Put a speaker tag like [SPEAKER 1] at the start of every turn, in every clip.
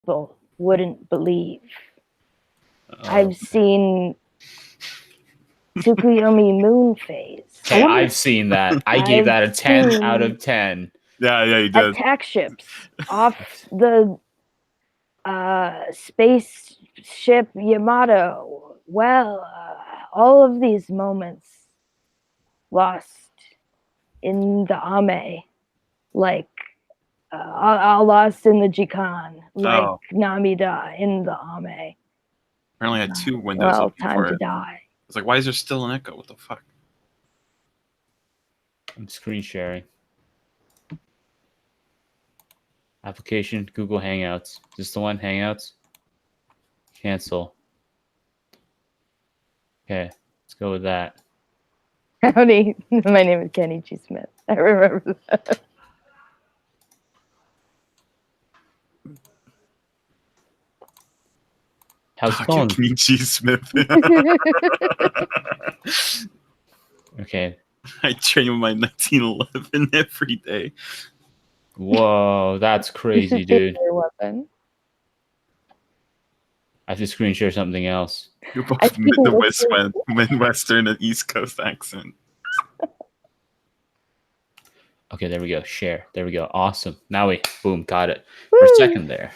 [SPEAKER 1] people wouldn't believe. I've seen Tsukuyomi moon phase.
[SPEAKER 2] Hey, I've seen that. I gave that a 10 out of 10.
[SPEAKER 3] Yeah, you did.
[SPEAKER 1] Attack ships off the spaceship Yamato. Well, all of these moments lost in the Ame, like all lost in the Jikan, like Namida in the Ame.
[SPEAKER 3] Apparently, I had 2 windows.
[SPEAKER 1] Well, time to die.
[SPEAKER 3] It's like, why is there still an echo? What the fuck?
[SPEAKER 2] I'm screen sharing. Application, Google Hangouts. Is this the one? Hangouts? Cancel. Okay, let's go with that.
[SPEAKER 1] Howdy, my name is Kenichi Smith. I remember that.
[SPEAKER 2] How's it going?
[SPEAKER 3] Kenichi Smith.
[SPEAKER 2] Okay.
[SPEAKER 3] I train with my 1911 every day.
[SPEAKER 2] Whoa, that's crazy, dude.
[SPEAKER 1] Weapon.
[SPEAKER 2] I have to screen share something else.
[SPEAKER 3] You're both Midwestern and East Coast accent.
[SPEAKER 2] Okay, there we go. Share. There we go. Awesome. Now boom, got it. For a second there.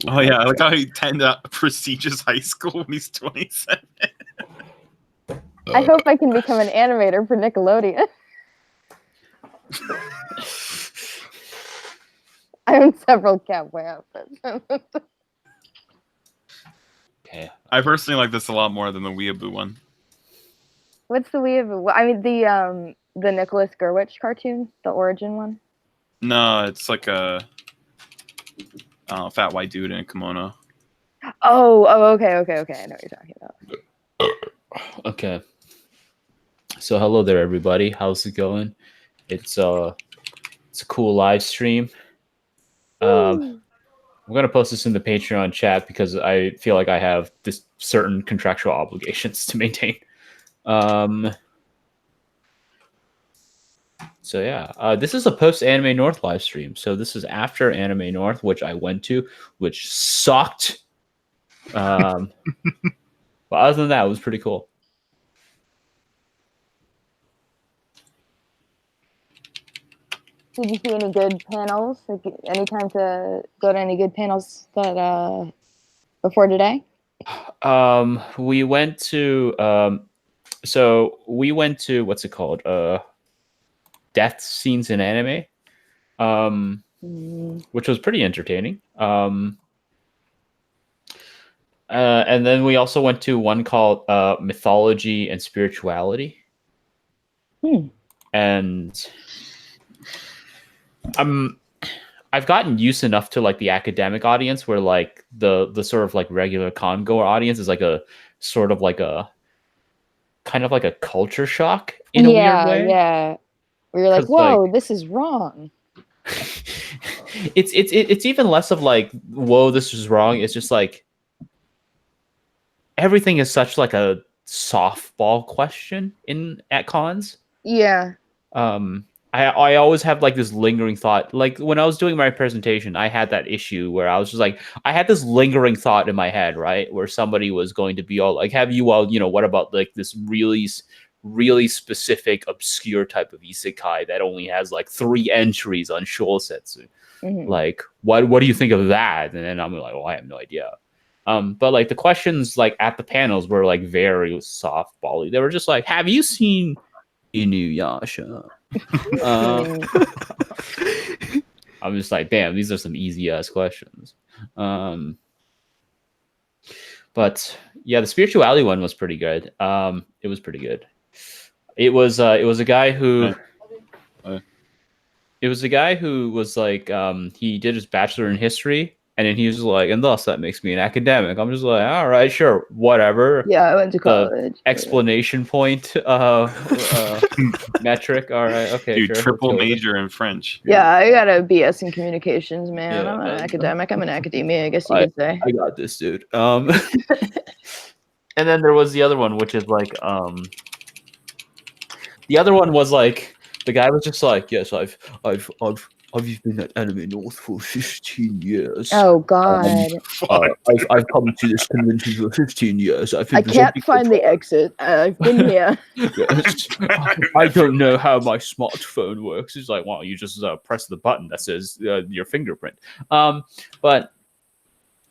[SPEAKER 3] Oh yeah, I like how he attended prestigious high school when he's 27.
[SPEAKER 1] I hope I can become an animator for Nickelodeon. I own several cowboy outfits.
[SPEAKER 2] Okay.
[SPEAKER 3] I personally like this a lot more than the Weeaboo one.
[SPEAKER 1] What's the Weeaboo? I mean, the Nicholas Gurwitch cartoon, the origin one.
[SPEAKER 3] No, it's like a fat white dude in a kimono.
[SPEAKER 1] Oh, okay. I know what you're talking about.
[SPEAKER 2] Okay. So hello there, everybody. How's it going? It's a cool live stream. I'm gonna post this in the Patreon chat because I feel like I have this certain contractual obligations to maintain. So yeah, this is a post Anime North live stream. So this is after Anime North, which I went to, which sucked. But other than that, it was pretty cool.
[SPEAKER 1] Did you see any good panels? Like, any time to go to any good panels that before today?
[SPEAKER 2] We went to what's it called? Death scenes in anime. Which was pretty entertaining. And then we also went to one called Mythology and Spirituality. And I've gotten used enough to like the academic audience where like the sort of like regular con goer audience is like a sort of like a kind of like a culture shock in a weird way.
[SPEAKER 1] Yeah. Where you're like, whoa, like, this is wrong.
[SPEAKER 2] It's even less of like, whoa, this is wrong. It's just like everything is such like a softball question at cons.
[SPEAKER 1] Yeah.
[SPEAKER 2] I always have like this lingering thought. Like when I was doing my presentation, I had that issue where I was just like, I had this lingering thought in my head, right? Where somebody was going to be all like, have you all, what about like this really, really specific, obscure type of isekai that only has like 3 entries on Shosetsu? Like, what do you think of that? And then I'm like, well, I have no idea. But like the questions like at the panels were like very softbally. They were just like, have you seen Inuyasha? I'm just like, damn, these are some easy ass questions. But yeah, the spirituality one was pretty good. It was pretty good. It was a guy who was like, he did his bachelor in history, and then he was like, and thus that makes me an academic. I'm just like, all right, sure, whatever.
[SPEAKER 1] Yeah, I went to college.
[SPEAKER 2] Explanation point metric. All right, okay.
[SPEAKER 3] Dude, sure, triple major in French.
[SPEAKER 1] Yeah, I got a BS in communications, man. Yeah, I'm an academic. I'm in academia, I guess you could say.
[SPEAKER 2] I got this, dude. And then there was the other one, which is like, the other one was like, the guy was just like, yes, I've I've been at Anime North for 15 years.
[SPEAKER 1] Oh God.
[SPEAKER 2] I've come to this convention for 15 years.
[SPEAKER 1] I can't find the exit. I've been here.
[SPEAKER 2] Yes. I don't know how my smartphone works. It's like, well, you just press the button that says your fingerprint. But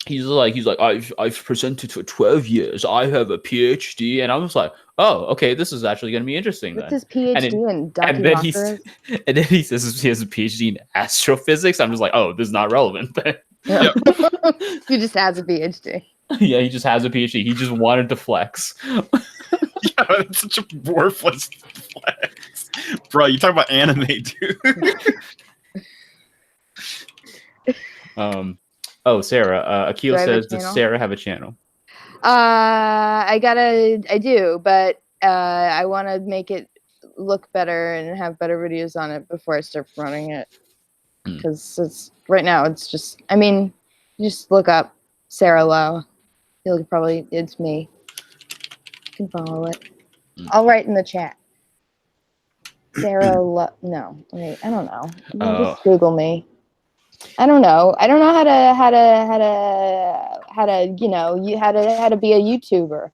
[SPEAKER 2] he's like, I've presented for 12 years. I have a PhD, and I was like, oh, okay, this is actually going to be interesting.
[SPEAKER 1] What's
[SPEAKER 2] then.
[SPEAKER 1] his PhD in
[SPEAKER 2] and then he says he has a PhD in astrophysics. I'm just like, oh, this is not relevant.
[SPEAKER 3] Yep.
[SPEAKER 1] He just has a PhD.
[SPEAKER 2] Yeah, he just has a PhD. He just wanted to flex.
[SPEAKER 3] Yeah, it's such a worthless flex. Bro, you talk about anime, dude.
[SPEAKER 2] Oh, Sarah. Akil says, does
[SPEAKER 1] channel?
[SPEAKER 2] Sarah have a channel?
[SPEAKER 1] I do, but I want to make it look better and have better videos on it before I start promoting it. Because it's right now, it's just, I mean, just look up Sarah Lowe. You'll probably, it's me. You can follow it. I'll write in the chat. Sarah Lowe. No, wait, I don't know. Just Google me. I don't know. I don't know how to you know, how to be a YouTuber.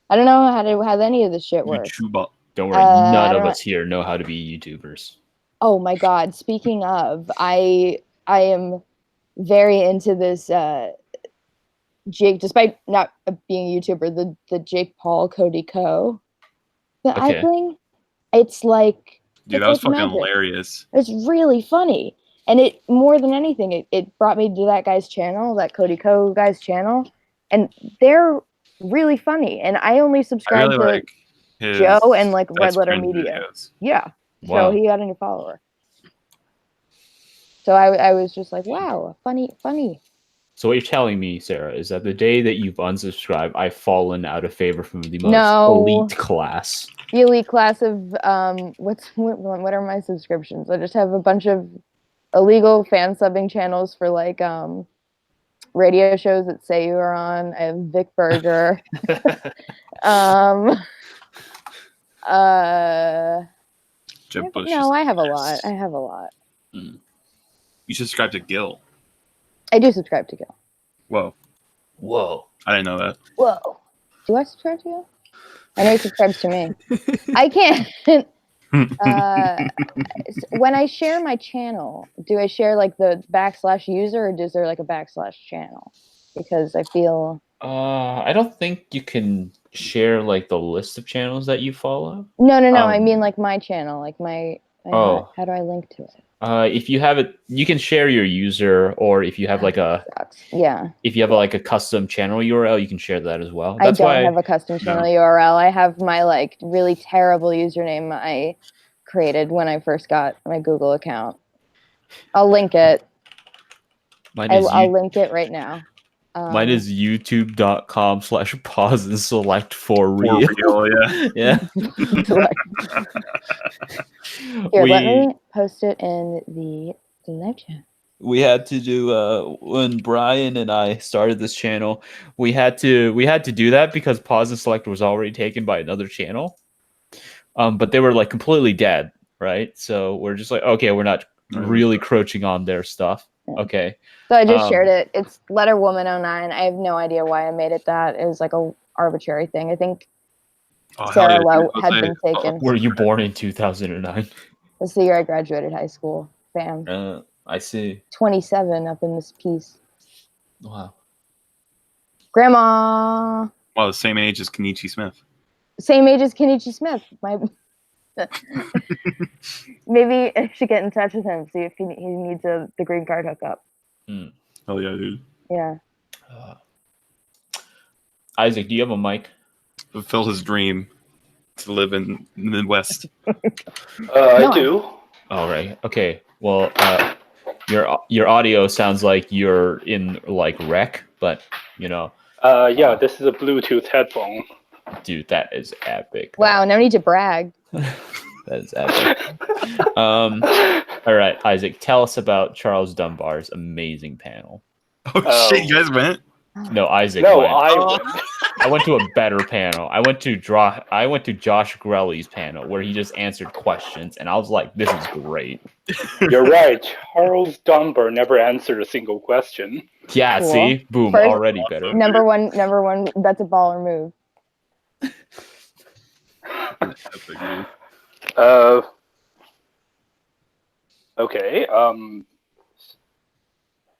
[SPEAKER 1] I don't know how any of this shit works.
[SPEAKER 3] YouTuber.
[SPEAKER 2] Don't worry, none of us here know how to be YouTubers.
[SPEAKER 1] Oh my God! Speaking of, I am very into this Jake, despite not being a YouTuber, the Jake Paul Cody Co. The eye thing. It's like,
[SPEAKER 3] dude, that was fucking hilarious.
[SPEAKER 1] It's really funny. And it, more than anything, it brought me to that guy's channel, that Cody Co guy's channel, and they're really funny. And I only subscribe to Joe and like Red Letter Media. Videos. Yeah. Wow. So he got a new follower. So I was just like, wow, funny.
[SPEAKER 2] So what you're telling me, Sarah, is that the day that you've unsubscribed, I've fallen out of favor from the most elite class.
[SPEAKER 1] The elite class of what are my subscriptions? I just have a bunch of illegal fan subbing channels for like radio shows that say you are on. I have Vic Berger. I have a lot.
[SPEAKER 3] You subscribe to Gil.
[SPEAKER 1] I do subscribe to Gil.
[SPEAKER 3] Whoa. I didn't know that.
[SPEAKER 1] Whoa. Do I subscribe to Gil? I know he subscribes to me. I can't. When I share my channel, do I share like the /user or is there like a /channel? Because I feel
[SPEAKER 2] I don't think you can share like the list of channels that you follow.
[SPEAKER 1] No. I mean like my channel, like my how do I link to it?
[SPEAKER 2] If you have it, you can share your user, or if you have like if you have like a custom channel URL, you can share that as well.
[SPEAKER 1] That's I don't have a custom channel URL. I have my like really terrible username I created when I first got my Google account. I'll link it. I'll link it right now.
[SPEAKER 2] Mine is youtube.com/pause and select for real. Yeah.
[SPEAKER 1] Here, let me post it in the live chat.
[SPEAKER 2] We had to do when Brian and I started this channel, we had to do that because pause and select was already taken by another channel. But they were like completely dead, right? So we're just like, okay, we're not really encroaching on their stuff. Okay.
[SPEAKER 1] So I just shared it. It's Letterwoman09. I have no idea why I made it that. It was like a arbitrary thing. I think Sarah Lowe had been taken.
[SPEAKER 2] Were you born in 2009?
[SPEAKER 1] That's the year I graduated high school. Bam.
[SPEAKER 2] I see.
[SPEAKER 1] 27 up in this piece.
[SPEAKER 2] Wow.
[SPEAKER 1] Grandma.
[SPEAKER 3] Well, the same age as Kenichi Smith.
[SPEAKER 1] Same age as Kenichi Smith. Maybe I should get in touch with him, see if he needs the green card hookup.
[SPEAKER 3] Oh yeah, dude.
[SPEAKER 1] Yeah.
[SPEAKER 2] Isaac, do you have a mic?
[SPEAKER 3] Fulfill his dream to live in the Midwest.
[SPEAKER 4] I do.
[SPEAKER 2] All right. Okay. Well, your audio sounds like you're in like rec, but you know.
[SPEAKER 4] Yeah, this is a Bluetooth headphone.
[SPEAKER 2] Dude, that is epic.
[SPEAKER 1] Wow, no need to brag.
[SPEAKER 2] That is epic. All right, Isaac, tell us about Charles Dunbar's amazing panel.
[SPEAKER 3] Oh shit, you guys went?
[SPEAKER 2] No, Isaac
[SPEAKER 4] No,
[SPEAKER 2] went.
[SPEAKER 4] I went.
[SPEAKER 2] I went to a better panel. I went to Josh Grelly's panel where he just answered questions, and I was like, "This is great."
[SPEAKER 4] You're right. Charles Dunbar never answered a single question.
[SPEAKER 2] Yeah,
[SPEAKER 1] Cool.
[SPEAKER 2] see, boom,
[SPEAKER 1] First-
[SPEAKER 2] already better.
[SPEAKER 1] Number one. That's a baller move.
[SPEAKER 4] Okay. Oh,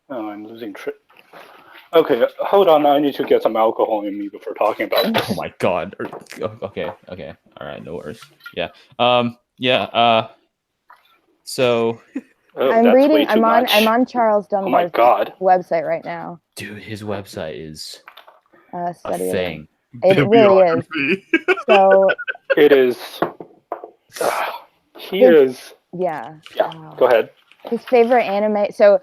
[SPEAKER 4] I'm losing track. Okay, hold on. I need to get some alcohol in me before talking about this.
[SPEAKER 2] Oh my god. Okay. All right, no worries. Yeah. So,
[SPEAKER 4] Oh,
[SPEAKER 1] I'm
[SPEAKER 4] that's way
[SPEAKER 1] reading.
[SPEAKER 4] too
[SPEAKER 1] I'm
[SPEAKER 4] much.
[SPEAKER 1] on Charles
[SPEAKER 4] Oh my
[SPEAKER 1] Dunbar's
[SPEAKER 4] god.
[SPEAKER 1] website right now.
[SPEAKER 2] dude, his website is a
[SPEAKER 1] Studying.
[SPEAKER 2] thing.
[SPEAKER 1] It really is. So
[SPEAKER 4] It is. He is.
[SPEAKER 1] yeah.
[SPEAKER 4] Yeah.
[SPEAKER 1] Wow.
[SPEAKER 4] Go ahead.
[SPEAKER 1] His favorite anime. So,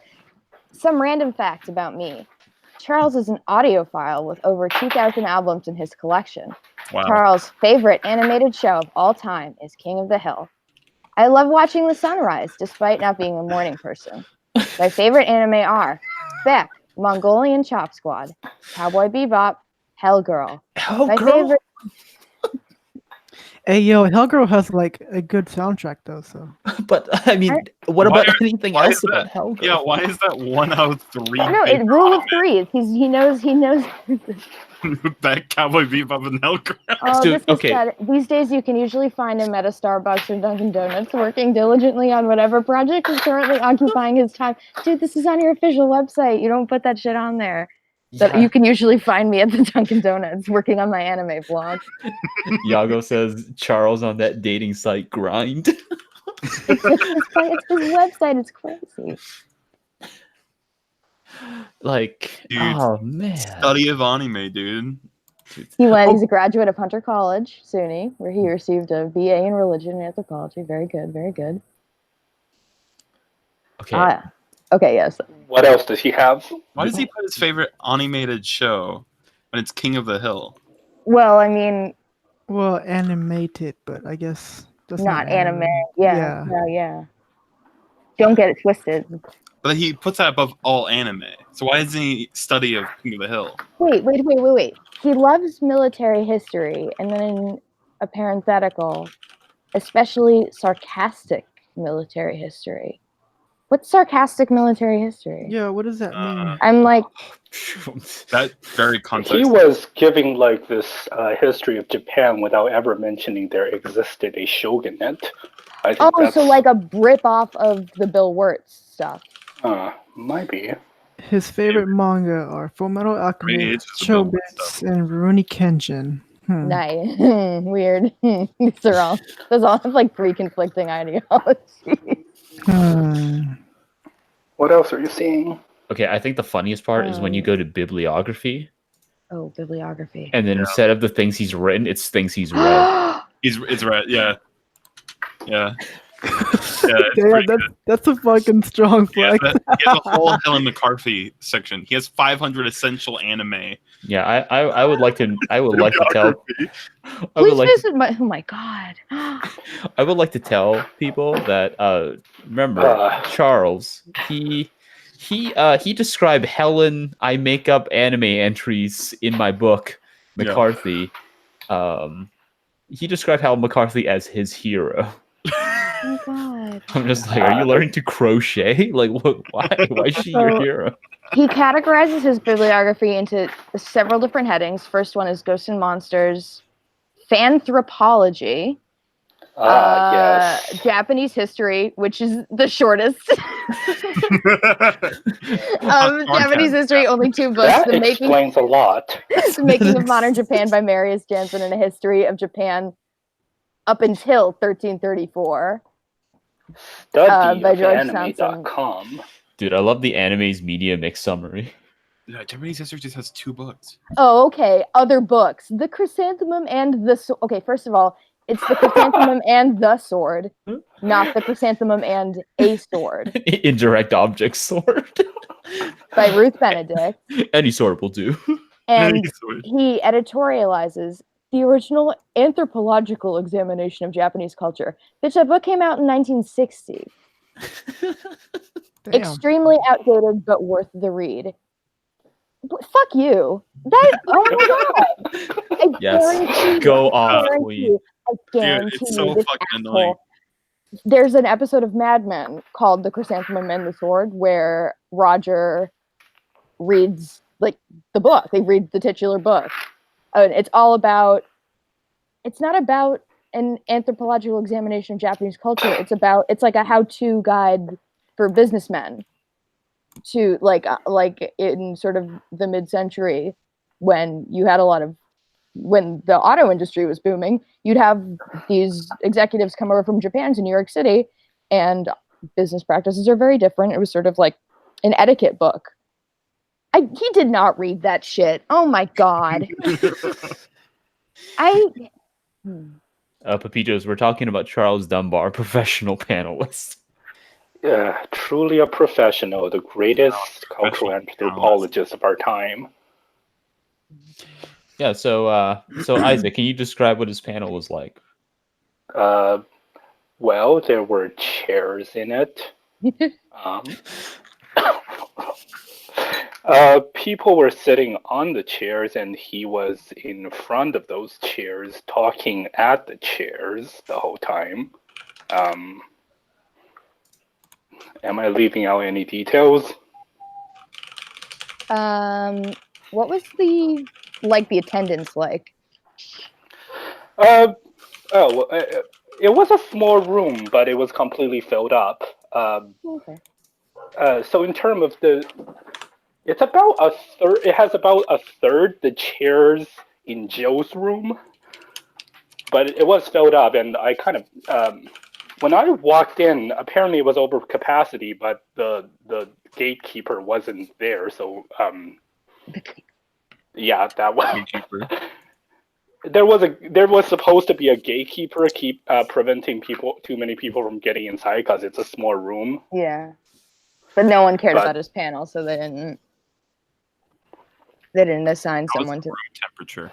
[SPEAKER 1] some random facts about me. Charles is an audiophile with over 2,000 albums in his collection.
[SPEAKER 3] Wow.
[SPEAKER 1] Charles' favorite animated show of all time is King of the Hill. I love watching the sunrise, despite not being a morning person. My favorite anime are Beck, Mongolian Chop Squad, Cowboy Bebop, Hellgirl. My favorite.
[SPEAKER 5] Hey, yo, Hellgirl has like a good soundtrack though. So
[SPEAKER 2] But I mean, what
[SPEAKER 3] Why
[SPEAKER 2] about
[SPEAKER 3] are-
[SPEAKER 2] anything
[SPEAKER 3] why
[SPEAKER 2] else
[SPEAKER 3] is
[SPEAKER 2] about
[SPEAKER 3] that-
[SPEAKER 2] Hellgirl?
[SPEAKER 3] Yeah, why is that 1 out of 3?
[SPEAKER 1] No, it's rule of threes. He knows.
[SPEAKER 3] That Cowboy Bebop and Hellgirl.
[SPEAKER 1] Oh,
[SPEAKER 2] Dude,
[SPEAKER 1] this is
[SPEAKER 2] okay.
[SPEAKER 1] sad. These days, you can usually find him at a Starbucks or Dunkin' Donuts working diligently on whatever project is currently occupying his time. Dude, this is on your official website. You don't put that shit on there. But
[SPEAKER 2] Yeah.
[SPEAKER 1] you can usually find me at the Dunkin' Donuts working on my anime blog.
[SPEAKER 2] Yago says Charles on that dating site grind.
[SPEAKER 1] It's his website. It's crazy.
[SPEAKER 2] Like,
[SPEAKER 3] Dude,
[SPEAKER 2] oh man.
[SPEAKER 3] Study of anime, dude.
[SPEAKER 1] He's a graduate of Hunter College, SUNY, where he received a BA in religion and anthropology. Very good, very good.
[SPEAKER 2] Okay.
[SPEAKER 1] Okay, yes.
[SPEAKER 4] What else does he have?
[SPEAKER 3] Why does he put his favorite animated show when it's King of the Hill?
[SPEAKER 1] Well, I mean,
[SPEAKER 5] well, animated, but I guess that's
[SPEAKER 1] not anime. Yeah. Don't get it twisted.
[SPEAKER 3] But he puts that above all anime. So why doesn't he study of King of the Hill?
[SPEAKER 1] Wait. He loves military history, and then in a parenthetical, especially sarcastic military history. What's sarcastic military history?
[SPEAKER 5] Yeah, what does that mean?
[SPEAKER 1] I'm like,
[SPEAKER 3] That very context.
[SPEAKER 4] He was giving like this history of Japan without ever mentioning there existed a shogunate. I think
[SPEAKER 1] so like a rip off of the Bill Wirtz stuff.
[SPEAKER 4] Might be.
[SPEAKER 5] His favorite manga are Fullmetal Alchemist,
[SPEAKER 3] it's the Bill Wirtz
[SPEAKER 5] Chobits, and Rurouni Kenshin.
[SPEAKER 1] Nice. Weird. Those all have like three conflicting ideologies.
[SPEAKER 4] What else are you seeing?
[SPEAKER 2] Okay, I think the funniest part is when you go to bibliography,
[SPEAKER 1] Oh, bibliography.
[SPEAKER 2] and then instead of the things he's written, it's things he's read.
[SPEAKER 3] It's right, yeah. Yeah. It's
[SPEAKER 5] Damn,
[SPEAKER 3] pretty good.
[SPEAKER 5] that's a fucking strong
[SPEAKER 3] He has,
[SPEAKER 5] flex.
[SPEAKER 3] he has a whole Helen McCarthy section. He has 500 essential anime.
[SPEAKER 2] Yeah, I would like to tell
[SPEAKER 1] Please visit my. Oh my god.
[SPEAKER 2] I would like to tell people that remember Charles, he described Helen I make up anime entries in my book McCarthy. He described Helen McCarthy as his hero.
[SPEAKER 1] Oh god.
[SPEAKER 2] I'm just like, are you learning to crochet? Like, what? Why is she your hero?
[SPEAKER 1] He categorizes his bibliography into several different headings. First one is Ghosts and Monsters, Fanthropology,
[SPEAKER 4] Yes.
[SPEAKER 1] Japanese history, which is the shortest. Japanese history, only 2 books.
[SPEAKER 4] That
[SPEAKER 1] The Making,
[SPEAKER 4] explains a lot.
[SPEAKER 1] The Making of Modern Japan by Marius Jansen, and a history of Japan up until 1334.
[SPEAKER 4] Study
[SPEAKER 1] by
[SPEAKER 4] of
[SPEAKER 1] George
[SPEAKER 4] anime.com.
[SPEAKER 2] Dude, I love the anime's media mix summary.
[SPEAKER 3] Yeah, Japanese history just has 2 books.
[SPEAKER 1] Oh, okay. Other books. The Chrysanthemum and the... Okay, first of all, it's the Chrysanthemum and the Sword, not the Chrysanthemum and a Sword.
[SPEAKER 2] Indirect object sword.
[SPEAKER 1] By Ruth Benedict.
[SPEAKER 2] Any sword will do.
[SPEAKER 1] And he editorializes the original anthropological examination of Japanese culture. Bitch, that book came out in 1960.
[SPEAKER 5] Damn.
[SPEAKER 1] Extremely outdated, but worth the read. Fuck you. That, oh my god. I
[SPEAKER 2] Yes.
[SPEAKER 1] guarantee
[SPEAKER 2] Go
[SPEAKER 1] you,
[SPEAKER 2] off,
[SPEAKER 1] I
[SPEAKER 2] Queen.
[SPEAKER 1] guarantee you, I
[SPEAKER 3] Dude,
[SPEAKER 1] guarantee
[SPEAKER 3] it's
[SPEAKER 1] you
[SPEAKER 3] so
[SPEAKER 1] this
[SPEAKER 3] fucking
[SPEAKER 1] asshole.
[SPEAKER 3] annoying.
[SPEAKER 1] There's an episode of Mad Men called The Chrysanthemum and the Sword where Roger reads like the book. They read the titular book. And it's all about, it's not about an anthropological examination of Japanese culture. It's like a how-to guide for businessmen to like in sort of the mid-century when you had when the auto industry was booming, you'd have these executives come over from Japan to New York City, and business practices are very different. It was sort of like an etiquette book. He did not read that shit. Oh my god.
[SPEAKER 2] Pepitos, we're talking about Charles Dunbar, professional panelist.
[SPEAKER 4] Yeah, truly a professional, the greatest cultural anthropologist of our time.
[SPEAKER 2] Yeah, so Isaac, can you describe what his panel was like?
[SPEAKER 4] Well, there were chairs in it. People were sitting on the chairs, and he was in front of those chairs, talking at the chairs the whole time. Am I leaving out any details?
[SPEAKER 1] What was the attendance like?
[SPEAKER 4] It was a small room, but it was completely filled up.
[SPEAKER 1] Okay.
[SPEAKER 4] So in terms of it's about a third. It has about a third the chairs in Joe's room, but it was filled up, and I kind of when I walked in, apparently it was over capacity, but the gatekeeper wasn't there, so yeah, that was.
[SPEAKER 3] Gatekeeper.
[SPEAKER 4] There was supposed to be a gatekeeper preventing too many people from getting inside because it's a small room.
[SPEAKER 1] Yeah, but no one cared about his panel, so they didn't assign someone to
[SPEAKER 3] room temperature.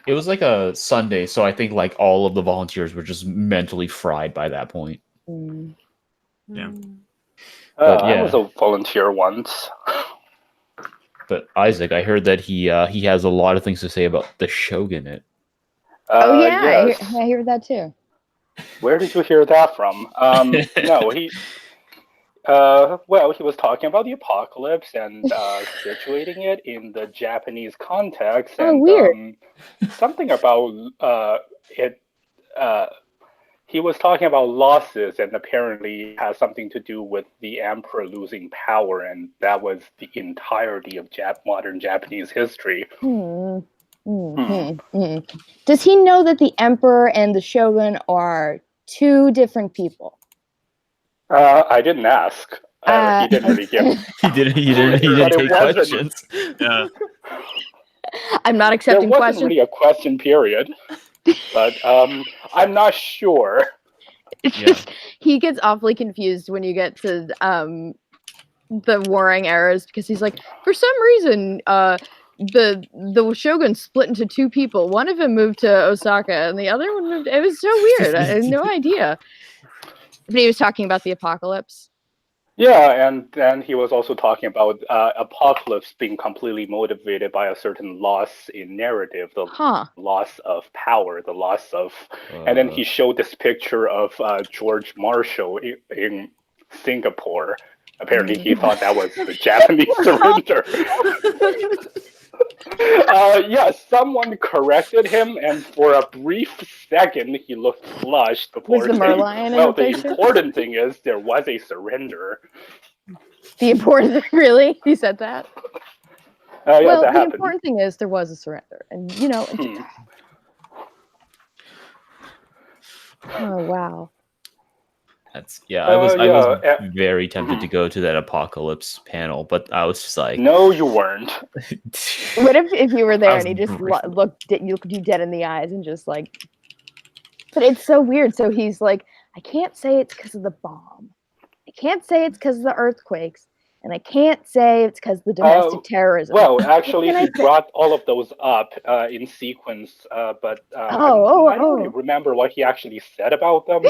[SPEAKER 2] It was like a Sunday, so I think like all of the volunteers were just mentally fried by that point.
[SPEAKER 3] Yeah.
[SPEAKER 4] I was a volunteer once.
[SPEAKER 2] But Isaac, I heard that he has a lot of things to say about the shogunate.
[SPEAKER 4] Yes.
[SPEAKER 1] I hear that too.
[SPEAKER 4] Where did you hear that from? No, he. Well, he was talking about the apocalypse and situating it in the Japanese context, and
[SPEAKER 1] weird.
[SPEAKER 4] something about it. He was talking about losses, and apparently has something to do with the emperor losing power, and that was the entirety of modern Japanese history.
[SPEAKER 1] Does he know that the emperor and the shogun are two different people?
[SPEAKER 4] I didn't ask. He didn't really give.
[SPEAKER 2] He didn't take questions.
[SPEAKER 3] Yeah.
[SPEAKER 1] I'm not accepting
[SPEAKER 4] there wasn't
[SPEAKER 1] questions.
[SPEAKER 4] really a question period, but I'm not sure.
[SPEAKER 1] It's just he gets awfully confused when you get to the warring eras because he's like, for some reason, the shogun split into two people. One of them moved to Osaka, and the other one moved. It was so weird. I had no idea. But he was talking about the apocalypse.
[SPEAKER 4] Yeah, and then he was also talking about apocalypse being completely motivated by a certain loss in narrative, the loss of power, the loss of... And then he showed this picture of George Marshall in Singapore. Apparently he thought that was the Japanese surrender. Someone corrected him, and for a brief second, he looked flushed before saying, well, the important thing is there was a surrender.
[SPEAKER 1] The important thing, really? He said that?
[SPEAKER 4] Well,
[SPEAKER 1] the important thing is there was a surrender. And, you know... Oh, wow.
[SPEAKER 2] I was very tempted to go to that apocalypse panel, but I was just like,
[SPEAKER 4] no, you weren't.
[SPEAKER 1] What if you were there and he just looked you dead in the eyes and just like, but it's so weird. So he's like, I can't say it's because of the bomb. I can't say it's because of the earthquakes. And I can't say it's because the domestic terrorism.
[SPEAKER 4] Well, actually, he brought all of those up in sequence, but I don't really remember what he actually said about them.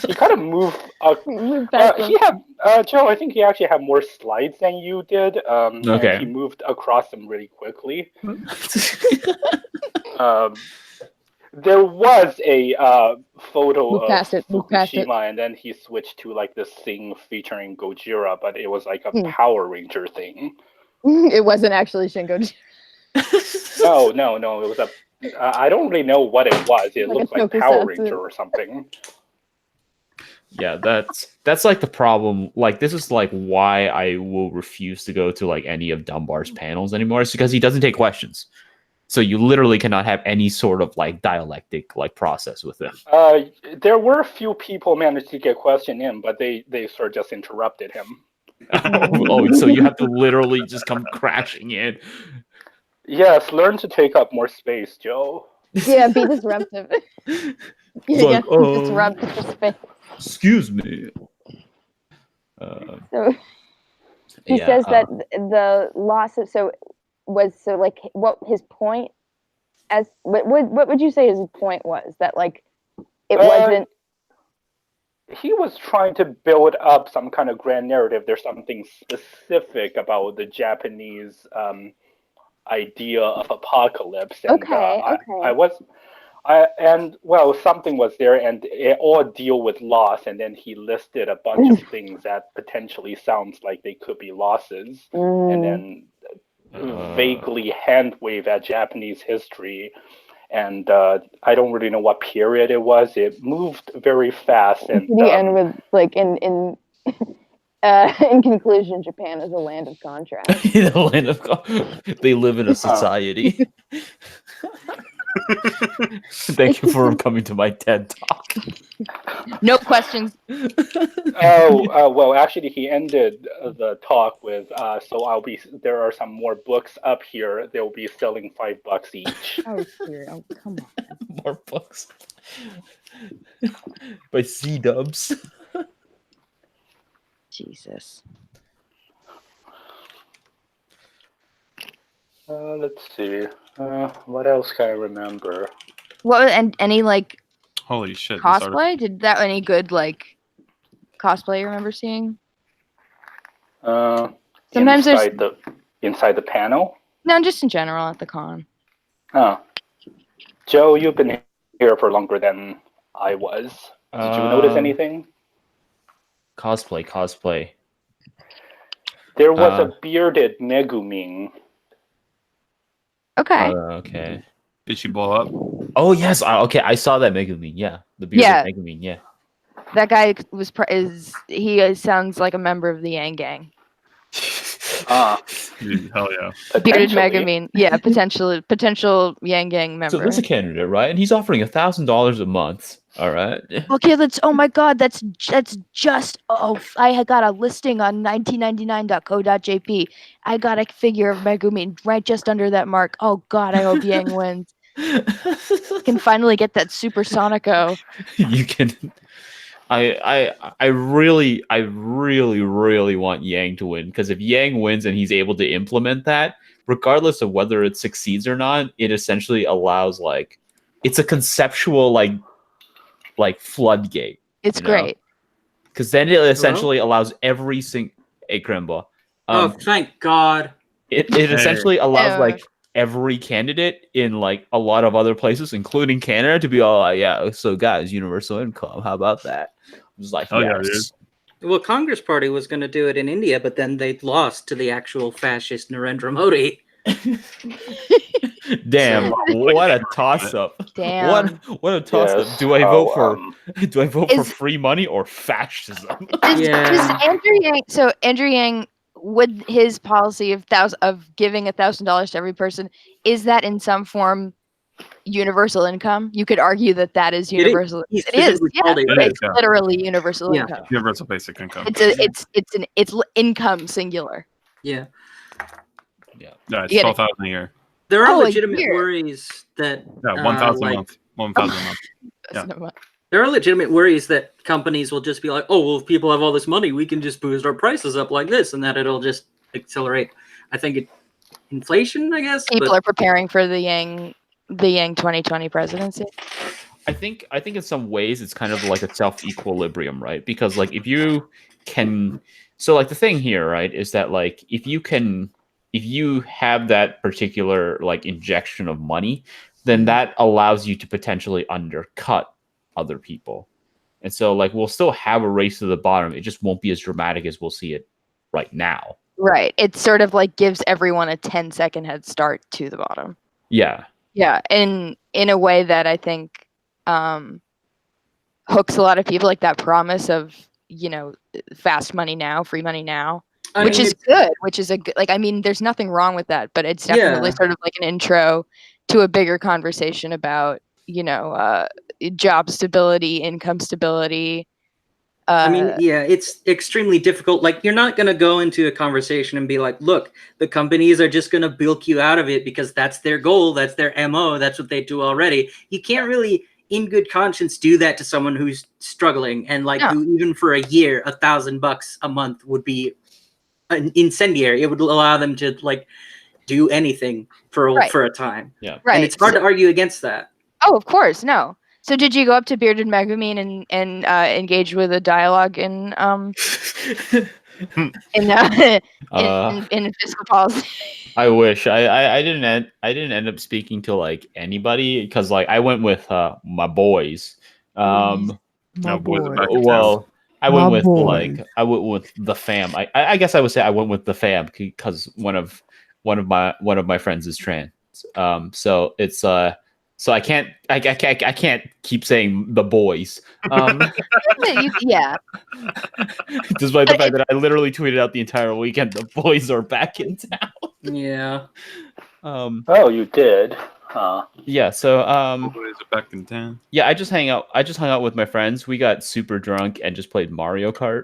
[SPEAKER 4] He kind of moved. He had Joe. I think he actually had more slides than you did.
[SPEAKER 2] Okay.
[SPEAKER 4] And he moved across them really quickly. There was a photo of Fukushima, and then he switched to like this thing featuring Gojira, but it was like a Power Ranger thing.
[SPEAKER 1] It wasn't actually Shin Gojira.
[SPEAKER 4] No. It was a. I don't really know what it was. It looked like Power Ranger or something.
[SPEAKER 2] Yeah, that's like the problem. Like, this is like why I will refuse to go to like any of Dunbar's panels anymore. It's because he doesn't take questions. So you literally cannot have any sort of like dialectic like process with him.
[SPEAKER 4] There were a few people managed to get question in, but they sort of just interrupted him.
[SPEAKER 2] So you have to literally just come crashing in.
[SPEAKER 4] Yes, learn to take up more space, Joe.
[SPEAKER 1] Yeah, be disruptive. Disrupt the space.
[SPEAKER 2] Excuse me.
[SPEAKER 1] So he says that the loss of like what his point as what would you say his point was, that like it wasn't.
[SPEAKER 4] He was trying to build up some kind of grand narrative. There's something specific about the Japanese idea of apocalypse. And, something was there, and it all deal with loss. And then he listed a bunch of things that potentially sounds like they could be losses, and then vaguely hand wave at Japanese history. And I don't really know what period it was. It moved very fast. And
[SPEAKER 1] the end with like in conclusion, Japan is a land of contrast.
[SPEAKER 2] They live in a society. Thank you for coming to my TED Talk.
[SPEAKER 1] No questions.
[SPEAKER 4] Well, actually, he ended the talk with, there are some more books up here. They'll be selling $5 each.
[SPEAKER 1] Oh, come on.
[SPEAKER 2] More books. By C-dubs.
[SPEAKER 1] Jesus.
[SPEAKER 4] Let's see. What else can I remember?
[SPEAKER 1] What and any like
[SPEAKER 3] holy shit
[SPEAKER 1] cosplay? Did that any good like cosplay you remember seeing?
[SPEAKER 4] Sometimes inside the panel.
[SPEAKER 1] No, just in general at the con.
[SPEAKER 4] Oh, Joe, you've been here for longer than I was. Did you notice anything?
[SPEAKER 2] Cosplay.
[SPEAKER 4] There was a bearded Megumin.
[SPEAKER 1] Okay.
[SPEAKER 3] Okay. Did she blow up?
[SPEAKER 2] Oh yes. Okay, I saw that Megumin. Yeah, the bearded Megumin. Yeah.
[SPEAKER 1] That guy he sounds like a member of the Yang Gang.
[SPEAKER 3] Dude, hell yeah.
[SPEAKER 1] Bearded Megumin. Yeah, potential Yang Gang member.
[SPEAKER 2] So there's a candidate, right? And he's offering $1,000 a month. All right.
[SPEAKER 1] Okay, oh my god, that's just I had got a listing on 1999.co.jp. I got a figure of Megumin right just under that mark. Oh god, I hope Yang wins. Can finally get that Super Sonico.
[SPEAKER 2] You can. I really want Yang to win, because if Yang wins and he's able to implement that, regardless of whether it succeeds or not, it essentially allows it's a conceptual like floodgate.
[SPEAKER 1] It's great,
[SPEAKER 2] because then it essentially allows every single Krimba.
[SPEAKER 6] Thank God!
[SPEAKER 2] It essentially allows every candidate in a lot of other places, including Canada, to be all yeah. So guys, universal income. How about that? I was like, yes.
[SPEAKER 6] Yeah, well, Congress Party was going to do it in India, but then they lost to the actual fascist Narendra Modi.
[SPEAKER 2] Damn! What a toss-up!
[SPEAKER 1] Damn!
[SPEAKER 2] What a toss-up!
[SPEAKER 4] Yes.
[SPEAKER 2] Do I vote for free money or fascism?
[SPEAKER 1] Does Andrew Yang? So Andrew Yang, would his policy of giving $1,000 to every person, is that in some form universal income? You could argue that is universal. It is. Yeah, it's literally universal income.
[SPEAKER 3] Universal basic income.
[SPEAKER 1] It's income singular.
[SPEAKER 6] Yeah.
[SPEAKER 3] Yeah. No, it's 12,000 a year.
[SPEAKER 6] There are legitimate worries that
[SPEAKER 3] 1,000 a month. 1,000 a month. Yeah.
[SPEAKER 6] There are legitimate worries that companies will just be like, oh, well, if people have all this money, we can just boost our prices up like this, and that it'll just accelerate. I think inflation, I guess.
[SPEAKER 1] People are preparing for the Yang 2020 presidency.
[SPEAKER 2] I think in some ways it's kind of like a self-equilibrium, right? Because like if you can, so like the thing here, right, is that like if you have that particular like injection of money, then that allows you to potentially undercut other people. And so like we'll still have a race to the bottom. It just won't be as dramatic as we'll see it right now.
[SPEAKER 1] Right. It sort of like gives everyone a 10-second head start to the bottom.
[SPEAKER 2] Yeah.
[SPEAKER 1] Yeah. In a way that I think hooks a lot of people, like that promise of, fast money now, free money now, which is good, which is a good, like, I mean, there's nothing wrong with that, but it's definitely sort of like an intro to a bigger conversation about, job stability, income stability.
[SPEAKER 6] I mean, yeah, it's extremely difficult. Like, you're not going to go into a conversation and be like, look, the companies are just going to bilk you out of it because that's their goal. That's their MO. That's what they do already. You can't really, in good conscience, do that to someone who's struggling and like who even for a year, $1,000 a month would be an incendiary. It would allow them to like do anything for a time.
[SPEAKER 2] Yeah.
[SPEAKER 1] Right.
[SPEAKER 6] And it's hard to argue against that.
[SPEAKER 1] Oh, of course. No. So did you go up to Bearded Megumin and engage with a dialogue in fiscal policy?
[SPEAKER 2] I wish I didn't end up speaking to like anybody because like I went with my boys.
[SPEAKER 5] My
[SPEAKER 3] boys are
[SPEAKER 5] boy.
[SPEAKER 3] back in
[SPEAKER 2] Well,
[SPEAKER 3] town.
[SPEAKER 2] I went with
[SPEAKER 5] boys.
[SPEAKER 2] the fam. I guess I would say I went with the fam because one of my friends is trans. So it's so I can't keep saying the boys.
[SPEAKER 1] Yeah.
[SPEAKER 2] Despite the fact that I literally tweeted out the entire weekend, the boys are back in town.
[SPEAKER 6] Yeah.
[SPEAKER 4] Oh, you did. Huh.
[SPEAKER 2] Yeah. So
[SPEAKER 3] Boys are back in town.
[SPEAKER 2] yeah, I just hung out with my friends. We got super drunk and just played Mario Kart.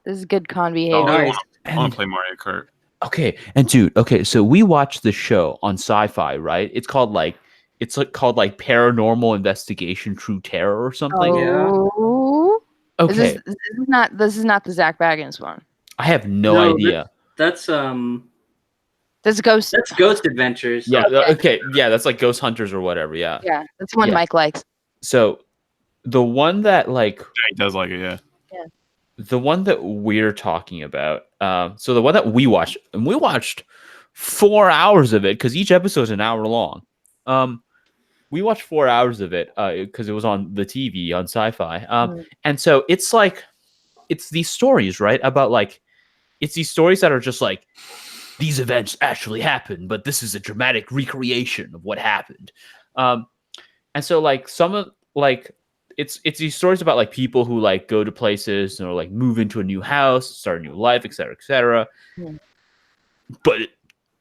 [SPEAKER 1] This is good con
[SPEAKER 3] Oh,
[SPEAKER 1] behavior.
[SPEAKER 3] I want to play Mario Kart.
[SPEAKER 2] Okay, and dude, so we watched the show on Sci-Fi, right? It's called Paranormal Investigation: True Terror or something.
[SPEAKER 1] Oh.
[SPEAKER 2] Okay.
[SPEAKER 1] This is not the Zach Baggins one.
[SPEAKER 2] I have no idea.
[SPEAKER 6] That's
[SPEAKER 1] Ghost.
[SPEAKER 6] That's Ghost Adventures.
[SPEAKER 2] Yeah. Okay. Yeah, that's like Ghost Hunters or whatever. Yeah.
[SPEAKER 1] Yeah, that's one Mike likes.
[SPEAKER 2] So, the one that like
[SPEAKER 3] He does like it, yeah.
[SPEAKER 1] Yeah.
[SPEAKER 2] The one that we're talking about. So the one that we watched, and we watched 4 hours of it because each episode is an hour long. We watched 4 hours of it because it was on the TV on Sci-Fi. And so it's like, it's these stories, right? About like, it's these stories that are just like, these events actually happened, but this is a dramatic recreation of what happened. And so like some of like, it's these stories about like people who like go to places or like move into a new house, start a new life, etc., etc. But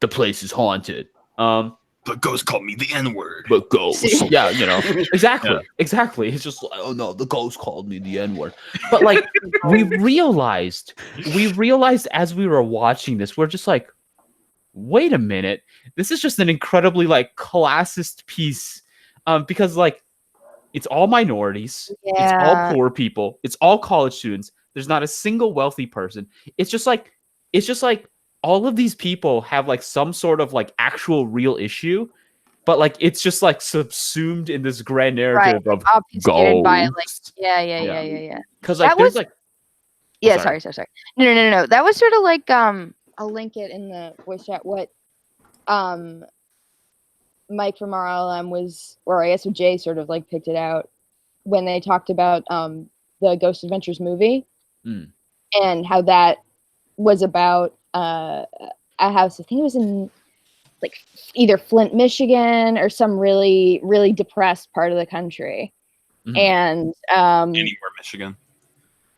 [SPEAKER 2] the place is haunted.
[SPEAKER 3] But ghost called me the N-word.
[SPEAKER 2] But ghost, yeah, exactly. It's just like, oh no, the ghost called me the N-word. But like, we realized as we were watching this, we're just like, wait a minute, this is just an incredibly like classist piece, because like, it's all minorities, it's all poor people, it's all college students. There's not a single wealthy person. It's just like all of these people have like some sort of like actual real issue, but like it's just like subsumed in this grand narrative of ghosts.
[SPEAKER 1] By, like, yeah.
[SPEAKER 2] Because like there's like
[SPEAKER 1] sorry. No. That was sort of like I'll link it in the voice chat. What Mike from RLM was, or I guess Jay sort of like picked it out when they talked about the Ghost Adventures movie and how that was about a house. I think it was in like either Flint, Michigan, or some really, really depressed part of the country. And
[SPEAKER 3] anywhere Michigan.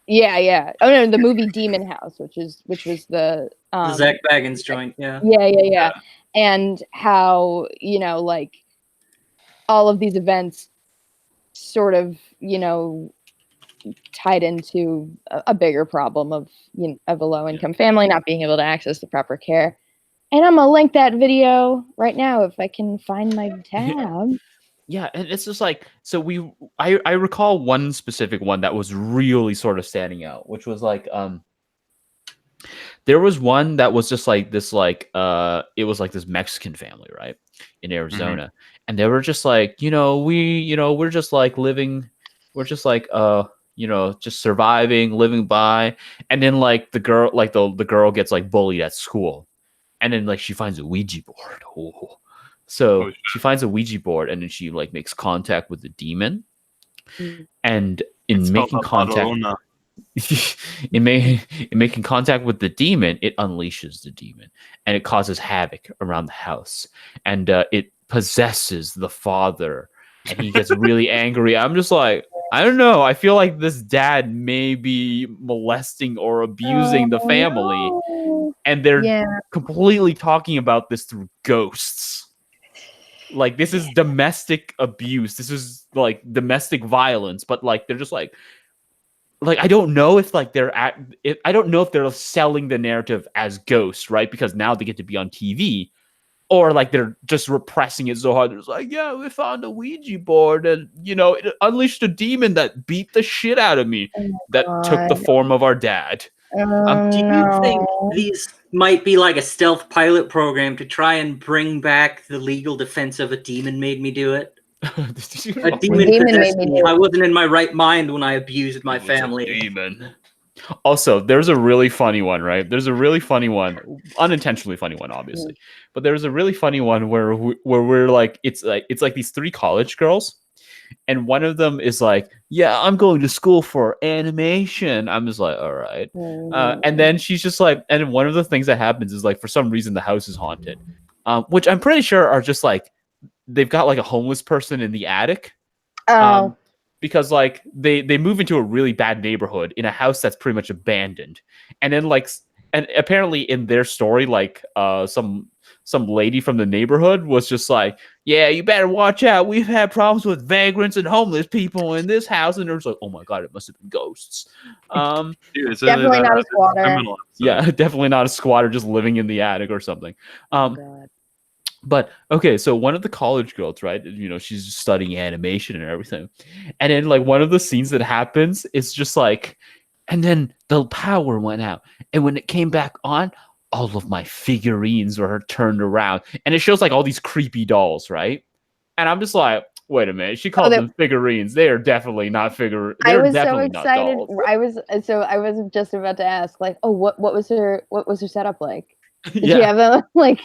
[SPEAKER 1] Yeah. Oh no, the movie Demon House, which was the
[SPEAKER 6] Zach Baggins joint.
[SPEAKER 1] Yeah. And how, like all of these events sort of, tied into a bigger problem of a low income family not being able to access the proper care. And I'm gonna link that video right now if I can find my tab.
[SPEAKER 2] Yeah, and it's just like I recall one specific one that was really sort of standing out, which was like there was one that was just like this it was like this Mexican family, right? In Arizona. And they were just like, we're just like living, we're just like just surviving, living by. And then like the girl the girl gets like bullied at school. And then like she finds a Ouija board. Oh. So she finds a Ouija board and then she like makes contact with the demon. And in making contact in making contact with the demon, it unleashes the demon and it causes havoc around the house. And it possesses the father and he gets really angry. I'm just like, I don't know. I feel like this dad may be molesting or abusing the family.
[SPEAKER 1] No.
[SPEAKER 2] And they're completely talking about this through ghosts. Like, this is domestic abuse. This is like domestic violence. But like, they're just like I don't know if like I don't know if they're selling the narrative as ghosts, right? Because now they get to be on TV. Or like they're just repressing it so hard. It's like, yeah, we found a Ouija board and, it unleashed a demon that beat the shit out of me that took the form of our dad.
[SPEAKER 6] Do you think these might be like a stealth pilot program to try and bring back the legal defense of a demon made me do it? A demon possessed me. I wasn't in my right mind when I abused my family.
[SPEAKER 2] Demon. Also, there's a really funny one, right? There's a really funny one, unintentionally funny one, obviously. But there's a really funny one where we're like, it's like these three college girls, and one of them is like, yeah, I'm going to school for animation. I'm just like, all right. And then she's just like, and one of the things that happens is like, for some reason, the house is haunted, which I'm pretty sure are just like, they've got like a homeless person in the attic. Because like they move into a really bad neighborhood in a house that's pretty much abandoned, and then and apparently in their story, like some lady from the neighborhood was just like, yeah, you better watch out. We've had problems with vagrants and homeless people in this house, and there's like, oh my god, it must have been ghosts.
[SPEAKER 1] Definitely not a squatter.
[SPEAKER 2] Yeah, definitely not a squatter just living in the attic or something.
[SPEAKER 1] God.
[SPEAKER 2] But okay, so one of the college girls, right? She's studying animation and everything. And then like one of the scenes that happens is just like, and then the power went out. And when it came back on, all of my figurines were turned around. And it shows like all these creepy dolls, right? And I'm just like, wait a minute. She called them figurines. They are definitely not figurines.
[SPEAKER 1] I was so excited. I was just about to ask, like, oh, what was her setup like? Did she have them like?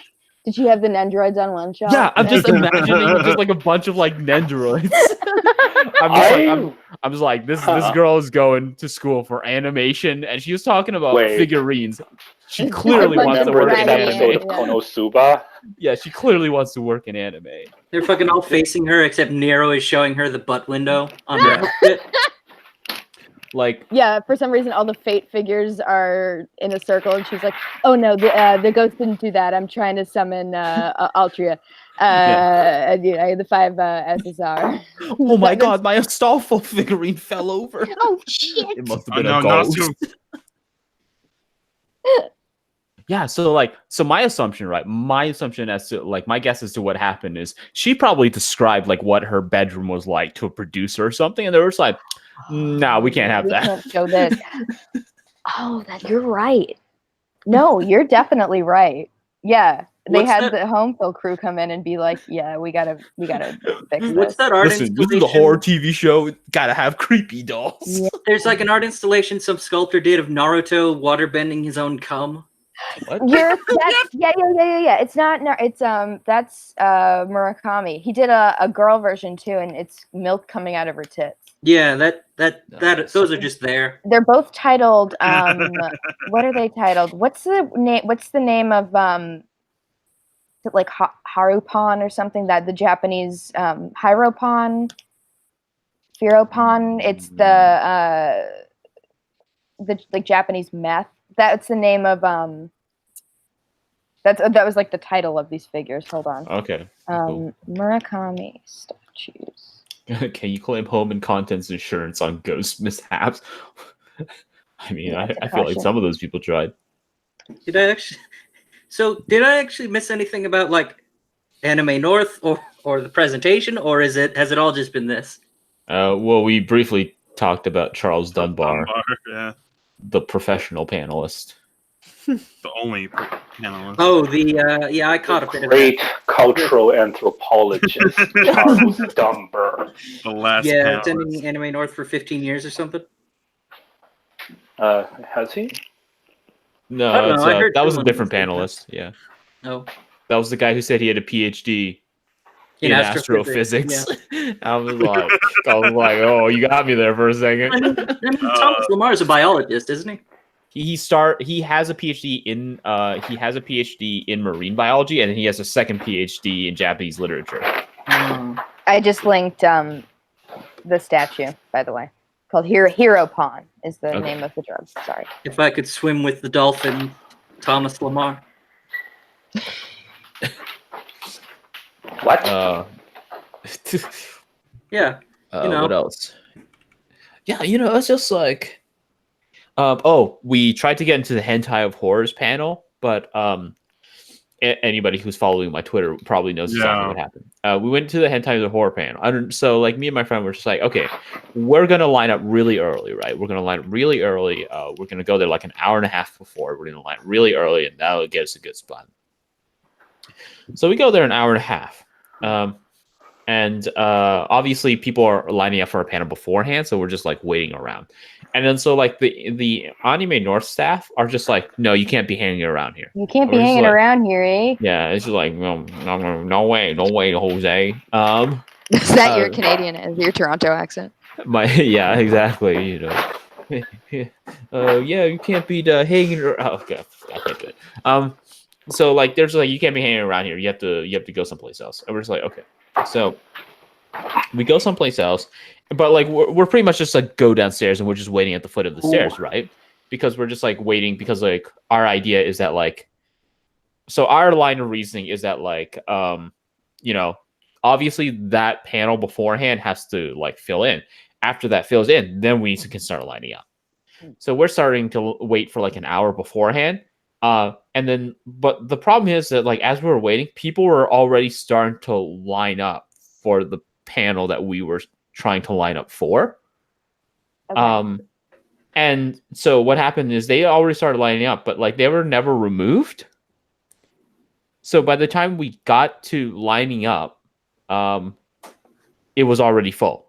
[SPEAKER 1] Did you have the Nendroids on one shot?
[SPEAKER 2] Yeah, I'm just imagining just like a bunch of like Nendroids. I'm just like this girl is going to school for animation, and she was talking about figurines. She clearly wants to work in anime.
[SPEAKER 4] Of Konosuba.
[SPEAKER 2] Yeah, she clearly wants to work in anime.
[SPEAKER 6] They're fucking all facing her, except Nero is showing her the butt window on the outfit.
[SPEAKER 2] Like,
[SPEAKER 1] yeah, for some reason all the Fate figures are in a circle, and she's like, "Oh no, the ghost didn't do that. I'm trying to summon Altria, the 5 SSR."
[SPEAKER 2] Oh my god, my Astolfo figurine fell over.
[SPEAKER 1] Oh shit!
[SPEAKER 2] It must have been a ghost. Yeah, so my assumption as to like my guess as to what happened is she probably described like what her bedroom was like to a producer or something, and they were just like, no, we can't have that.
[SPEAKER 1] Can't show this. Oh, you're right. No, you're definitely right. Yeah, they had the home fill crew come in and be like, "Yeah, we gotta fix this."
[SPEAKER 6] What's that art
[SPEAKER 2] installation?
[SPEAKER 6] This
[SPEAKER 2] is a horror TV show. Gotta have creepy dolls.
[SPEAKER 6] Yeah. There's like an art installation some sculptor did of Naruto waterbending his own cum.
[SPEAKER 2] What?
[SPEAKER 1] Yeah. It's not. It's that's Murakami. He did a girl version too, and it's milk coming out of her tits.
[SPEAKER 6] Yeah, those are just there.
[SPEAKER 1] They're both titled. What are they titled? What's the name? What's the name of like Harupon or something? That the Japanese Hiropon, Furopon. It's the like Japanese meth. That's the name of that was like the title of these figures. Hold on.
[SPEAKER 2] Okay.
[SPEAKER 1] Cool. Murakami statues.
[SPEAKER 2] Can you claim home and contents insurance on ghost mishaps? I mean, I feel like some of those people tried.
[SPEAKER 6] Did I actually miss anything about like Anime North, or or the presentation, or has it all just been this?
[SPEAKER 2] Well, we briefly talked about Charles Dunbar,
[SPEAKER 3] yeah,
[SPEAKER 2] the professional panelist.
[SPEAKER 3] the only panelist.
[SPEAKER 6] Oh, I caught a bit of
[SPEAKER 4] Great
[SPEAKER 6] that.
[SPEAKER 4] cultural anthropologist Charles Dunbar.
[SPEAKER 3] The last
[SPEAKER 6] Yeah,
[SPEAKER 3] panelist.
[SPEAKER 6] attending Anime North for 15 years or something.
[SPEAKER 4] Has he?
[SPEAKER 2] No,
[SPEAKER 6] I don't know, I heard
[SPEAKER 2] that was a
[SPEAKER 6] someone
[SPEAKER 2] different
[SPEAKER 6] say that.
[SPEAKER 2] panelist. Yeah,
[SPEAKER 6] Oh,
[SPEAKER 2] that was the guy who said he had a PhD in astrophysics.
[SPEAKER 6] Yeah.
[SPEAKER 2] I was like, oh, you got me there for a second.
[SPEAKER 6] I mean, Thomas Lamar is a biologist, isn't he?
[SPEAKER 2] He has a PhD in marine biology, and then he has a second PhD in Japanese literature.
[SPEAKER 1] I just linked the statue, by the way, called Hero Pond is the name of the drug. Sorry.
[SPEAKER 6] If I could swim with the dolphin, Thomas Lamar.
[SPEAKER 4] What?
[SPEAKER 6] Yeah.
[SPEAKER 2] What else? Yeah, it's just like, we tried to get into the Hentai of Horrors panel, but anybody who's following my Twitter probably knows exactly what happened. We went to the Hentai of the Horror panel. So like me and my friend were just like, okay, we're going to line up really early, right? We're going to line up really early. We're going to go there like an hour and a half before. We're going to line up really early, and that'll get us a good spot. So we go there an hour and a half. And obviously people are lining up for a panel beforehand, so we're just like waiting around. And then so like the Anime North staff are just like, no, you can't be hanging around here.
[SPEAKER 1] You can't be hanging around here, eh?
[SPEAKER 2] Yeah, it's just like, no way, Jose.
[SPEAKER 1] Is that your Canadian, your Toronto accent?
[SPEAKER 2] Yeah, exactly. Yeah, you can't be hanging around. Oh, okay, I can't do it. So like, there's like, you can't be hanging around here. You have to go someplace else. And we're just like, okay. So we go someplace else, but like we're pretty much just like go downstairs and we're just waiting at the foot of the stairs, right? Because we're just like waiting because like our idea is that like, so our line of reasoning is that like, obviously that panel beforehand has to like fill in. After that fills in, then we can start lining up. So we're starting to wait for like an hour beforehand. And then, but the problem is that like, as we were waiting, people were already starting to line up for the panel that we were trying to line up for. Okay. And so what happened is they already started lining up, but like they were never removed. So by the time we got to lining up, it was already full.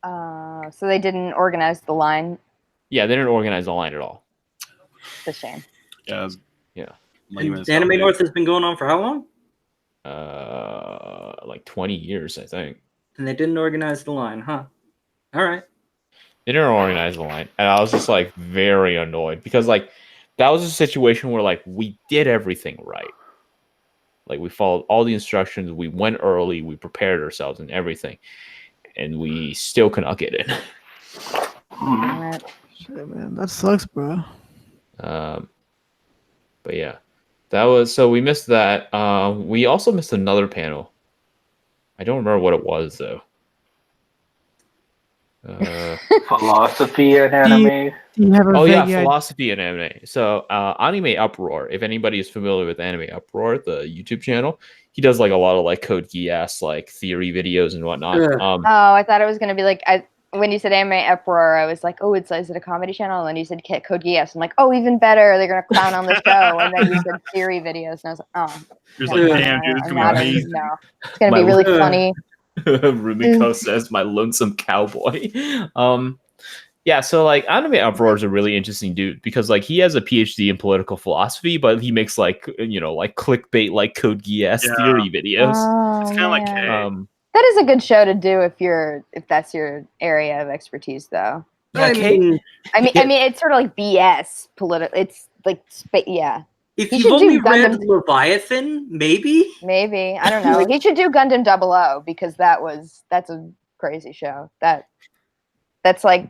[SPEAKER 1] So they didn't organize the line?
[SPEAKER 2] Yeah, they didn't organize the line at all.
[SPEAKER 1] It's a shame.
[SPEAKER 3] Yeah.
[SPEAKER 6] Anime North has been going on for how long?
[SPEAKER 2] Like 20 years, I think.
[SPEAKER 6] And they didn't organize the line, huh? All right.
[SPEAKER 2] They didn't organize the line, and I was just like very annoyed because like that was a situation where like we did everything right. Like we followed all the instructions, we went early, we prepared ourselves and everything, and we still could not get in.
[SPEAKER 5] Shit, man, that sucks, bro.
[SPEAKER 2] But yeah, that was, so we missed that. We also missed another panel. I don't remember what it was though.
[SPEAKER 4] Philosophy and anime.
[SPEAKER 2] Philosophy and anime. So Anime Uproar, if anybody is familiar with Anime Uproar, the YouTube channel, he does like a lot of like Code Geass like theory videos and whatnot.
[SPEAKER 1] I thought it was gonna be like, when you said Anime Uproar, I was like, oh, is it a comedy channel? And then you said Code Geass. I'm like, oh, even better, they're gonna clown on the show. And then you said theory videos, and I was like, oh.
[SPEAKER 3] You're like, damn, dude, it's gonna be amazing.
[SPEAKER 1] No, it's gonna be really funny.
[SPEAKER 2] Rumiko says my lonesome cowboy. Yeah, so like Anime Uproar is a really interesting dude because like he has a PhD in political philosophy, but he makes like like clickbait like Code Geass theory videos.
[SPEAKER 3] It's kind of like
[SPEAKER 1] that is a good show to do if that's your area of expertise, though.
[SPEAKER 2] Yeah,
[SPEAKER 1] I mean, it's sort of like BS political. It's like
[SPEAKER 6] If you've only read Leviathan, maybe
[SPEAKER 1] I don't know. He should do Gundam 00 because that's a crazy show. That's like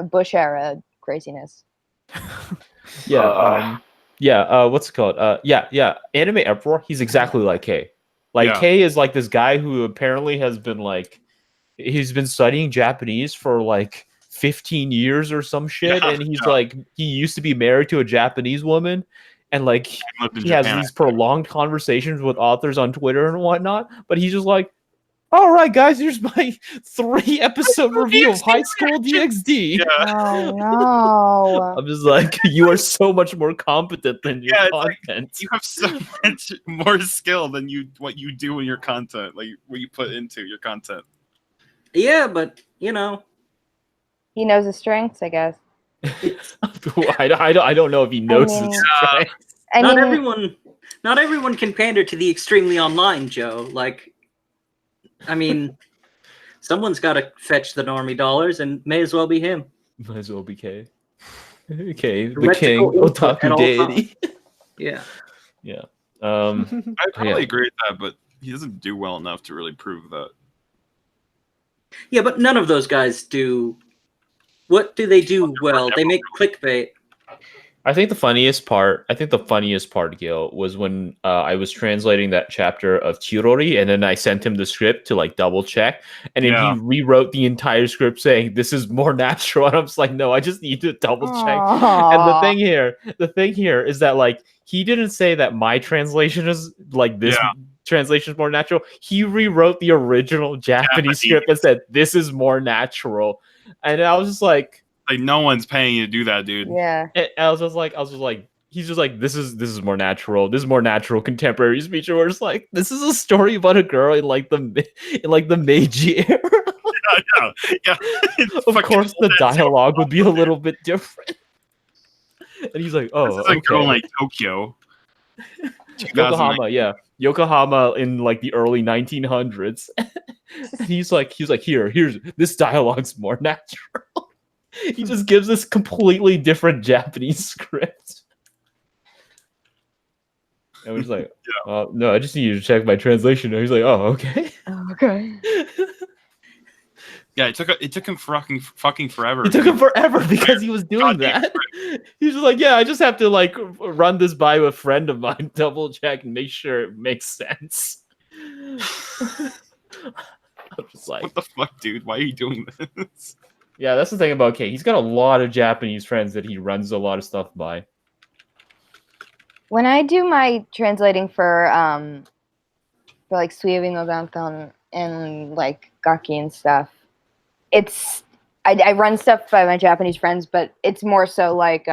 [SPEAKER 1] Bush era craziness.
[SPEAKER 2] What's it called? Anime Uproar. He's exactly like Kay. Kay is like this guy who apparently has been like, he's been studying Japanese for like 15 years or some shit, and he's like, he used to be married to a Japanese woman, and like he has these prolonged conversations with authors on Twitter and whatnot. But he's just like, all right, guys, here's my 3-episode review of High School DxD.
[SPEAKER 3] Yeah.
[SPEAKER 1] Oh no!
[SPEAKER 2] I'm just like, you are so much more competent than your content.
[SPEAKER 3] Like, you have so much more skill than what you do in your content, like what you put into your content.
[SPEAKER 6] Yeah, but you know,
[SPEAKER 1] He knows his strengths, I guess.
[SPEAKER 2] I don't know if he knows his strengths.
[SPEAKER 6] Not everyone can pander to the extremely online, Joe. Like, I mean, someone's got to fetch the normie dollars, and may as well be him.
[SPEAKER 2] Might as well be K. Okay, the king, otaku deity.
[SPEAKER 6] Yeah.
[SPEAKER 2] Yeah.
[SPEAKER 3] I totally agree with that, but he doesn't do well enough to really prove that.
[SPEAKER 6] Yeah, but none of those guys do. What do they do well? They make clickbait.
[SPEAKER 2] I think the funniest part, Gil, was when I was translating that chapter of Chirori, and then I sent him the script to like double check, and then he rewrote the entire script saying this is more natural. And I was like, no, I just need to double check. And the thing here is that like he didn't say that my translation is like this. Translation is more natural. He rewrote the original Japanese script and said this is more natural, and I was just like
[SPEAKER 3] no one's paying you to do that, dude.
[SPEAKER 1] Yeah.
[SPEAKER 2] I was just like, he's just like, this is more natural. This is more natural contemporary speech. Where it's like, this is a story about a girl in like the Meiji era.
[SPEAKER 3] Yeah.
[SPEAKER 2] Of course, the dialogue would be a little bit different. And he's like, oh,
[SPEAKER 3] this is a girl like Tokyo.
[SPEAKER 2] Yokohama in like the early 1900s. And he's like, here's this dialogue's more natural. He just gives this completely different Japanese script. And we're just like, no, I just need you to check my translation. And he's like, oh, okay.
[SPEAKER 1] Oh, okay.
[SPEAKER 3] Yeah, it took him fucking forever.
[SPEAKER 2] It took him forever because he was doing that. He was like, yeah, I just have to like run this by a friend of mine, double check and make sure it makes sense. I'm just like,
[SPEAKER 3] what the fuck, dude? Why are you doing this?
[SPEAKER 2] Yeah, that's the thing about Kate. He's got a lot of Japanese friends that he runs a lot of stuff by.
[SPEAKER 1] When I do my translating for like Suivi no Danton and like Gaki and stuff, it's I run stuff by my Japanese friends, but it's more so like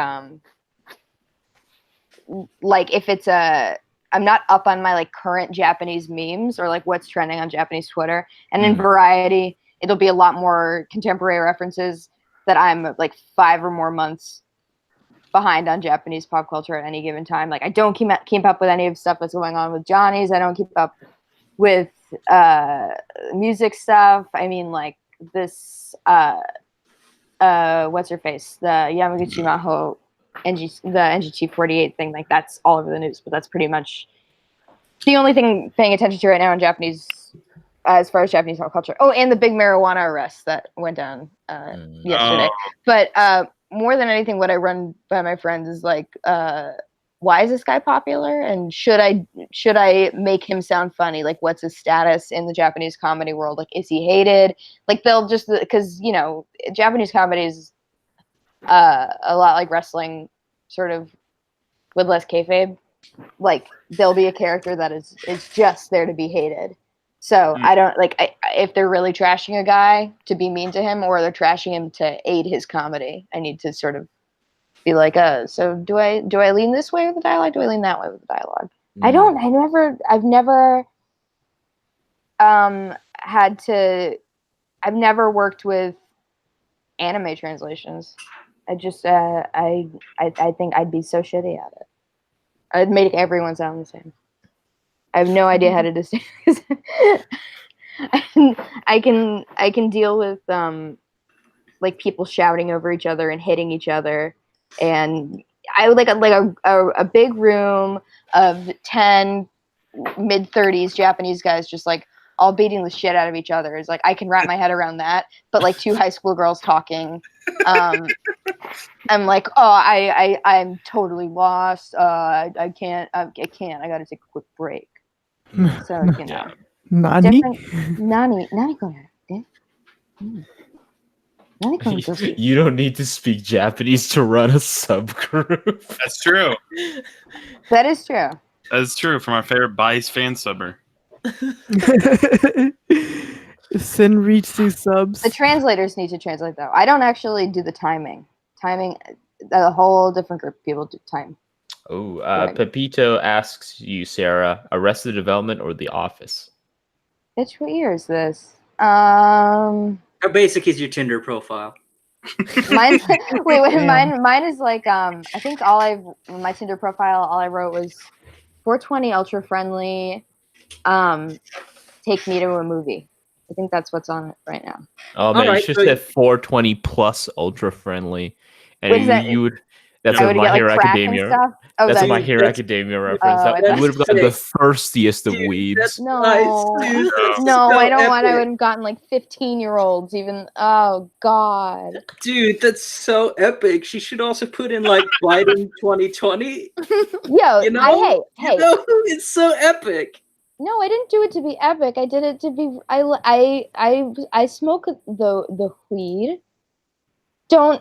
[SPEAKER 1] if it's I'm not up on my like current Japanese memes or like what's trending on Japanese Twitter, and in Variety it'll be a lot more contemporary references that I'm like 5 or more months behind on Japanese pop culture at any given time. Like I don't keep up with any of stuff that's going on with Johnny's. I don't keep up with music stuff. I mean, like this what's her face? The Yamaguchi Maho the NGT48 thing, like that's all over the news, but that's pretty much the only thing paying attention to right now in Japanese as far as Japanese pop culture. Oh, and the big marijuana arrest that went down yesterday. But more than anything, what I run by my friends is like, why is this guy popular? And should I make him sound funny? Like, what's his status in the Japanese comedy world? Like, is he hated? Like, they'll just, because, you know, Japanese comedy is a lot like wrestling, sort of with less kayfabe. Like, there'll be a character that is just there to be hated. So I don't like if they're really trashing a guy to be mean to him, or they're trashing him to aid his comedy. I need to sort of be like, so do I lean this way with the dialogue? Do I lean that way with the dialogue? I've never I've never worked with anime translations. I just I think I'd be so shitty at it. I'd make everyone sound the same. I have no idea how to distinguish. I can deal with like people shouting over each other and hitting each other, and I would like a big room of 10 mid-30s Japanese guys just like all beating the shit out of each other. It's like I can wrap my head around that, but like 2 high school girls talking. I'm like, I'm totally lost. I can't. I gotta take a quick break. So you know,
[SPEAKER 5] Nani?
[SPEAKER 1] Nani,
[SPEAKER 2] You don't need to speak Japanese to run a subgroup.
[SPEAKER 3] That's true.
[SPEAKER 1] That is true.
[SPEAKER 3] That's true. From our favorite Bice fan subber.
[SPEAKER 5] Sin reached these subs.
[SPEAKER 1] The translators need to translate though. I don't actually do the timing. A whole different group of people do time.
[SPEAKER 2] Oh, Pepito asks you, Sarah, Arrested Development or The Office?
[SPEAKER 1] Bitch, what year is this?
[SPEAKER 6] How basic is your Tinder profile?
[SPEAKER 1] Mine is like I think my Tinder profile, all I wrote was 420 ultra friendly, take me to a movie. I think that's what's on it right now.
[SPEAKER 2] Oh man, you should say 420 plus ultra friendly. And you would that's a My Hero Academia.
[SPEAKER 1] Oh,
[SPEAKER 2] that's a My Hero Academia reference. You would have gotten the thirstiest of weebs.
[SPEAKER 1] No, I don't want. I would have gotten like 15-year-olds. Even oh god,
[SPEAKER 6] dude, that's so epic. She should also put in like Biden 2020.
[SPEAKER 1] Yo,
[SPEAKER 6] you know,
[SPEAKER 1] hey,
[SPEAKER 6] it's so epic.
[SPEAKER 1] No, I didn't do it to be epic. I did it to be. I smoke the weed. Don't.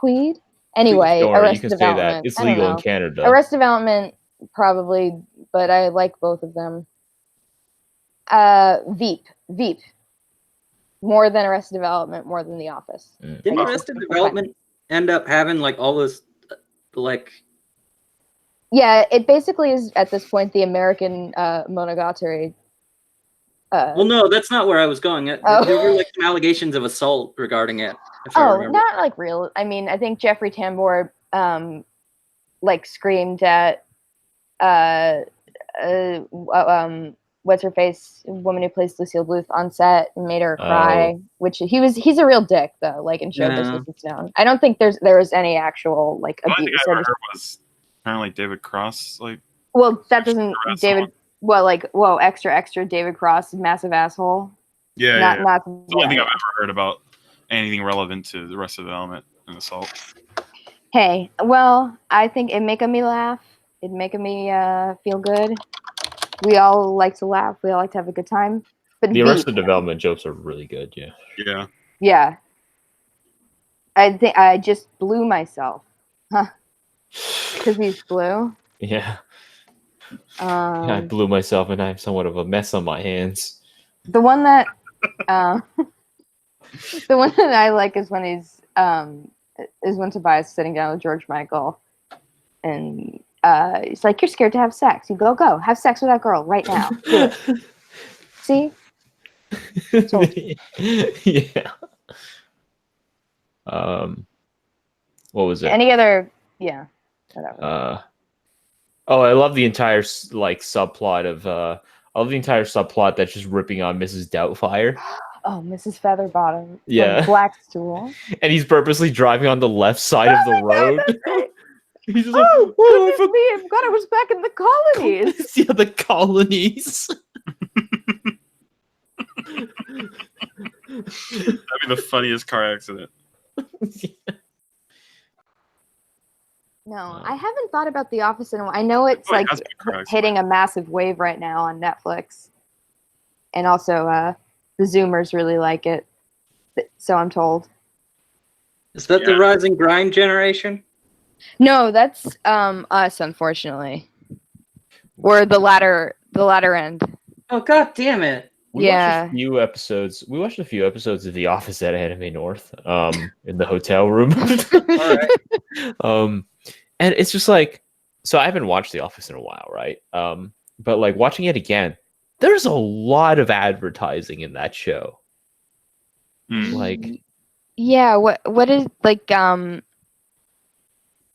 [SPEAKER 1] Weed. Anyway, Arrested Development.
[SPEAKER 2] It's legal in Canada.
[SPEAKER 1] Arrested Development, probably, but I like both of them. Veep. More than Arrested Development, more than The Office.
[SPEAKER 6] Didn't Arrested Development end up having like all this, like?
[SPEAKER 1] Yeah, it basically is at this point the American Monogatari.
[SPEAKER 6] Well, no, that's not where I was going. There were like some allegations of assault regarding it.
[SPEAKER 1] Not like real. I mean, I think Jeffrey Tambor, like screamed at, what's her face, woman who plays Lucille Bluth on set and made her cry. Which he's a real dick though. Like in show business, it's known. I don't think there was any actual like abuse.
[SPEAKER 3] The only thing I heard was apparently David Cross. Like,
[SPEAKER 1] well, that doesn't David. Well, like, whoa, extra David Cross, massive asshole.
[SPEAKER 3] Yeah, not the only thing I've ever heard about anything relevant to the rest of the element and assault.
[SPEAKER 1] Hey, well, I think it making me laugh. It making me feel good. We all like to laugh. We all like to have a good time. But
[SPEAKER 2] the Arrested Development jokes are really good.
[SPEAKER 3] Yeah.
[SPEAKER 1] Yeah. I think I just blew myself, because he's blue.
[SPEAKER 2] Yeah. I blew myself, and I have somewhat of a mess on my hands.
[SPEAKER 1] The one that, I like is when when Tobias is sitting down with George Michael, and he's like, "You're scared to have sex. You go have sex with that girl right now. Do it." See?
[SPEAKER 2] Yeah. What was it?
[SPEAKER 1] Any other? Yeah. Whatever.
[SPEAKER 2] I love the entire subplot of I love the entire subplot that's just ripping on Mrs. Doubtfire.
[SPEAKER 1] Oh, Mrs. Featherbottom.
[SPEAKER 2] Yeah.
[SPEAKER 1] Blackstool.
[SPEAKER 2] And he's purposely driving on the left side of the road. He's just
[SPEAKER 1] I forgot I was back in the colonies.
[SPEAKER 2] Yeah, the colonies.
[SPEAKER 3] That'd be the funniest car accident.
[SPEAKER 2] Yeah.
[SPEAKER 1] No, I haven't thought about The Office in a while. I know it's like hitting a massive wave right now on Netflix. And also, the Zoomers really like it. So I'm told.
[SPEAKER 6] Is that the Rise and Grind generation?
[SPEAKER 1] No, that's us, unfortunately. We're the latter end.
[SPEAKER 6] Oh, god damn it.
[SPEAKER 2] We watched a few episodes of The Office at Anime North, in the hotel room.
[SPEAKER 6] All right.
[SPEAKER 2] And it's just like, so I haven't watched The Office in a while, right? But like watching it again, there's a lot of advertising in that show. Like,
[SPEAKER 1] yeah, what is like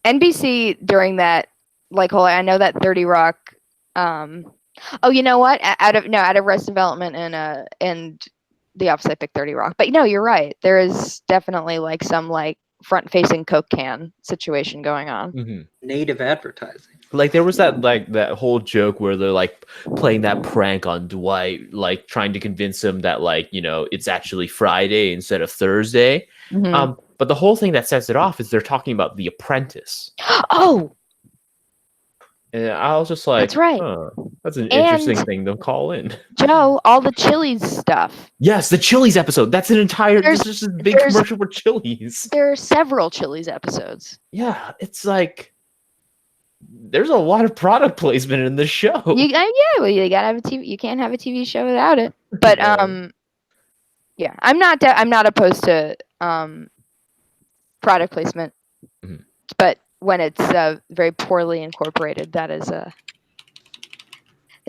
[SPEAKER 1] NBC during that like whole, I know that 30 Rock oh, you know what? Out of Arrested Development and The Office, I picked 30 Rock. But no, you're right. There is definitely like some like front-facing Coke can situation going on.
[SPEAKER 2] Mm-hmm.
[SPEAKER 6] Native advertising.
[SPEAKER 2] Like there was that whole joke where they're like playing that prank on Dwight, like trying to convince him that like, you know, it's actually Friday instead of Thursday.
[SPEAKER 1] Mm-hmm.
[SPEAKER 2] But the whole thing that sets it off is they're talking about The Apprentice.
[SPEAKER 1] Oh,
[SPEAKER 2] And I was just like,
[SPEAKER 1] That's right.
[SPEAKER 2] That's an
[SPEAKER 1] And-
[SPEAKER 2] interesting thing to call in.
[SPEAKER 1] Joe, all the Chili's stuff.
[SPEAKER 2] Yes, the Chili's episode. That's an entire.
[SPEAKER 1] There's-
[SPEAKER 2] This is a big
[SPEAKER 1] there's-
[SPEAKER 2] commercial for Chili's.
[SPEAKER 1] There are several Chili's episodes.
[SPEAKER 2] Yeah, it's like there's a lot of product placement in this show.
[SPEAKER 1] Well, you gotta have a TV. You can't have a TV show without it. But yeah, I'm not opposed to product placement, but when it's very poorly incorporated, that is it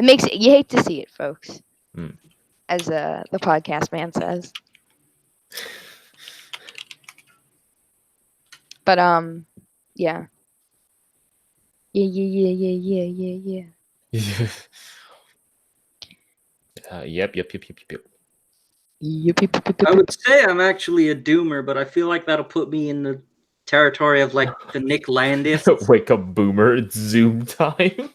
[SPEAKER 1] makes it. You hate to see it, folks, as the podcast man says. But yeah. Yeah.
[SPEAKER 2] Yep.
[SPEAKER 6] I would say I'm actually a doomer, but I feel like that'll put me in the territory of like the Nick Landis.
[SPEAKER 2] Wake up, boomer! It's Zoom time.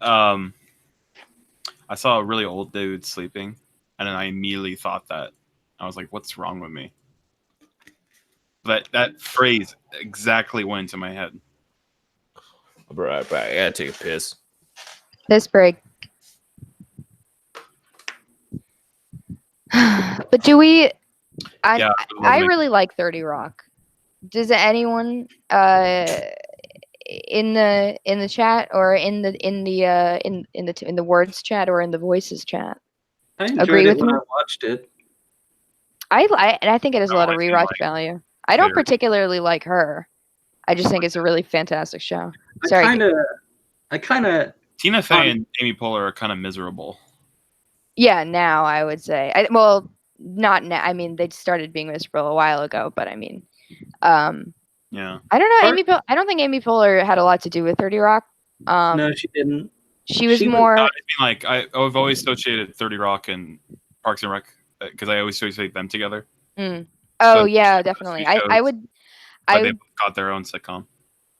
[SPEAKER 3] I saw a really old dude sleeping, and then I immediately thought that. I was like, "What's wrong with me?" That phrase exactly went into my head.
[SPEAKER 2] I'll be right back. I gotta take a piss.
[SPEAKER 1] Piss break. But do we? I really like 30 Rock. Does anyone in the chat or in the words chat or in the voices chat
[SPEAKER 6] I enjoyed
[SPEAKER 1] agree
[SPEAKER 6] it
[SPEAKER 1] with
[SPEAKER 6] when
[SPEAKER 1] me?
[SPEAKER 6] I watched it.
[SPEAKER 1] I think it has a lot of
[SPEAKER 3] I feel
[SPEAKER 1] rewatch
[SPEAKER 3] like
[SPEAKER 1] value. I don't
[SPEAKER 3] very-
[SPEAKER 1] particularly like her. I just think it's a really fantastic show. Sorry.
[SPEAKER 6] I kind of
[SPEAKER 3] Tina Fey and Amy Poehler are kind of miserable.
[SPEAKER 1] Yeah, now I would say. Not now. I mean, they started being miserable a while ago, but I mean,
[SPEAKER 3] Yeah.
[SPEAKER 1] I don't know. I don't think Amy Poehler had a lot to do with 30 Rock.
[SPEAKER 6] no, she didn't.
[SPEAKER 1] She was
[SPEAKER 6] she was
[SPEAKER 1] more.
[SPEAKER 3] I mean, like I've always associated 30 Rock and Parks and Rec because I always associate them together.
[SPEAKER 1] Oh
[SPEAKER 3] So,
[SPEAKER 1] yeah, definitely. I would.
[SPEAKER 3] But they've got their own sitcom.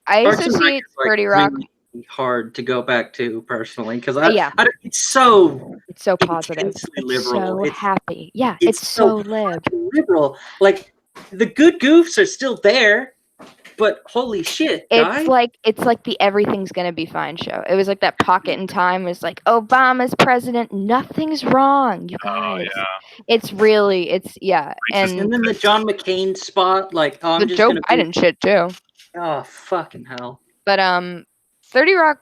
[SPEAKER 1] I
[SPEAKER 6] Parks and Rec
[SPEAKER 1] associate
[SPEAKER 6] is, like,
[SPEAKER 1] 30 Rock.
[SPEAKER 6] really hard to go back to personally because it's
[SPEAKER 1] so positive.
[SPEAKER 6] intensely
[SPEAKER 1] It's
[SPEAKER 6] liberal.
[SPEAKER 1] so happy. Yeah,
[SPEAKER 6] it's
[SPEAKER 1] it's so
[SPEAKER 6] so
[SPEAKER 1] lib.
[SPEAKER 6] liberal. Like the good goofs are still there, but holy shit, guys!
[SPEAKER 1] It's like the everything's gonna be fine show. It was like that Pocket in Time. It was like Obama's president, nothing's wrong, you guys.
[SPEAKER 3] Oh yeah.
[SPEAKER 1] It's really and
[SPEAKER 6] And then the John McCain spot, like
[SPEAKER 1] the Joe Biden shit too.
[SPEAKER 6] Oh fucking hell!
[SPEAKER 1] But 30 Rock,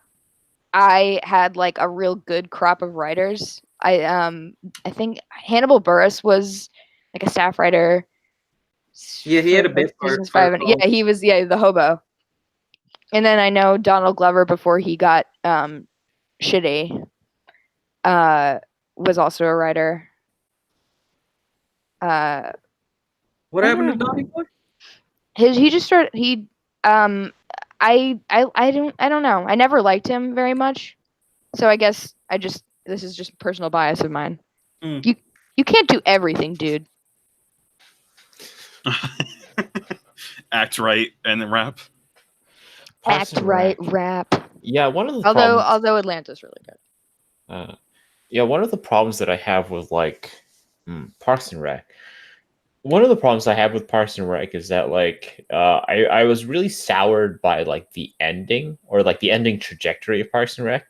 [SPEAKER 1] I had like a real good crop of writers. I think Hannibal Buress was like a staff writer.
[SPEAKER 6] Yeah, he had a
[SPEAKER 1] for
[SPEAKER 6] bit part
[SPEAKER 1] seasons
[SPEAKER 6] for
[SPEAKER 1] 5 and
[SPEAKER 6] both.
[SPEAKER 1] he was the hobo. And then I know Donald Glover before he got shitty was also a writer.
[SPEAKER 6] What happened to Donnie Boy?
[SPEAKER 1] He just started I don't know. I never liked him very much. So I guess this is just personal bias of mine. You can't do everything, dude.
[SPEAKER 3] Act right and then rap.
[SPEAKER 2] Parks
[SPEAKER 1] Act
[SPEAKER 2] and
[SPEAKER 1] right,
[SPEAKER 2] Rec.
[SPEAKER 1] rap.
[SPEAKER 2] Yeah, one of the
[SPEAKER 1] Although Atlanta's really good.
[SPEAKER 2] Yeah, one of the problems that I have with like Parks and Rec. One of the problems I have with Parks and Rec is that like I was really soured by like the ending or like the ending trajectory of Parks and Rec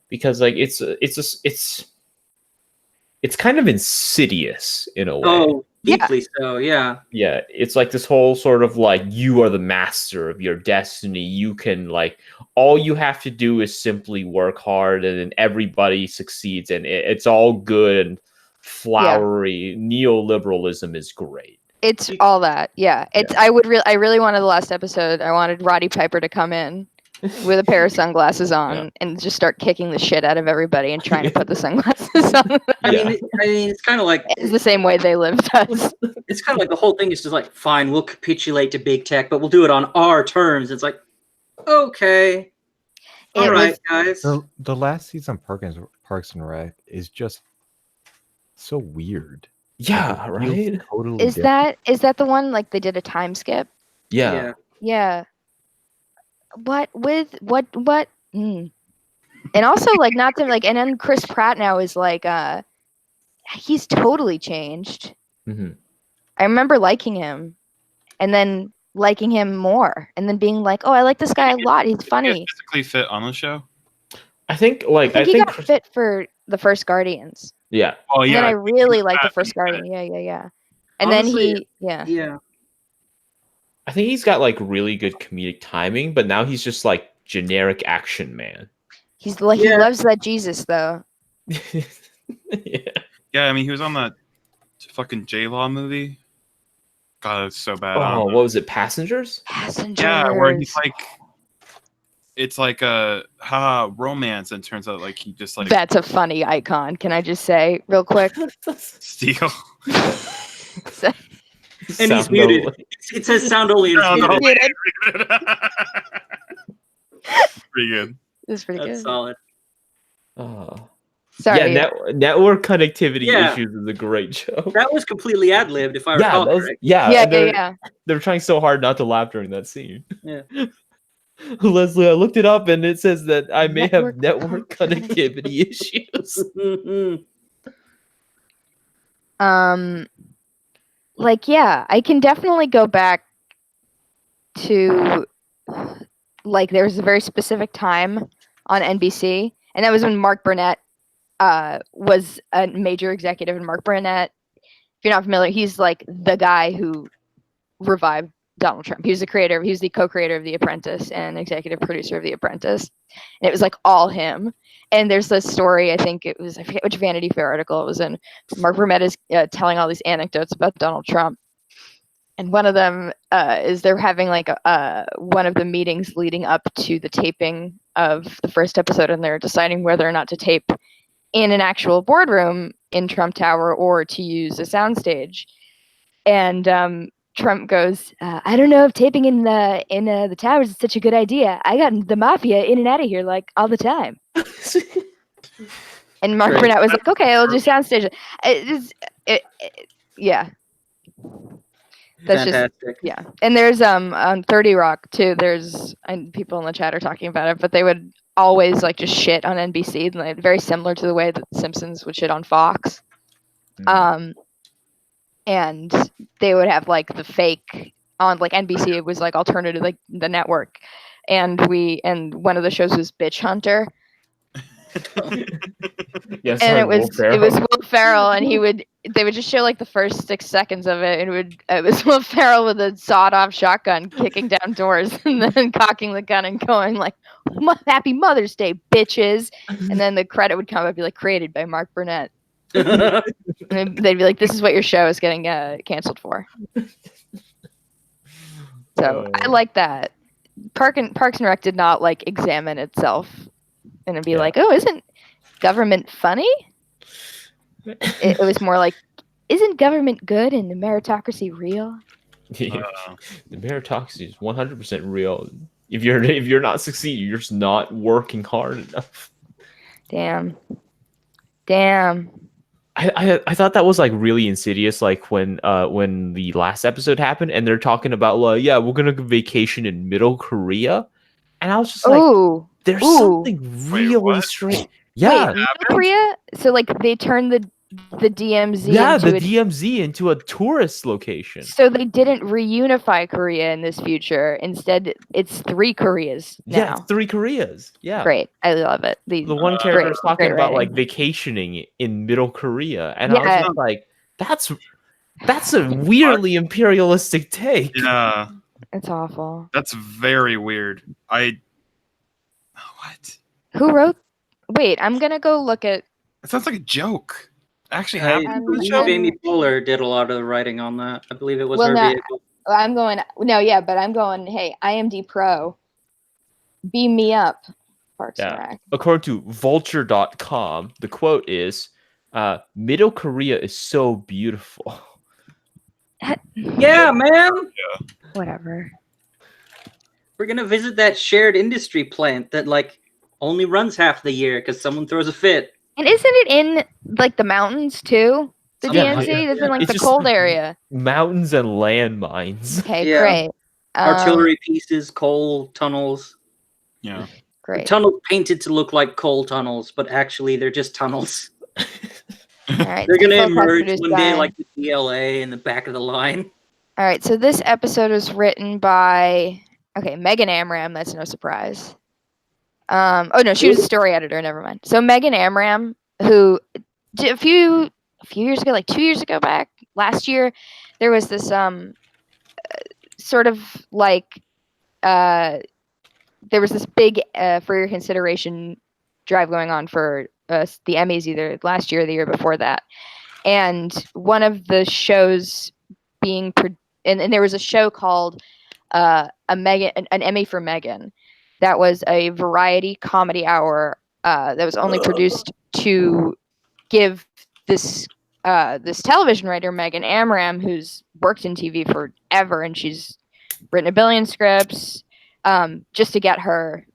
[SPEAKER 2] because like it's kind of insidious in a way.
[SPEAKER 6] Oh, deeply so. Yeah.
[SPEAKER 2] Yeah, it's like this whole sort of like you are the master of your destiny. You can like all you have to do is simply work hard, and then everybody succeeds, and it's all good and flowery. Neoliberalism is great.
[SPEAKER 1] It's all that. Yeah. It's I really wanted the last episode. I wanted Roddy Piper to come in with a pair of sunglasses on and just start kicking the shit out of everybody and trying to put the sunglasses on.
[SPEAKER 6] I mean, it's kind of like
[SPEAKER 1] it's the same way they live does.
[SPEAKER 6] It's kind of like the whole thing is just like, fine, we'll capitulate to big tech, but we'll do it on our terms. It's like, okay, all right, guys.
[SPEAKER 7] The last season of Parks and Rec is just so weird.
[SPEAKER 2] Yeah, right.
[SPEAKER 7] Totally
[SPEAKER 1] is that the one like they did a time skip?
[SPEAKER 2] Yeah.
[SPEAKER 1] What? And also like not to like, and then Chris Pratt now is like he's totally changed.
[SPEAKER 2] Mm-hmm.
[SPEAKER 1] I remember liking him, and then liking him more, and then being like, "Oh, I like this guy a lot. He's funny."
[SPEAKER 3] Physically fit on the show.
[SPEAKER 2] I think
[SPEAKER 1] I think he got fit for the first Guardians.
[SPEAKER 2] Yeah.
[SPEAKER 3] Oh
[SPEAKER 1] And
[SPEAKER 3] yeah.
[SPEAKER 1] then I really liked the
[SPEAKER 3] fat
[SPEAKER 1] first
[SPEAKER 3] when he
[SPEAKER 1] Guardian. Yeah. And
[SPEAKER 6] Honestly,
[SPEAKER 1] then he,
[SPEAKER 6] Yeah.
[SPEAKER 2] I think he's got like really good comedic timing, but now he's just like generic action man.
[SPEAKER 1] he's like he
[SPEAKER 6] Yeah.
[SPEAKER 1] loves that Jesus though.
[SPEAKER 2] Yeah.
[SPEAKER 3] Yeah, I mean, he was on that fucking J-Law movie. God, it's so bad.
[SPEAKER 2] Oh, what was it? Passengers?
[SPEAKER 1] Passengers.
[SPEAKER 3] Yeah, where he's like, it's like a romance, and turns out like he just like
[SPEAKER 1] That's a funny icon. Can I just say real quick?
[SPEAKER 3] steal.
[SPEAKER 1] So-
[SPEAKER 6] And he's muted. It says sound only. And
[SPEAKER 3] Sound
[SPEAKER 6] it's
[SPEAKER 3] only.
[SPEAKER 6] muted.
[SPEAKER 1] muted.
[SPEAKER 3] Pretty good.
[SPEAKER 1] This is pretty
[SPEAKER 6] That's
[SPEAKER 1] good.
[SPEAKER 6] solid.
[SPEAKER 2] Oh.
[SPEAKER 1] Sorry.
[SPEAKER 2] Yeah, network connectivity
[SPEAKER 6] Yeah.
[SPEAKER 2] issues is a great joke.
[SPEAKER 6] That was completely ad-libbed, if I
[SPEAKER 2] Yeah,
[SPEAKER 6] recall
[SPEAKER 2] that was,
[SPEAKER 6] correct.
[SPEAKER 2] yeah,
[SPEAKER 1] yeah,
[SPEAKER 2] and
[SPEAKER 1] yeah.
[SPEAKER 2] they're trying so hard not to laugh during that scene.
[SPEAKER 6] Yeah.
[SPEAKER 2] Leslie, I looked it up and it says that I may have
[SPEAKER 1] Network
[SPEAKER 2] network connectivity issues.
[SPEAKER 1] Like, yeah, I can definitely go back to, like, there was a very specific time on NBC, and that was when Mark Burnett was a major executive. And Mark Burnett, if you're not familiar, he's like the guy who revived Donald Trump. He was the co-creator of The Apprentice and executive producer of The Apprentice. And it was like all him. And there's this story, I forget which Vanity Fair article it was in. Mark Burnett is telling all these anecdotes about Donald Trump. And one of them is they're having like one of the meetings leading up to the taping of the first episode, and they're deciding whether or not to tape in an actual boardroom in Trump Tower or to use a soundstage. And Trump goes, I don't know if taping in the towers is such a good idea. I got the mafia in and out of here like all the time. And Mark Burnett was like, okay, I'll do soundstage. Yeah. That's
[SPEAKER 6] Fantastic.
[SPEAKER 1] just, yeah. And there's on 30 Rock too, and people in the chat are talking about it, but they would always like just shit on NBC, like, very similar to the way that Simpsons would shit on Fox. And they would have like the fake on like NBC. It was like alternative, like the network, and one of the shows was Bitch Hunter.
[SPEAKER 2] Yes,
[SPEAKER 1] And it was Will Ferrell, and they would just show like the first 6 seconds of it, and it was Will Ferrell with a sawed-off shotgun kicking down doors and then cocking the gun and going like, "Happy Mother's Day, bitches!" And then the credit would come up, be like, created by Mark Burnett. And they'd be like, "This is what your show is getting canceled for." So I like that. Parks and Rec did not like examine itself and be like, "Oh, isn't government funny?" It was more like, "Isn't government good and the meritocracy real?"
[SPEAKER 2] The meritocracy is 100% real. If you're not succeeding, you're just not working hard enough.
[SPEAKER 1] Damn.
[SPEAKER 2] I thought that was like really insidious, like when the last episode happened and they're talking about like, yeah, we're gonna go vacation in Middle Korea, and I was just like, there's something really strange. Yeah,
[SPEAKER 1] wait, Middle Korea. So like they turned the DMZ.
[SPEAKER 2] Yeah, the DMZ into a tourist location.
[SPEAKER 1] So they didn't reunify Korea in this future. Instead, it's 3 Koreas now.
[SPEAKER 2] Yeah, it's 3 Koreas. Yeah,
[SPEAKER 1] great. I love it.
[SPEAKER 2] The one character is talking about like vacationing in Middle Korea, and I was just like, that's a weirdly imperialistic take.
[SPEAKER 3] Yeah,
[SPEAKER 1] it's awful.
[SPEAKER 3] That's very weird. What?
[SPEAKER 1] Who wrote? Wait, I'm gonna go look at.
[SPEAKER 3] It sounds like a joke. Actually,
[SPEAKER 6] I believe Amy Poehler did a lot of the writing on that. I believe it was her vehicle.
[SPEAKER 1] I'm going. But I'm going. Hey, IMD Pro, beam me up. Parks and Rec.
[SPEAKER 2] According to Vulture.com, the quote is, "Middle Korea is so beautiful."
[SPEAKER 6] Yeah, man.
[SPEAKER 3] Yeah.
[SPEAKER 1] Whatever.
[SPEAKER 6] We're gonna visit that shared industry plant that like only runs half the year because someone throws a fit.
[SPEAKER 1] And isn't it in like the mountains too? The DMZ? It's in like the cold area.
[SPEAKER 2] Mountains and landmines.
[SPEAKER 1] Okay, great.
[SPEAKER 6] Artillery pieces, coal tunnels.
[SPEAKER 3] Yeah.
[SPEAKER 1] Great.
[SPEAKER 6] The tunnels painted to look like coal tunnels, but actually they're just tunnels.
[SPEAKER 1] All right.
[SPEAKER 6] They're gonna emerge one day like the DLA in the back of the line.
[SPEAKER 1] All right, so this episode was written by Megan Amram. That's no surprise. Oh no, she was a story editor. Never mind. So Megan Amram, who a few years ago, like 2 years ago, back last year, there was this sort of like there was this big for your consideration drive going on for the Emmys either last year or the year before that, and one of the shows being and there was a show called an Emmy for Megan. That was a variety comedy hour that was only produced to give this this television writer Megan Amram, who's worked in TV forever and she's written a billion scripts, just to get her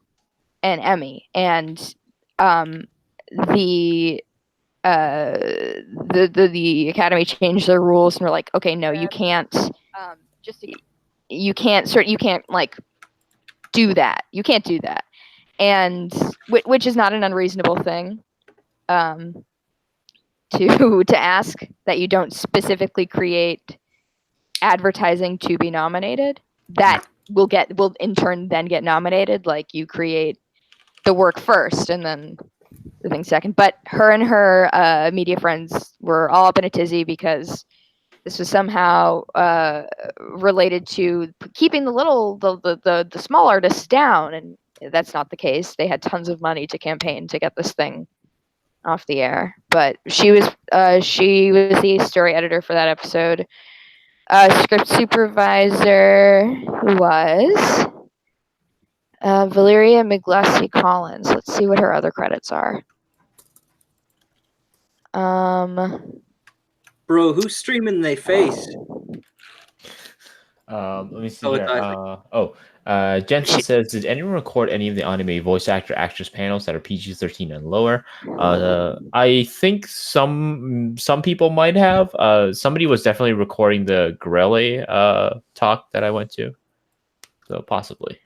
[SPEAKER 1] an Emmy. And the Academy changed their rules and were like, okay, no, you can't. You can't like do that. You can't do that, and which is not an unreasonable thing to ask, that you don't specifically create advertising to be nominated. That will in turn then get nominated. Like you create the work first and then the thing second. But her and her media friends were all up in a tizzy because this was somehow related to keeping the small artists down, and that's not the case. They had tons of money to campaign to get this thing off the air. But she was the story editor for that episode. Script supervisor was Valeria Miglassi Collins. Let's see what her other credits are.
[SPEAKER 6] Bro, who's streaming they face?
[SPEAKER 2] Let me see here. Jensen says, did anyone record any of the anime voice actress panels that are PG-13 and lower? I think some people might have. Somebody was definitely recording the Grelle talk that I went to, so possibly.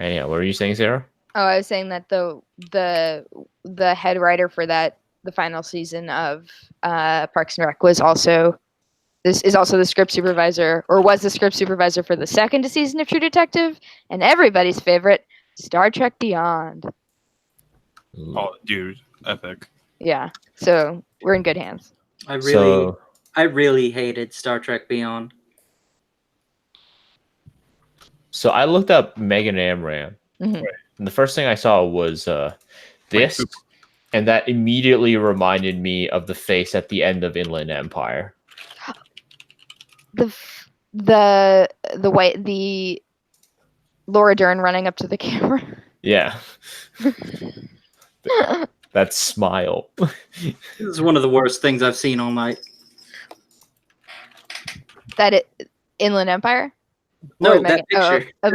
[SPEAKER 2] And yeah, what were you saying, Sarah?
[SPEAKER 1] Oh, I was saying that the head writer for the final season of Parks and Rec is also the script supervisor, or was the script supervisor for the second season of True Detective, and everybody's favorite, Star Trek Beyond.
[SPEAKER 3] Oh, dude, epic.
[SPEAKER 1] Yeah, so we're in good hands.
[SPEAKER 6] I really hated Star Trek Beyond.
[SPEAKER 2] So I looked up Megan Amram, and the first thing I saw was this, and that immediately reminded me of the face at the end of Inland Empire.
[SPEAKER 1] The Laura Dern running up to the camera.
[SPEAKER 2] Yeah. That smile.
[SPEAKER 6] This is one of the worst things I've seen all night.
[SPEAKER 1] Inland Empire?
[SPEAKER 6] No, that picture. I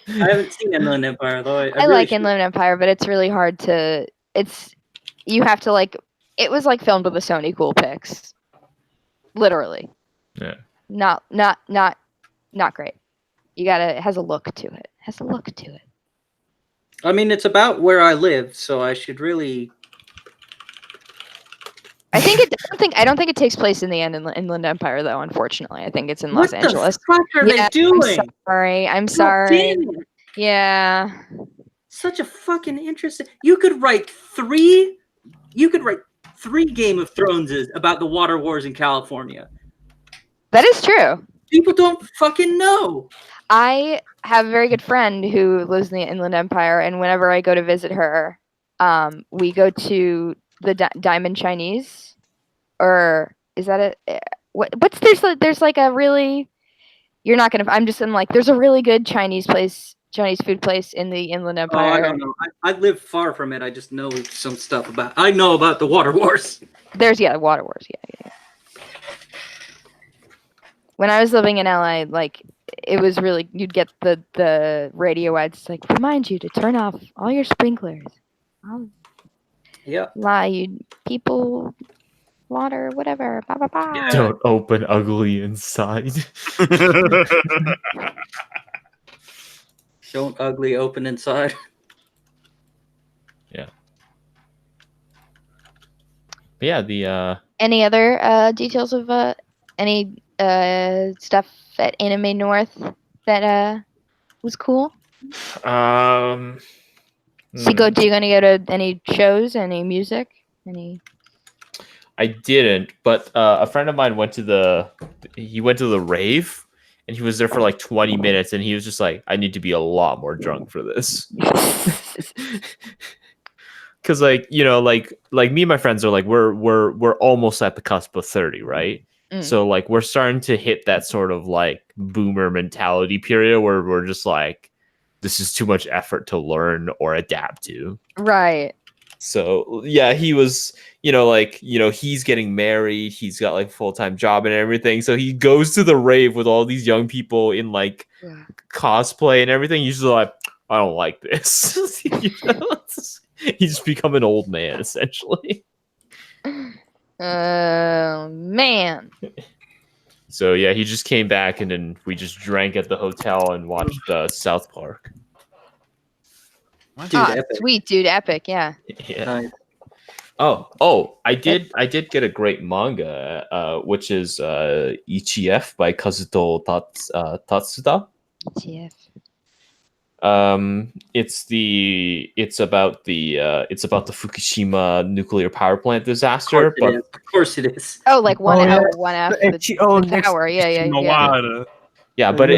[SPEAKER 6] haven't seen Inland Empire though. I really
[SPEAKER 1] like Inland Empire, but it's really hard to. You have to like. It was like filmed with a Sony Coolpix, literally.
[SPEAKER 2] Yeah.
[SPEAKER 1] Not great. You gotta. It has a look to it.
[SPEAKER 6] I mean, it's about where I live, so I should really.
[SPEAKER 1] I don't think it takes place in the Inland Empire, though. Unfortunately, I think it's in Los Angeles.
[SPEAKER 6] What the fuck are they doing?
[SPEAKER 1] I'm sorry. Yeah.
[SPEAKER 6] Such a fucking interesting. You could write three Game of Throneses about the water wars in California.
[SPEAKER 1] That is true.
[SPEAKER 6] People don't fucking know.
[SPEAKER 1] I have a very good friend who lives in the Inland Empire, and whenever I go to visit her, we go to the Diamond Chinese, or is that there's like a really, you're not gonna, I'm like, there's a really good Chinese food place in the Inland Empire.
[SPEAKER 6] Oh, I don't know. I live far from it. I just know some stuff I know about the water wars.
[SPEAKER 1] Water wars. Yeah. When I was living in LA, like, it was really, you'd get the radio ads like, remind you to turn off all your sprinklers.
[SPEAKER 6] Yeah.
[SPEAKER 1] You people, water, whatever. Blah, blah, blah.
[SPEAKER 2] Don't open ugly inside.
[SPEAKER 6] Don't ugly open inside.
[SPEAKER 2] Yeah. But yeah,
[SPEAKER 1] Any other details of any stuff at Anime North that was cool?
[SPEAKER 2] Hmm.
[SPEAKER 1] Do you gonna go to any shows, any music, any?
[SPEAKER 2] I didn't, but a friend of mine went to the rave, and he was there for like 20 minutes, and he was just like, I need to be a lot more drunk for this. Because like me and my friends are like we're almost at the cusp of 30, right? So like we're starting to hit that sort of like boomer mentality period where we're just like, this is too much effort to learn or adapt to.
[SPEAKER 1] Right.
[SPEAKER 2] So yeah, he was, he's getting married, he's got like a full-time job and everything. So he goes to the rave with all these young people in like cosplay and everything. He's just like, I don't like this. He's become an old man essentially.
[SPEAKER 1] Man.
[SPEAKER 2] So yeah, he just came back and then we just drank at the hotel and watched South Park.
[SPEAKER 6] Dude, epic.
[SPEAKER 1] Sweet, dude, epic, yeah.
[SPEAKER 2] Yeah.
[SPEAKER 6] Nice.
[SPEAKER 2] Oh, I did get a great manga, which is ECF by Kazuto Tatsuda.
[SPEAKER 1] ECF.
[SPEAKER 2] It's about the Fukushima nuclear power plant disaster,
[SPEAKER 6] Of course it is.
[SPEAKER 1] Oh, like one after the tower. Yeah.
[SPEAKER 2] Yeah, but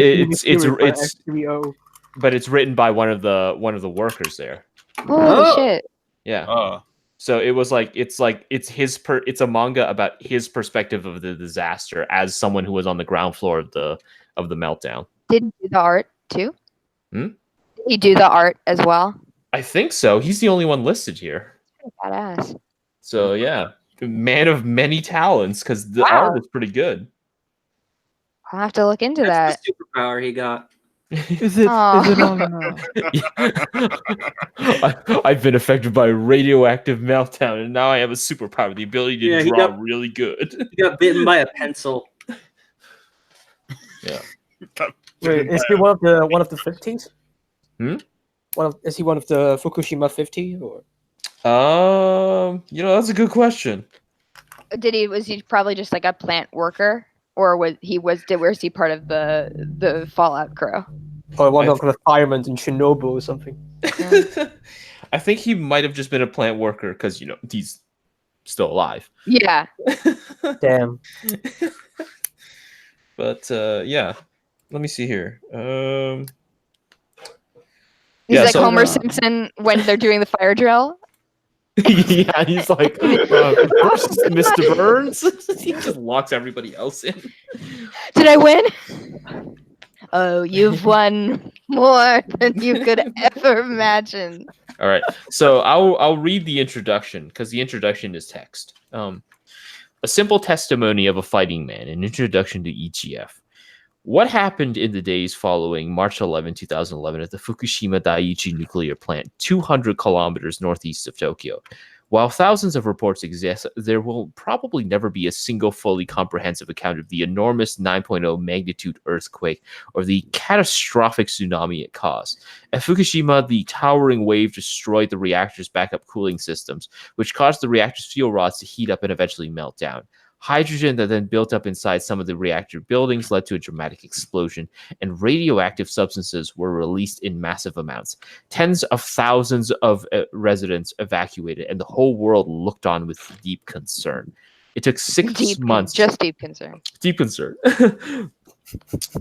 [SPEAKER 2] it's written by one of the workers there.
[SPEAKER 1] Holy shit.
[SPEAKER 2] Yeah. So it was like it's a manga about his perspective of the disaster as someone who was on the ground floor of the meltdown.
[SPEAKER 1] Did he do the art too?
[SPEAKER 2] Did
[SPEAKER 1] he do the art as well?
[SPEAKER 2] I think so. He's the only one listed here.
[SPEAKER 1] Badass.
[SPEAKER 2] So yeah, man of many talents because the art is pretty good.
[SPEAKER 1] I'll have to look into
[SPEAKER 6] That's
[SPEAKER 1] that.
[SPEAKER 6] the superpower he got.
[SPEAKER 5] Is it on?
[SPEAKER 2] I've been affected by a radioactive meltdown, and now I have a superpower: the ability to draw really good.
[SPEAKER 6] He got bitten by a pencil.
[SPEAKER 2] Yeah.
[SPEAKER 8] Wait, is he one of the 50s? Is he one of the Fukushima 50 or?
[SPEAKER 2] That's a good question.
[SPEAKER 1] Was he probably just like a plant worker, or was he part of the Fallout crew?
[SPEAKER 8] Or one of the firemen in Chernobyl or something?
[SPEAKER 2] I think he might have just been a plant worker because he's still alive.
[SPEAKER 1] Yeah.
[SPEAKER 8] Damn.
[SPEAKER 2] But yeah, let me see here.
[SPEAKER 1] He's like Homer Simpson when they're doing the fire drill.
[SPEAKER 2] Yeah, he's like, Mr. Burns. He just locks everybody else in.
[SPEAKER 1] Did I win? Oh, you've won more than you could ever imagine.
[SPEAKER 2] All right, so I'll read the introduction because the introduction is text. A simple testimony of a fighting man, an introduction to EGF. What happened in the days following March 11, 2011 at the Fukushima Daiichi nuclear plant, 200 kilometers northeast of Tokyo? While thousands of reports exist, there will probably never be a single fully comprehensive account of the enormous 9.0 magnitude earthquake or the catastrophic tsunami it caused. At Fukushima, the towering wave destroyed the reactor's backup cooling systems, which caused the reactor's fuel rods to heat up and eventually melt down. Hydrogen that then built up inside some of the reactor buildings led to a dramatic explosion, and radioactive substances were released in massive amounts. Tens of thousands of residents evacuated, and the whole world looked on with deep concern. It took 6 months.
[SPEAKER 1] Just deep concern.
[SPEAKER 2] Deep concern.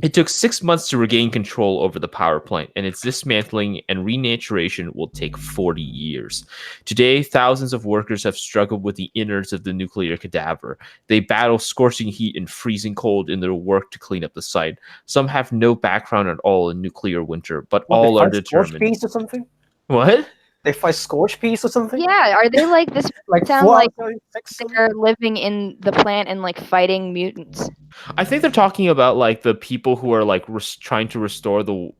[SPEAKER 2] It took 6 months to regain control over the power plant, and its dismantling and renaturation will take 40 years. Today, thousands of workers have struggled with the innards of the nuclear cadaver. They battle scorching heat and freezing cold in their work to clean up the site. Some have no background at all in nuclear winter, but all are determined.
[SPEAKER 8] Piece or something?
[SPEAKER 2] What?
[SPEAKER 8] They fight Scorch Piece or something?
[SPEAKER 1] Yeah, are they like this?
[SPEAKER 8] Like
[SPEAKER 1] sound like they're living in the plant and like fighting mutants.
[SPEAKER 2] I think they're talking about like the people who are like trying to restore the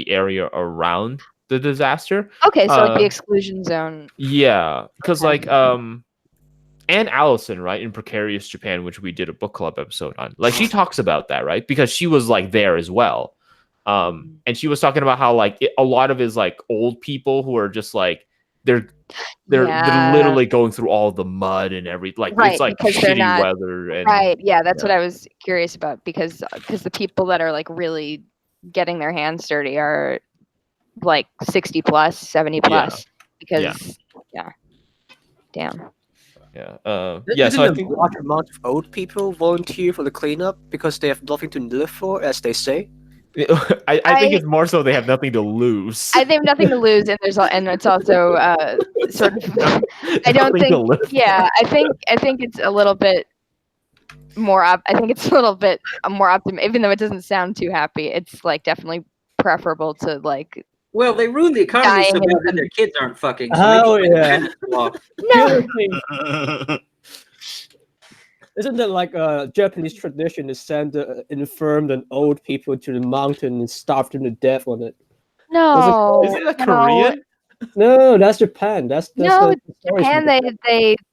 [SPEAKER 2] area around the disaster.
[SPEAKER 1] Okay, so like the exclusion zone.
[SPEAKER 2] Yeah, because like Anne Allison, right, in Precarious Japan, which we did a book club episode on, like she talks about that, right, because she was like there as well. And she was talking about how like a lot of it is like old people who are just like they're literally going through all the mud and everything. Like it's like
[SPEAKER 1] because they're
[SPEAKER 2] shitty
[SPEAKER 1] not
[SPEAKER 2] weather. And,
[SPEAKER 1] right. Yeah, that's what I was curious about because the people that are like really getting their hands dirty are like 60 plus, 70 plus. Because damn.
[SPEAKER 2] Yeah.
[SPEAKER 8] Isn't
[SPEAKER 2] So I
[SPEAKER 8] a
[SPEAKER 2] think
[SPEAKER 8] large amount of old people volunteer for the cleanup because they have nothing to live for, as they say?
[SPEAKER 2] I think it's more so they have nothing to lose.
[SPEAKER 1] I think nothing to lose, and it's also sort of. I don't think. Yeah, I think it's a little bit more. I think it's a little bit more optimistic, even though it doesn't sound too happy. It's like definitely preferable to like.
[SPEAKER 6] Well, they ruin the economy so bad that their kids aren't fucking. So
[SPEAKER 8] No. Isn't that like a Japanese tradition to send infirm and old people to the mountain and starve them to death on it?
[SPEAKER 1] No,
[SPEAKER 2] isn't that Korean?
[SPEAKER 8] No, that's Japan. That's
[SPEAKER 1] Japan.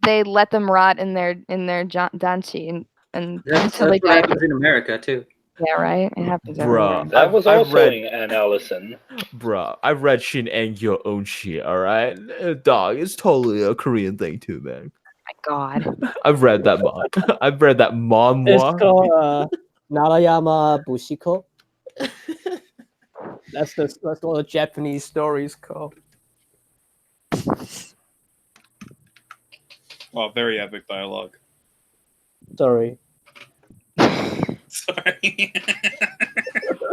[SPEAKER 1] They let them rot in their danchi and
[SPEAKER 6] that's what happens in America too.
[SPEAKER 1] Yeah, right. It happens
[SPEAKER 2] Bruh,
[SPEAKER 1] everywhere.
[SPEAKER 4] That was also in Allison.
[SPEAKER 2] Bruh, I've read Shin Engyo Onshi, alright? Dog, it's totally a Korean thing too, man.
[SPEAKER 1] My God.
[SPEAKER 2] I've read that manhwa.
[SPEAKER 8] It's called Narayama Bushiko. That's what the Japanese stories called.
[SPEAKER 3] Wow, very epic dialogue.
[SPEAKER 8] Sorry.
[SPEAKER 3] Sorry.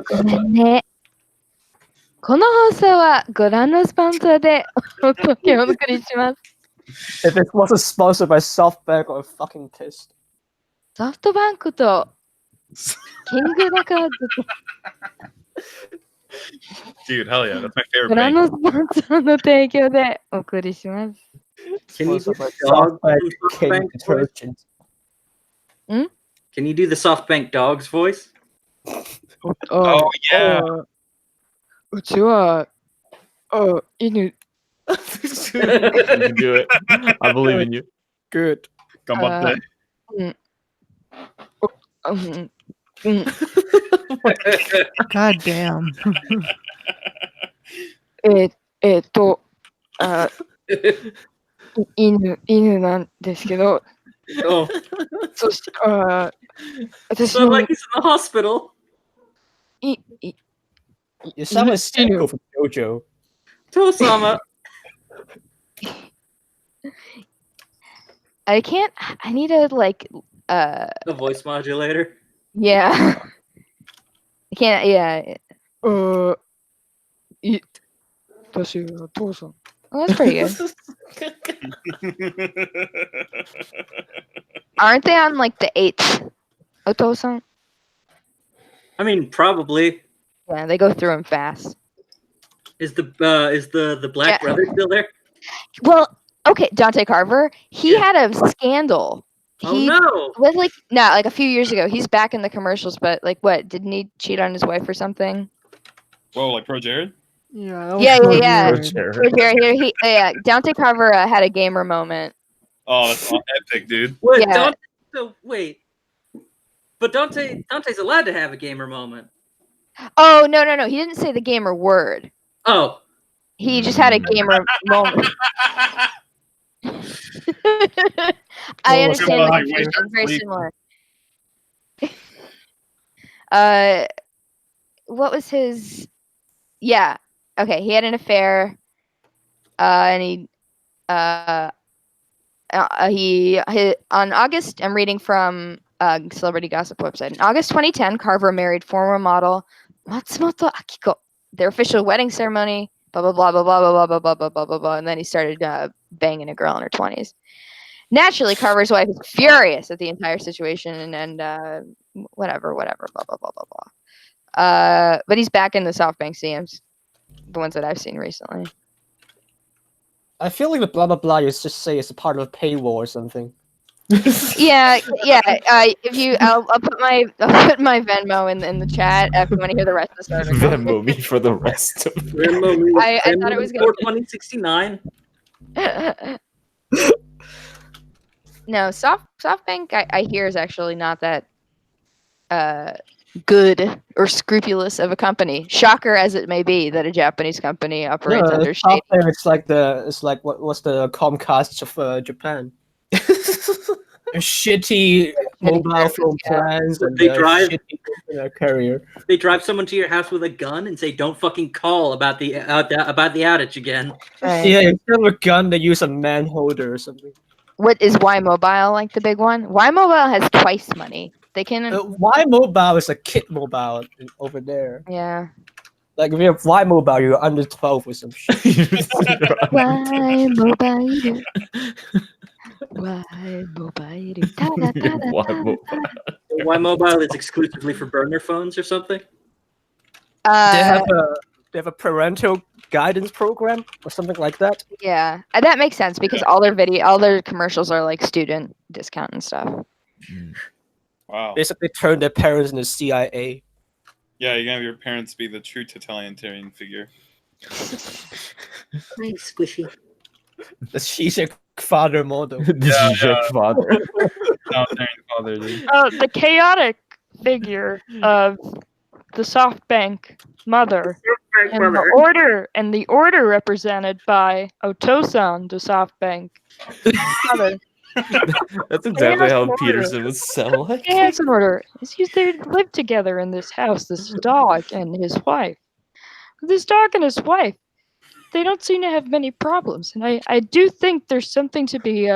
[SPEAKER 1] ごめんね。この放送はご覧のスポンサーでお届けします。
[SPEAKER 8] If it wasn't sponsored by SoftBank, I'm fucking pissed.
[SPEAKER 1] ソフトバンクとキングだからずっと
[SPEAKER 3] Dude, hell yeah, that's my favorite
[SPEAKER 1] ご覧
[SPEAKER 3] bank.
[SPEAKER 1] のスポンサーの提供でお送りします。
[SPEAKER 6] Can you do
[SPEAKER 8] Sponsored by
[SPEAKER 6] dog
[SPEAKER 8] SoftBank
[SPEAKER 6] SoftBank voice?
[SPEAKER 8] detergent.
[SPEAKER 6] Can you do the SoftBank dog's voice?
[SPEAKER 3] Oh yeah.
[SPEAKER 1] うちは犬
[SPEAKER 2] You can do it. I believe in you.
[SPEAKER 8] Good.
[SPEAKER 3] Gambatte.
[SPEAKER 5] God damn.
[SPEAKER 1] 犬なんですけど、
[SPEAKER 6] Oh,
[SPEAKER 1] そして私
[SPEAKER 6] so
[SPEAKER 1] の
[SPEAKER 6] like he's in the hospital.
[SPEAKER 8] You sound like Stenko from JoJo.
[SPEAKER 6] Tosama.
[SPEAKER 1] I can't. I need a like.
[SPEAKER 6] A voice modulator.
[SPEAKER 1] Yeah. I can't. Yeah. 私は父さん。Oh, that's pretty good. Aren't they on like the 8th? Oto-san?
[SPEAKER 6] I mean, probably.
[SPEAKER 1] Yeah, they go through them fast.
[SPEAKER 6] Is the black brother still there?
[SPEAKER 1] Well, okay, Dante Carver. He had a scandal.
[SPEAKER 6] Oh no!
[SPEAKER 1] Was like a few years ago. He's back in the commercials, but like what? Didn't he cheat on his wife or something?
[SPEAKER 3] Whoa, like Pro Jared?
[SPEAKER 5] Yeah.
[SPEAKER 1] Yeah. Dante Carver had a gamer moment.
[SPEAKER 3] Oh, that's epic, dude.
[SPEAKER 6] What?
[SPEAKER 1] Yeah.
[SPEAKER 6] Wait. But Dante's allowed to have a gamer moment.
[SPEAKER 1] Oh no! He didn't say the gamer word.
[SPEAKER 6] Oh.
[SPEAKER 1] He just had a gamer moment. I understand the confusion. Very similar. What was his? Yeah. Okay. He had an affair. And he on August. I'm reading from celebrity gossip website. In August 2010, Carver married former model Matsumoto Akiko. Their official wedding ceremony. Blah blah blah blah blah blah blah blah blah blah blah blah. And then he started banging a girl in her 20s. Naturally, Carver's wife is furious at the entire situation and whatever, blah blah blah blah blah. But he's back in the SoftBank CMs, the ones that I've seen recently.
[SPEAKER 8] I feel like the blah blah blah you just say it's a part of a paywall or something.
[SPEAKER 1] Yeah. If you, I'll put my Venmo in the chat if you want to hear the rest of the story.
[SPEAKER 2] Venmo me for the rest of it.
[SPEAKER 6] Venmo me.
[SPEAKER 1] I thought it was gonna be
[SPEAKER 6] 2069.
[SPEAKER 1] No, SoftBank I hear is actually not that good or scrupulous of a company. Shocker as it may be that a Japanese company operates under shady.
[SPEAKER 8] It's like what's the Comcast of Japan? Shitty mobile phone plans and
[SPEAKER 6] They drive-
[SPEAKER 8] shitty internet carrier.
[SPEAKER 6] They drive someone to your house with a gun and say, "Don't fucking call about the outage again."
[SPEAKER 1] Right.
[SPEAKER 8] Yeah, instead of a gun, they use a manholder or something.
[SPEAKER 1] What is Y Mobile like the big one? Y Mobile has twice money. They can.
[SPEAKER 8] Y Mobile is a kid mobile over there.
[SPEAKER 1] Yeah.
[SPEAKER 8] Like if you have Y Mobile, you're under 12 or some shit.
[SPEAKER 1] Y Mobile. Y Mobile.
[SPEAKER 6] Y Mobile is exclusively for burner phones or something.
[SPEAKER 8] They have a parental guidance program or something like that.
[SPEAKER 1] Yeah, that makes sense because all their commercials are like student discount and stuff.
[SPEAKER 3] Wow.
[SPEAKER 8] Basically, turn their parents into CIA.
[SPEAKER 3] Yeah, you're gonna have your parents be the true totalitarian figure.
[SPEAKER 6] Nice, squishy.
[SPEAKER 8] The Zizek father model.
[SPEAKER 2] Father.
[SPEAKER 3] Totalitarian father, dude.
[SPEAKER 9] The chaotic figure of the SoftBank mother, and the order represented by Otosan, the SoftBank mother.
[SPEAKER 2] That's exactly how Peterson would sound like.
[SPEAKER 9] Chaos and order. They live together in this house. This dog and his wife. This dog and his wife. They don't seem to have many problems, and I do think there's something to be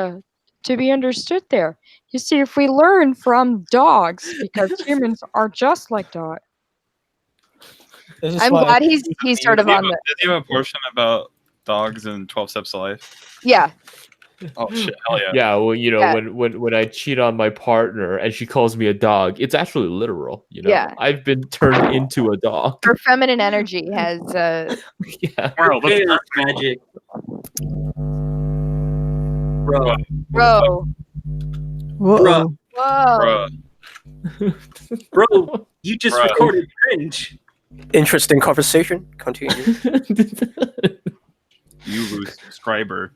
[SPEAKER 9] understood there. You see, if we learn from dogs, because humans are just like dogs.
[SPEAKER 1] I'm glad he's sort of on the.
[SPEAKER 3] Did you have a portion about dogs and 12 Steps to Life?
[SPEAKER 1] Yeah.
[SPEAKER 3] Oh shit! Hell yeah!
[SPEAKER 2] Yeah, well, when I cheat on my partner and she calls me a dog, it's actually literal.
[SPEAKER 1] Yeah.
[SPEAKER 2] I've been turned into a dog.
[SPEAKER 1] Her feminine energy has.
[SPEAKER 2] Yeah.
[SPEAKER 3] Wow, that's
[SPEAKER 6] magic.
[SPEAKER 1] Bro.
[SPEAKER 5] Whoa.
[SPEAKER 1] Whoa.
[SPEAKER 6] Bro, you just recorded cringe.
[SPEAKER 8] Interesting conversation. Continue.
[SPEAKER 3] You subscriber.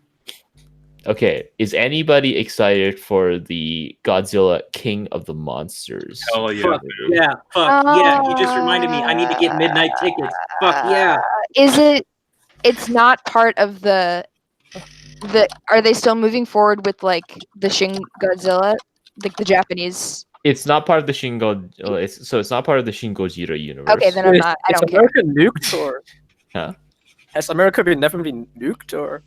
[SPEAKER 2] Okay, is anybody excited for the Godzilla King of the Monsters?
[SPEAKER 3] Hell yeah,
[SPEAKER 6] Fuck
[SPEAKER 3] dude.
[SPEAKER 6] yeah, fuck yeah. You just reminded me. I need to get midnight tickets. Fuck yeah.
[SPEAKER 1] Is it? It's not part of the. Are they still moving forward with like the Shin Godzilla, like the Japanese?
[SPEAKER 2] It's not part of the Shin Godzilla. It's not part of the Shin Gojira universe.
[SPEAKER 1] Okay, then I'm not. I don't care.
[SPEAKER 8] America nuked or?
[SPEAKER 2] Huh?
[SPEAKER 8] Has America never been nuked or?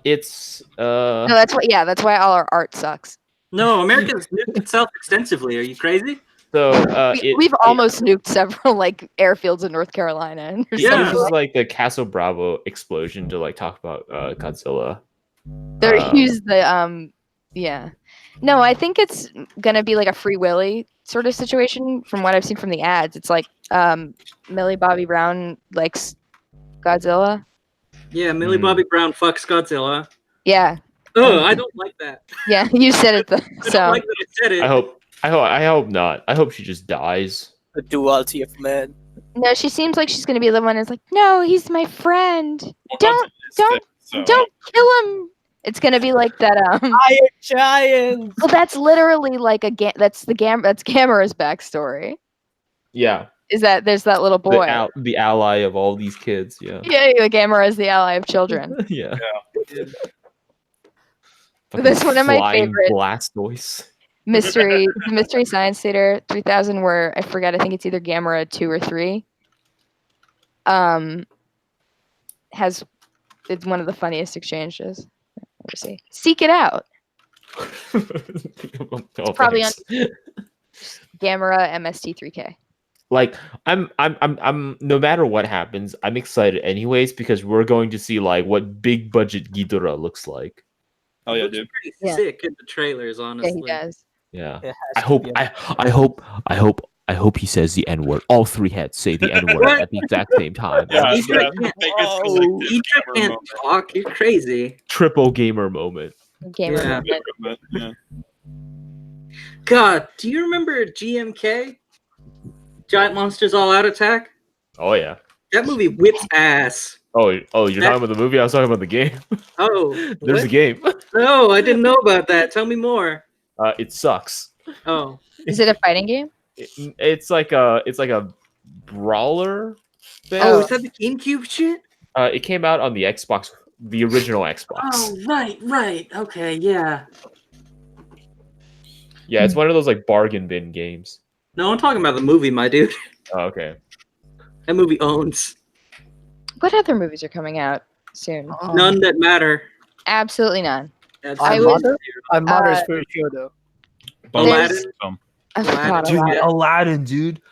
[SPEAKER 2] It's
[SPEAKER 1] No, that's why. Yeah, that's why all our art sucks.
[SPEAKER 6] No, America's nuked itself extensively. Are you crazy?
[SPEAKER 2] So
[SPEAKER 1] we've almost nuked several like airfields in North Carolina. And
[SPEAKER 2] yeah, this is like the Castle Bravo explosion to like talk about Godzilla.
[SPEAKER 1] They use the yeah. No, I think it's gonna be like a Free Willy sort of situation from what I've seen from the ads. It's like Millie Bobby Brown likes Godzilla.
[SPEAKER 6] Yeah, Millie Bobby Brown fucks Godzilla.
[SPEAKER 1] Yeah.
[SPEAKER 6] Oh, I don't like that.
[SPEAKER 1] Yeah, you said it.
[SPEAKER 6] I don't like that I said it.
[SPEAKER 2] I hope not. I hope she just dies.
[SPEAKER 8] The duality of man.
[SPEAKER 1] No, she seems like she's gonna be the one who's like, no, he's my friend.
[SPEAKER 3] Well,
[SPEAKER 1] Don't kill him. It's gonna be like that.
[SPEAKER 8] Iron Giant.
[SPEAKER 1] Well, that's literally like that's Gamera's backstory.
[SPEAKER 2] Yeah.
[SPEAKER 1] Is that there's that little boy,
[SPEAKER 2] the ally of all these kids? Yeah.
[SPEAKER 1] Yeah, Gamera is the ally of children.
[SPEAKER 2] Yeah.
[SPEAKER 1] That's one of my favorite
[SPEAKER 2] Blastoise.
[SPEAKER 1] Mystery Science Theater 3000, where I forget. I think it's either Gamera 2 or 3. It's one of the funniest exchanges. Let's see. Seek it out. It's probably on Gamera MST3K.
[SPEAKER 2] Like I'm no matter what happens, I'm excited anyways because we're going to see like what big budget Ghidorah looks like.
[SPEAKER 3] Oh yeah, dude.
[SPEAKER 6] Pretty sick in the trailers, honestly.
[SPEAKER 1] Yeah, he does.
[SPEAKER 2] Yeah. I hope he says the N-word. All three heads say the N-word at the exact same time.
[SPEAKER 3] Yeah,
[SPEAKER 6] Idra can't talk. You're crazy.
[SPEAKER 2] Triple gamer moment.
[SPEAKER 1] Gamer
[SPEAKER 6] moment.
[SPEAKER 3] Yeah.
[SPEAKER 6] God, do you remember GMK? Giant Monsters All Out Attack?
[SPEAKER 2] Oh yeah.
[SPEAKER 6] That movie whips ass.
[SPEAKER 2] Oh, you're talking about the movie? I was talking about the game.
[SPEAKER 6] Oh.
[SPEAKER 2] There's a game.
[SPEAKER 6] No, I didn't know about that. Tell me more.
[SPEAKER 2] It sucks.
[SPEAKER 6] Oh.
[SPEAKER 1] Is it a fighting game?
[SPEAKER 2] It's like a brawler thing.
[SPEAKER 6] Oh, is that the GameCube shit?
[SPEAKER 2] It came out on the Xbox, the original Xbox.
[SPEAKER 6] Oh, right. Okay, yeah.
[SPEAKER 2] Yeah, it's one of those like bargain bin games.
[SPEAKER 6] No, I'm talking about the movie, my dude.
[SPEAKER 2] Oh, okay.
[SPEAKER 6] That movie owns.
[SPEAKER 1] What other movies are coming out soon?
[SPEAKER 6] None that matter.
[SPEAKER 1] Absolutely none.
[SPEAKER 6] I would.
[SPEAKER 8] My mother's pretty sure though.
[SPEAKER 6] Aladdin.
[SPEAKER 1] Oh, God,
[SPEAKER 2] Dude,
[SPEAKER 1] Aladdin.
[SPEAKER 2] Aladdin, dude.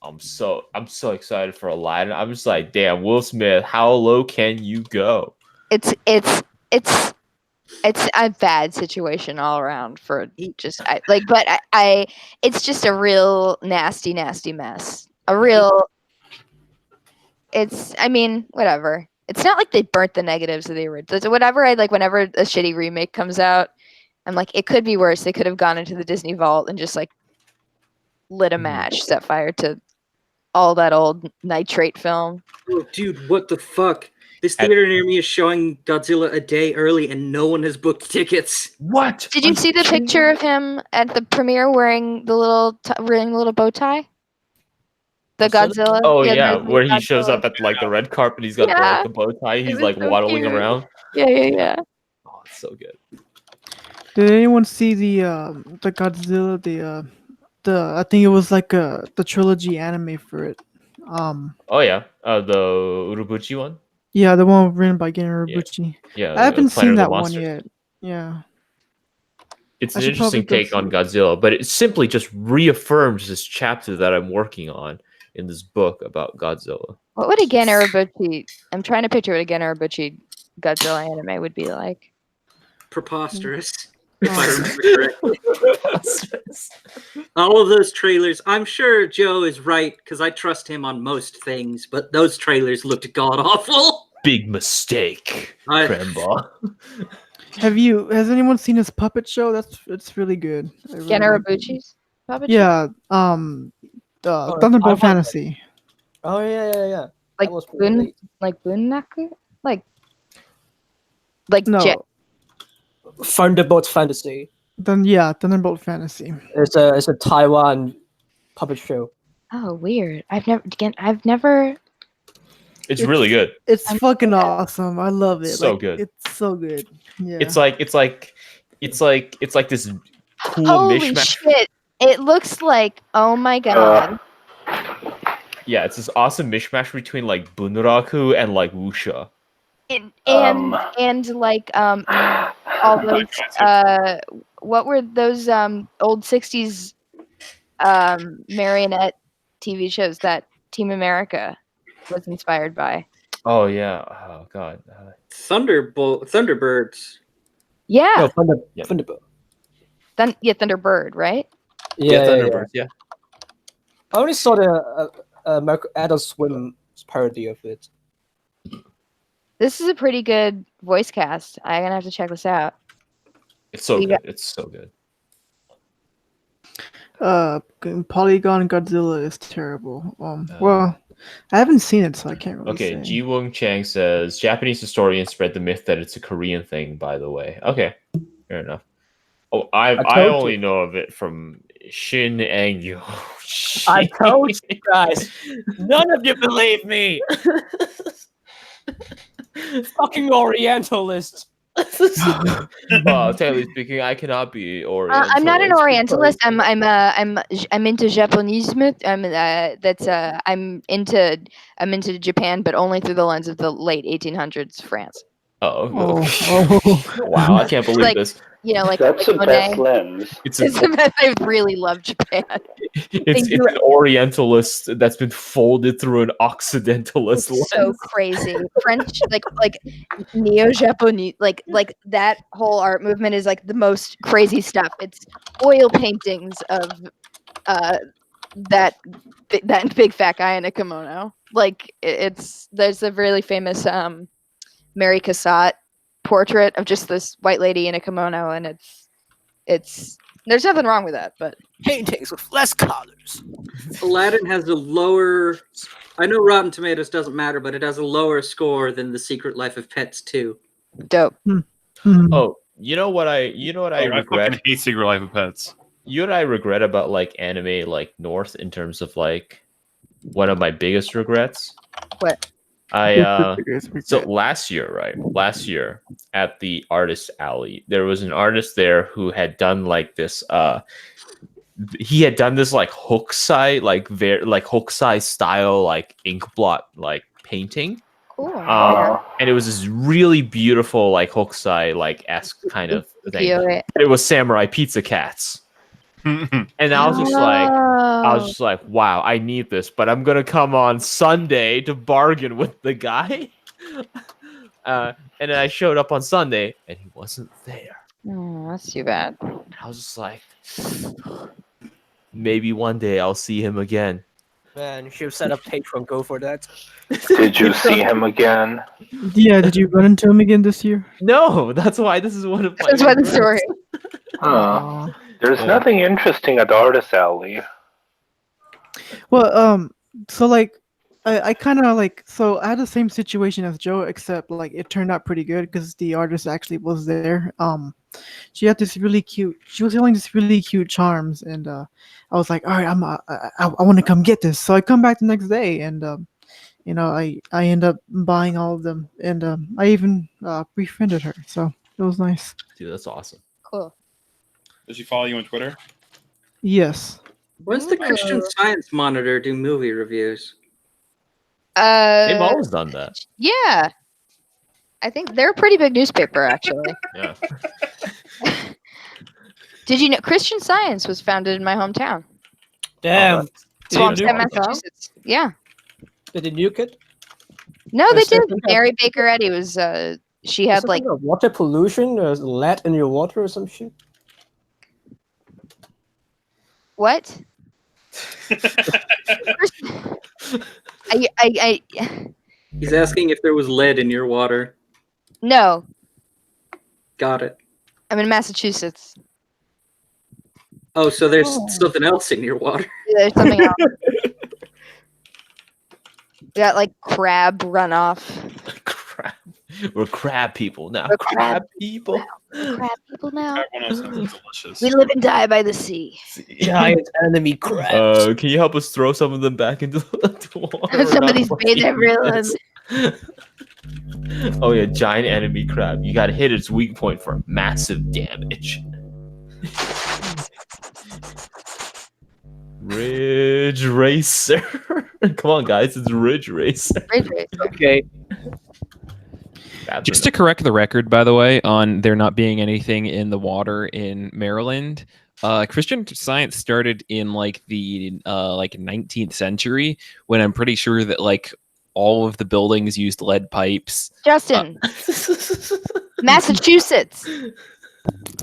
[SPEAKER 2] I'm so excited for Aladdin. I'm just like, damn, Will Smith, how low can you go?
[SPEAKER 1] It's a bad situation all around for just it's just a real nasty mess. I mean, whatever. It's not like they burnt the negatives of the original. Whatever whenever a shitty remake comes out, I'm like, it could be worse. They could have gone into the Disney vault and just like lit a match, set fire to all that old nitrate film.
[SPEAKER 6] Oh, dude, what the fuck? This theater near me is showing Godzilla a day early, and no one has booked tickets.
[SPEAKER 2] What?
[SPEAKER 1] Did you see the picture of him at the premiere wearing the little bow tie? The Godzilla.
[SPEAKER 2] Oh yeah,
[SPEAKER 1] the
[SPEAKER 2] where he
[SPEAKER 1] Godzilla.
[SPEAKER 2] shows up at like the red carpet. He's got the bow tie. He's
[SPEAKER 1] was
[SPEAKER 2] like
[SPEAKER 1] so
[SPEAKER 2] waddling
[SPEAKER 1] cute.
[SPEAKER 2] around.
[SPEAKER 1] Yeah.
[SPEAKER 2] Oh, it's so good.
[SPEAKER 5] Did anyone see the Godzilla? I think it was like the trilogy anime for it.
[SPEAKER 2] Oh yeah, the Urobuchi one.
[SPEAKER 5] Yeah, the one written by Gen Urobuchi.
[SPEAKER 2] Yeah,
[SPEAKER 5] I haven't
[SPEAKER 2] Planet
[SPEAKER 5] seen
[SPEAKER 2] of the
[SPEAKER 5] that one
[SPEAKER 2] Monsters.
[SPEAKER 5] yet. Yeah.
[SPEAKER 2] It's
[SPEAKER 5] I
[SPEAKER 2] an
[SPEAKER 5] should probably
[SPEAKER 2] interesting
[SPEAKER 5] go
[SPEAKER 2] take
[SPEAKER 5] see
[SPEAKER 2] on
[SPEAKER 5] it.
[SPEAKER 2] Godzilla, but it simply just reaffirms this chapter that I'm working on in this book about Godzilla.
[SPEAKER 1] What would a Gen Urobuchi? I'm trying to picture what a Gen Urobuchi Godzilla anime would be like.
[SPEAKER 6] Preposterous, if I remember correctly. All of those trailers, I'm sure Joe is right, because I trust him on most things, but those trailers looked god-awful.
[SPEAKER 2] Big mistake, Cremba.
[SPEAKER 5] Has anyone seen his puppet show? It's really good.
[SPEAKER 1] Gen Urobuchi's puppet show?
[SPEAKER 5] Yeah, Thunderbolt
[SPEAKER 8] I've heard
[SPEAKER 5] Fantasy.
[SPEAKER 8] Oh yeah.
[SPEAKER 1] Like
[SPEAKER 8] That was pretty neat.
[SPEAKER 1] Bunnaku? Like
[SPEAKER 5] No,
[SPEAKER 8] Thunderbolt Fantasy.
[SPEAKER 5] Thunderbolt Fantasy.
[SPEAKER 8] It's a Taiwan puppet show.
[SPEAKER 1] Oh, weird. I've never.
[SPEAKER 2] It's really good.
[SPEAKER 5] It's fucking awesome. I love it.
[SPEAKER 2] So good.
[SPEAKER 5] It's so good. Yeah.
[SPEAKER 2] It's like this cool
[SPEAKER 1] Holy
[SPEAKER 2] mishmash.
[SPEAKER 1] shit! It looks like, oh my god.
[SPEAKER 2] Yeah, it's this awesome mishmash between like Bunraku and like Wuxia.
[SPEAKER 1] And like all those what were those old 60s marionette TV shows that Team America was inspired by?
[SPEAKER 2] Oh yeah. Oh god.
[SPEAKER 6] Thunderbirds.
[SPEAKER 1] Yeah.
[SPEAKER 8] No, Thunderbird.
[SPEAKER 1] Thunderbird, right?
[SPEAKER 2] Yeah, Thunderbirds. Yeah.
[SPEAKER 8] I only saw the Adult Swim parody of it.
[SPEAKER 1] This is a pretty good voice cast. I'm gonna have to check this out.
[SPEAKER 2] It's so good. It's so good.
[SPEAKER 5] Polygon Godzilla is terrible. Well, I haven't seen it, so I can't really say.
[SPEAKER 2] Ji Wong Chang says Japanese historians spread the myth that it's a Korean thing. By the way, okay, fair enough. Oh, I only know of it from Shin and Yo.
[SPEAKER 8] I told you guys. None of you believe me. Fucking Orientalist.
[SPEAKER 2] Technically speaking, I cannot be Oriental.
[SPEAKER 1] I'm not an Orientalist. I'm into Japonism. I'm into Japan, but only through the lens of the late 1800s France.
[SPEAKER 2] Oh. Wow! I can't believe this.
[SPEAKER 1] You know, like
[SPEAKER 4] that's
[SPEAKER 1] like
[SPEAKER 4] the best lens.
[SPEAKER 2] It's
[SPEAKER 1] I really love Japan.
[SPEAKER 2] It's an Orientalist that's been folded through an Occidentalist lens.
[SPEAKER 1] So crazy. French, like Neo-Japanese, like that whole art movement is like the most crazy stuff. It's oil paintings of that big fat guy in a kimono. Like there's a really famous Mary Cassatt portrait of just this white lady in a kimono, and it's there's nothing wrong with that, but
[SPEAKER 8] paintings with less colors.
[SPEAKER 6] Aladdin has a lower. I know Rotten Tomatoes doesn't matter, but it has a lower score than The Secret Life of Pets 2.
[SPEAKER 1] Dope.
[SPEAKER 2] Oh, you know what I regret?
[SPEAKER 3] I hate Secret Life of Pets.
[SPEAKER 2] You know what I regret about like anime like North in terms of like one of my biggest regrets?
[SPEAKER 1] What?
[SPEAKER 2] So last year, right? Last year at the artist alley, there was an artist there who had done like this he had done this like hokusai hokusai style like ink blot like painting.
[SPEAKER 1] Cool.
[SPEAKER 2] And it was this really beautiful like hokusai like esque kind of thing.
[SPEAKER 1] Right.
[SPEAKER 2] It was samurai pizza cats. And I was just like, wow, I need this, but I'm gonna come on Sunday to bargain with the guy. And then I showed up on Sunday and he wasn't there.
[SPEAKER 1] Oh, that's too bad.
[SPEAKER 2] And I was just like, maybe one day I'll see him again.
[SPEAKER 8] Man, you should have set up Patreon Go for that.
[SPEAKER 4] Did you see him again?
[SPEAKER 5] Yeah, did you run into him again this year?
[SPEAKER 2] No, that's why this is one of my.
[SPEAKER 1] That's why the story.
[SPEAKER 4] There's nothing interesting at the artist alley.
[SPEAKER 5] Well, so like, I kind of like, so I had the same situation as Joe, except like it turned out pretty good because the artist actually was there. She had this really cute. She was selling this really cute charms, and I was like, all right, I want to come get this. So I come back the next day, and you know, I end up buying all of them, and I even befriended her. So it was nice.
[SPEAKER 2] Dude, that's awesome.
[SPEAKER 1] Cool.
[SPEAKER 3] Does she follow you on Twitter?
[SPEAKER 5] Yes.
[SPEAKER 6] When's the Christian Science Monitor do movie reviews?
[SPEAKER 2] They've always done that.
[SPEAKER 1] Yeah. I think they're a pretty big newspaper, actually.
[SPEAKER 2] Yeah.
[SPEAKER 1] Did you know Christian Science was founded in my hometown?
[SPEAKER 8] Damn.
[SPEAKER 1] Swampscott, Massachusetts. Yeah.
[SPEAKER 8] Did they nuke it?
[SPEAKER 1] No, they didn't. Mary Baker Eddy was. She had like
[SPEAKER 8] water pollution, lead in your water or some shit.
[SPEAKER 1] What? I
[SPEAKER 6] He's asking if there was lead in your water.
[SPEAKER 1] No.
[SPEAKER 6] Got it.
[SPEAKER 1] I'm in Massachusetts.
[SPEAKER 6] Oh, so there's something else in your water.
[SPEAKER 1] There's something else. We got like crab runoff.
[SPEAKER 2] Crab. We're crab people now.
[SPEAKER 1] We're crab
[SPEAKER 2] people.
[SPEAKER 1] We're crab people now.
[SPEAKER 3] Delicious.
[SPEAKER 1] We live and die by the sea.
[SPEAKER 8] Giant enemy crabs.
[SPEAKER 2] Can you help us throw some of them back into the water?
[SPEAKER 1] Some of these made their real.
[SPEAKER 2] Oh yeah, giant enemy crab. You gotta hit its weak point for massive damage. Ridge Racer. Come on, guys, it's Ridge Racer.
[SPEAKER 1] Ridge Racer.
[SPEAKER 8] Okay.
[SPEAKER 10] Just to correct the record, by the way, on there not being anything in the water in Maryland, Christian Science started in like the 19th century, when I'm pretty sure that like all of the buildings used lead pipes.
[SPEAKER 1] Justin. Massachusetts.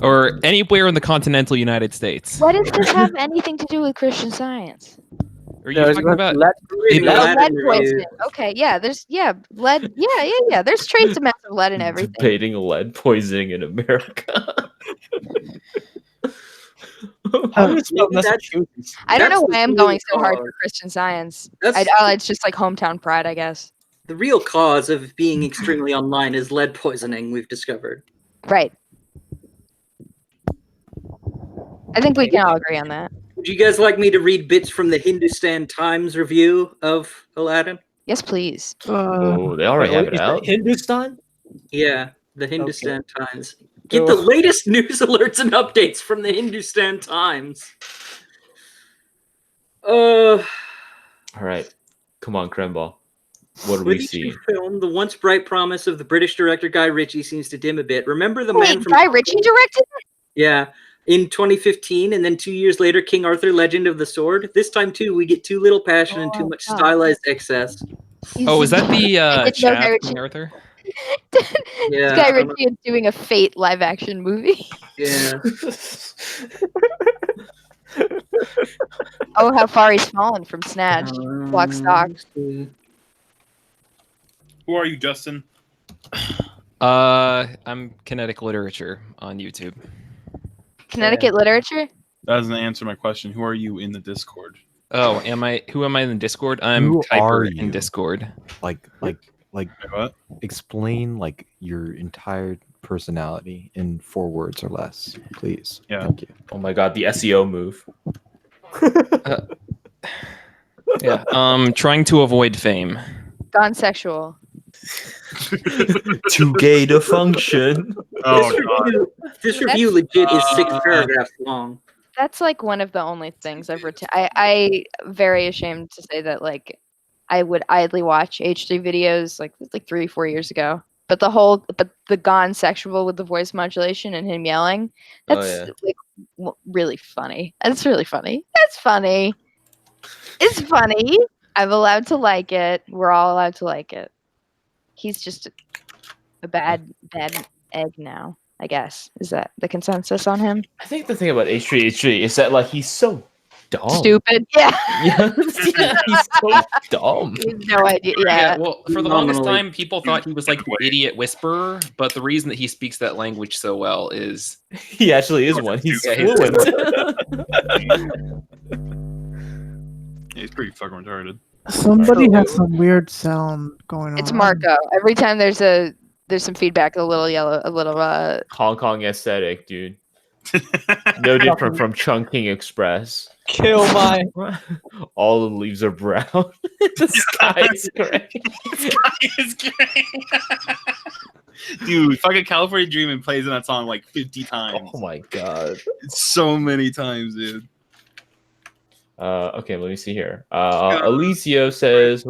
[SPEAKER 10] Or anywhere in the continental United States.
[SPEAKER 1] What does this have anything to do with Christian Science?
[SPEAKER 10] Are you talking about
[SPEAKER 1] lead poisoning? Okay, yeah, there's lead. Yeah. There's trace amounts of lead in everything.
[SPEAKER 2] Debating lead poisoning in America.
[SPEAKER 1] I don't know why I'm going so hard for Christian Science. It's just like hometown pride, I guess.
[SPEAKER 6] The real cause of being extremely online is lead poisoning, we've discovered.
[SPEAKER 1] Right. I think we can all agree on that.
[SPEAKER 6] Would you guys like me to read bits from the Hindustan Times review of Aladdin?
[SPEAKER 1] Yes, please.
[SPEAKER 2] Oh, they already have it out.
[SPEAKER 8] Hindustan?
[SPEAKER 6] Yeah, the Hindustan Times. Get the latest news alerts and updates from the Hindustan Times.
[SPEAKER 2] All right. Come on, Cremball. What do we see?
[SPEAKER 6] Film, the once bright promise of the British director Guy Ritchie seems to dim a bit. Remember the man from
[SPEAKER 1] Guy Ritchie directed it?
[SPEAKER 6] Yeah. In 2015, and then 2 years later, King Arthur: Legend of the Sword. This time, too, we get too little passion and too much stylized excess.
[SPEAKER 10] Oh, is that the Chad King Arthur?
[SPEAKER 6] Yeah,
[SPEAKER 1] Guy Ritchie is doing a Fate live-action movie.
[SPEAKER 6] Yeah.
[SPEAKER 1] Oh, how far he's fallen from Snatch. Lock, Stock.
[SPEAKER 3] Who are you, Justin?
[SPEAKER 10] I'm Kinetic Literature on YouTube.
[SPEAKER 1] Connecticut literature?
[SPEAKER 3] That doesn't answer my question. Who are you in the Discord?
[SPEAKER 10] Oh, who am I in Discord? I'm Kuiper in Discord.
[SPEAKER 7] Like,
[SPEAKER 3] what?
[SPEAKER 7] explain like your entire personality in 4 words or less, please.
[SPEAKER 3] Yeah.
[SPEAKER 7] Thank you.
[SPEAKER 2] Oh my god, the SEO move.
[SPEAKER 10] Yeah. Trying to avoid fame.
[SPEAKER 1] Gone sexual.
[SPEAKER 2] Too gay to function.
[SPEAKER 3] Oh,
[SPEAKER 6] This review legit is 6 paragraphs long.
[SPEAKER 1] That's like one of the only things I've written. I very ashamed to say that like I would idly watch H3 videos like 3-4 years ago. But the gone sexual with the voice modulation and him yelling, that's really funny. That's really funny. That's funny. It's funny. I'm allowed to like it. We're all allowed to like it. He's just a bad egg now, I guess. Is that the consensus on him?
[SPEAKER 2] I think the thing about H3 is that like he's so dumb.
[SPEAKER 1] Stupid. Yeah.
[SPEAKER 2] Yeah, he's so dumb.
[SPEAKER 1] He has no idea. Yeah.
[SPEAKER 10] Well, for the longest time, people thought he was like the idiot whisperer, but the reason that he speaks that language so well is
[SPEAKER 2] he actually is one. He's fluent.
[SPEAKER 3] He's pretty fucking retarded.
[SPEAKER 5] Somebody has some weird sound going on.
[SPEAKER 1] It's Marco. Every time there's some feedback, a little
[SPEAKER 2] Hong Kong aesthetic, dude. No different from Chungking Express.
[SPEAKER 8] Kill my.
[SPEAKER 2] All the leaves are brown. The sky is gray.
[SPEAKER 3] Dude, fucking California Dreamin' plays in that song like 50 times.
[SPEAKER 2] Oh my god.
[SPEAKER 3] It's so many times, dude.
[SPEAKER 2] Okay, let me see here. Alicio says,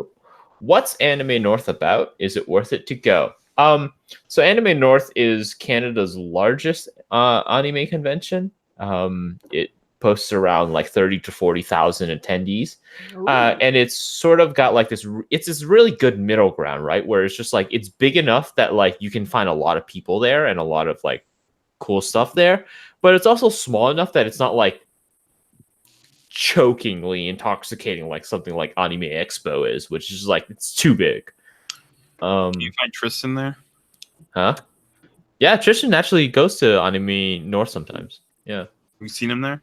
[SPEAKER 2] "What's Anime North about? Is it worth it to go?" So Anime North is Canada's largest anime convention. It posts around like 30 to 40,000 attendees, and it's sort of got like this. It's this really good middle ground, right? Where it's just like it's big enough that like you can find a lot of people there and a lot of like cool stuff there, but it's also small enough that it's not like chokingly intoxicating like something like Anime Expo is, which is like it's too big.
[SPEAKER 3] Do you find Tristan there?
[SPEAKER 2] Huh? Yeah, Tristan actually goes to Anime North sometimes. Yeah.
[SPEAKER 3] Have you seen him there?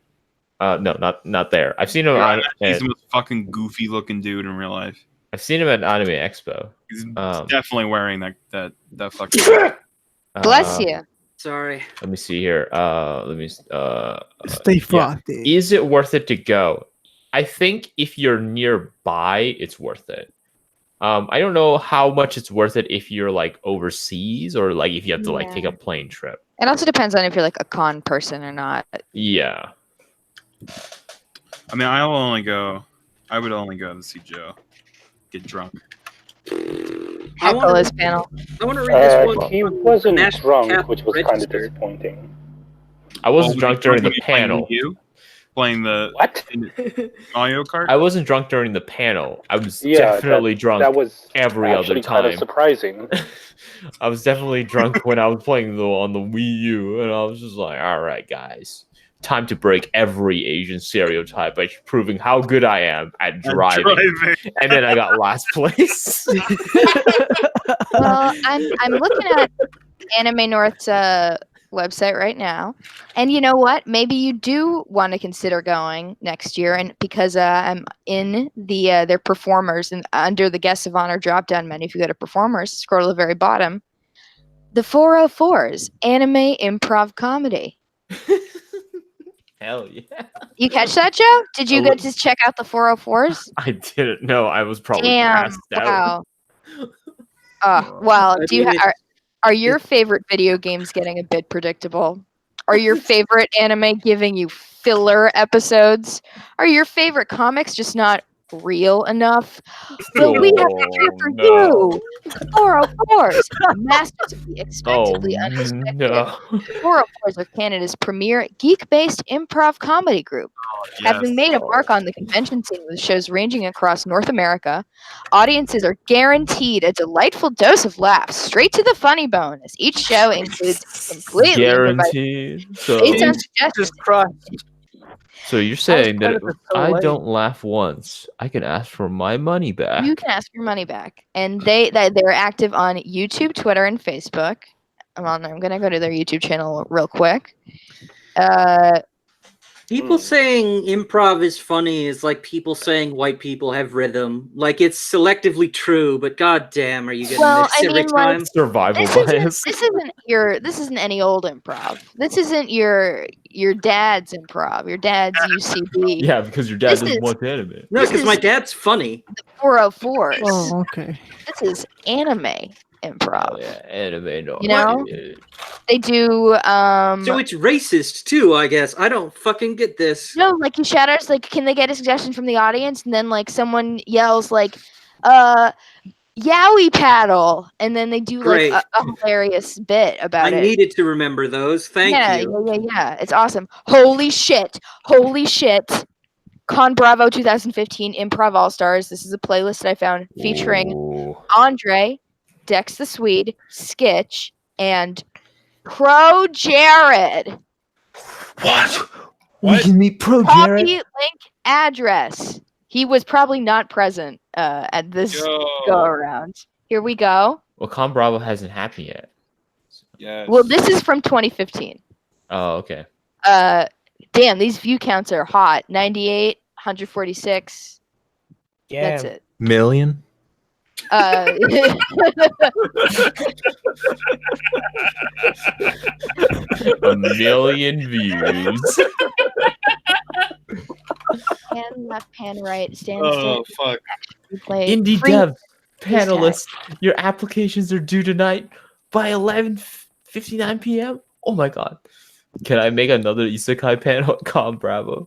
[SPEAKER 2] No, not there. I've seen him
[SPEAKER 3] he's the most fucking goofy looking dude in real life.
[SPEAKER 2] I've seen him at Anime Expo.
[SPEAKER 3] He's definitely wearing that fucking
[SPEAKER 1] bless you.
[SPEAKER 6] Sorry.
[SPEAKER 2] Let me see here.
[SPEAKER 5] Stay frothy.
[SPEAKER 2] Yeah. Is it worth it to go? I think if you're nearby, it's worth it. I don't know how much it's worth it if you're like overseas or like if you have to like take a plane trip.
[SPEAKER 1] It also depends on if you're like a con person or not.
[SPEAKER 2] Yeah.
[SPEAKER 3] I mean, I would only go to see Joe get drunk.
[SPEAKER 1] Heckle his panel.
[SPEAKER 6] I want to read this one.
[SPEAKER 4] He wasn't drunk,
[SPEAKER 6] Cap
[SPEAKER 4] which was kind of
[SPEAKER 6] registered.
[SPEAKER 4] disappointing.
[SPEAKER 2] I wasn't drunk during the panel.
[SPEAKER 3] Playing the
[SPEAKER 4] What?
[SPEAKER 3] Mario Kart?
[SPEAKER 2] I wasn't drunk during the panel. I was definitely drunk
[SPEAKER 4] That was
[SPEAKER 2] every other
[SPEAKER 4] actually kind
[SPEAKER 2] time.
[SPEAKER 4] of surprising.
[SPEAKER 2] I was definitely drunk when I was playing on the Wii U, and I was just like, all right, guys. Time to break every Asian stereotype by proving how good I am at driving. And then I got last place.
[SPEAKER 1] Well, I'm looking at Anime North's website right now, and you know what? Maybe you do want to consider going next year, and because I'm in the their performers and under the guests of honor drop down menu. If you go to performers, scroll to the very bottom, the 404s anime improv comedy.
[SPEAKER 2] Hell yeah.
[SPEAKER 1] You catch that, Joe? Did you get to check out the 404s?
[SPEAKER 2] I didn't know. I was probably passed out.
[SPEAKER 1] Wow. Well, do you are your favorite video games getting a bit predictable? Are your favorite anime giving you filler episodes? Are your favorite comics just not real enough? Well, we have to cheer for you. 404s, masters of the expectedly unexpected.
[SPEAKER 2] No.
[SPEAKER 1] 404s are Canada's premier geek-based improv comedy group. Having made a mark on the convention scene with shows ranging across North America, audiences are guaranteed a delightful dose of laughs straight to the funny bone, as each show includes completely
[SPEAKER 2] guaranteed. So you're saying that if I don't laugh once, I can ask for my money back.
[SPEAKER 1] You can ask your money back, and they're active on YouTube, Twitter, and Facebook. I'm gonna go to their YouTube channel real quick.
[SPEAKER 6] People saying improv is funny is like people saying white people have rhythm. Like it's selectively true, but goddamn, are you getting this every time?
[SPEAKER 2] Survival bias.
[SPEAKER 1] This isn't any old improv. This isn't your dad's improv. Your dad's UCB.
[SPEAKER 2] Yeah, because your dad doesn't watch anime.
[SPEAKER 6] No, because my dad's funny.
[SPEAKER 1] 404s.
[SPEAKER 5] Oh, okay.
[SPEAKER 1] This is anime improv.
[SPEAKER 2] Oh, yeah, anime. No,
[SPEAKER 1] You know, they do.
[SPEAKER 6] So it's racist too, I guess. I don't fucking get this.
[SPEAKER 1] No, like you shout out, like, can they get a suggestion from the audience? And then like someone yells like, Yowie paddle, and then they do like a hilarious bit about it.
[SPEAKER 6] I needed to remember those. Thank you.
[SPEAKER 1] Yeah. It's awesome. Holy shit. Con Bravo 2015 Improv All Stars. This is a playlist that I found featuring Andre, Dex the Swede, Skitch, and Pro Jared.
[SPEAKER 2] What?
[SPEAKER 7] We can meet Pro
[SPEAKER 1] Copy
[SPEAKER 7] Jared.
[SPEAKER 1] link address. He was probably not present at this go around. Here we go.
[SPEAKER 2] Well, Con Bravo hasn't happened yet.
[SPEAKER 3] Yes.
[SPEAKER 1] Well, this is from 2015.
[SPEAKER 2] Oh, okay.
[SPEAKER 1] Damn, these view counts are hot. 98, 146.
[SPEAKER 8] Yeah.
[SPEAKER 1] That's it.
[SPEAKER 7] Million.
[SPEAKER 2] A million views.
[SPEAKER 1] Pan left, pan right. Stand
[SPEAKER 3] Oh,
[SPEAKER 1] still.
[SPEAKER 3] fuck.
[SPEAKER 2] Indie dev panelists, your applications are due tonight by 11:59 p.m. Oh my god. Can I make another Isekai panel at Con Bravo?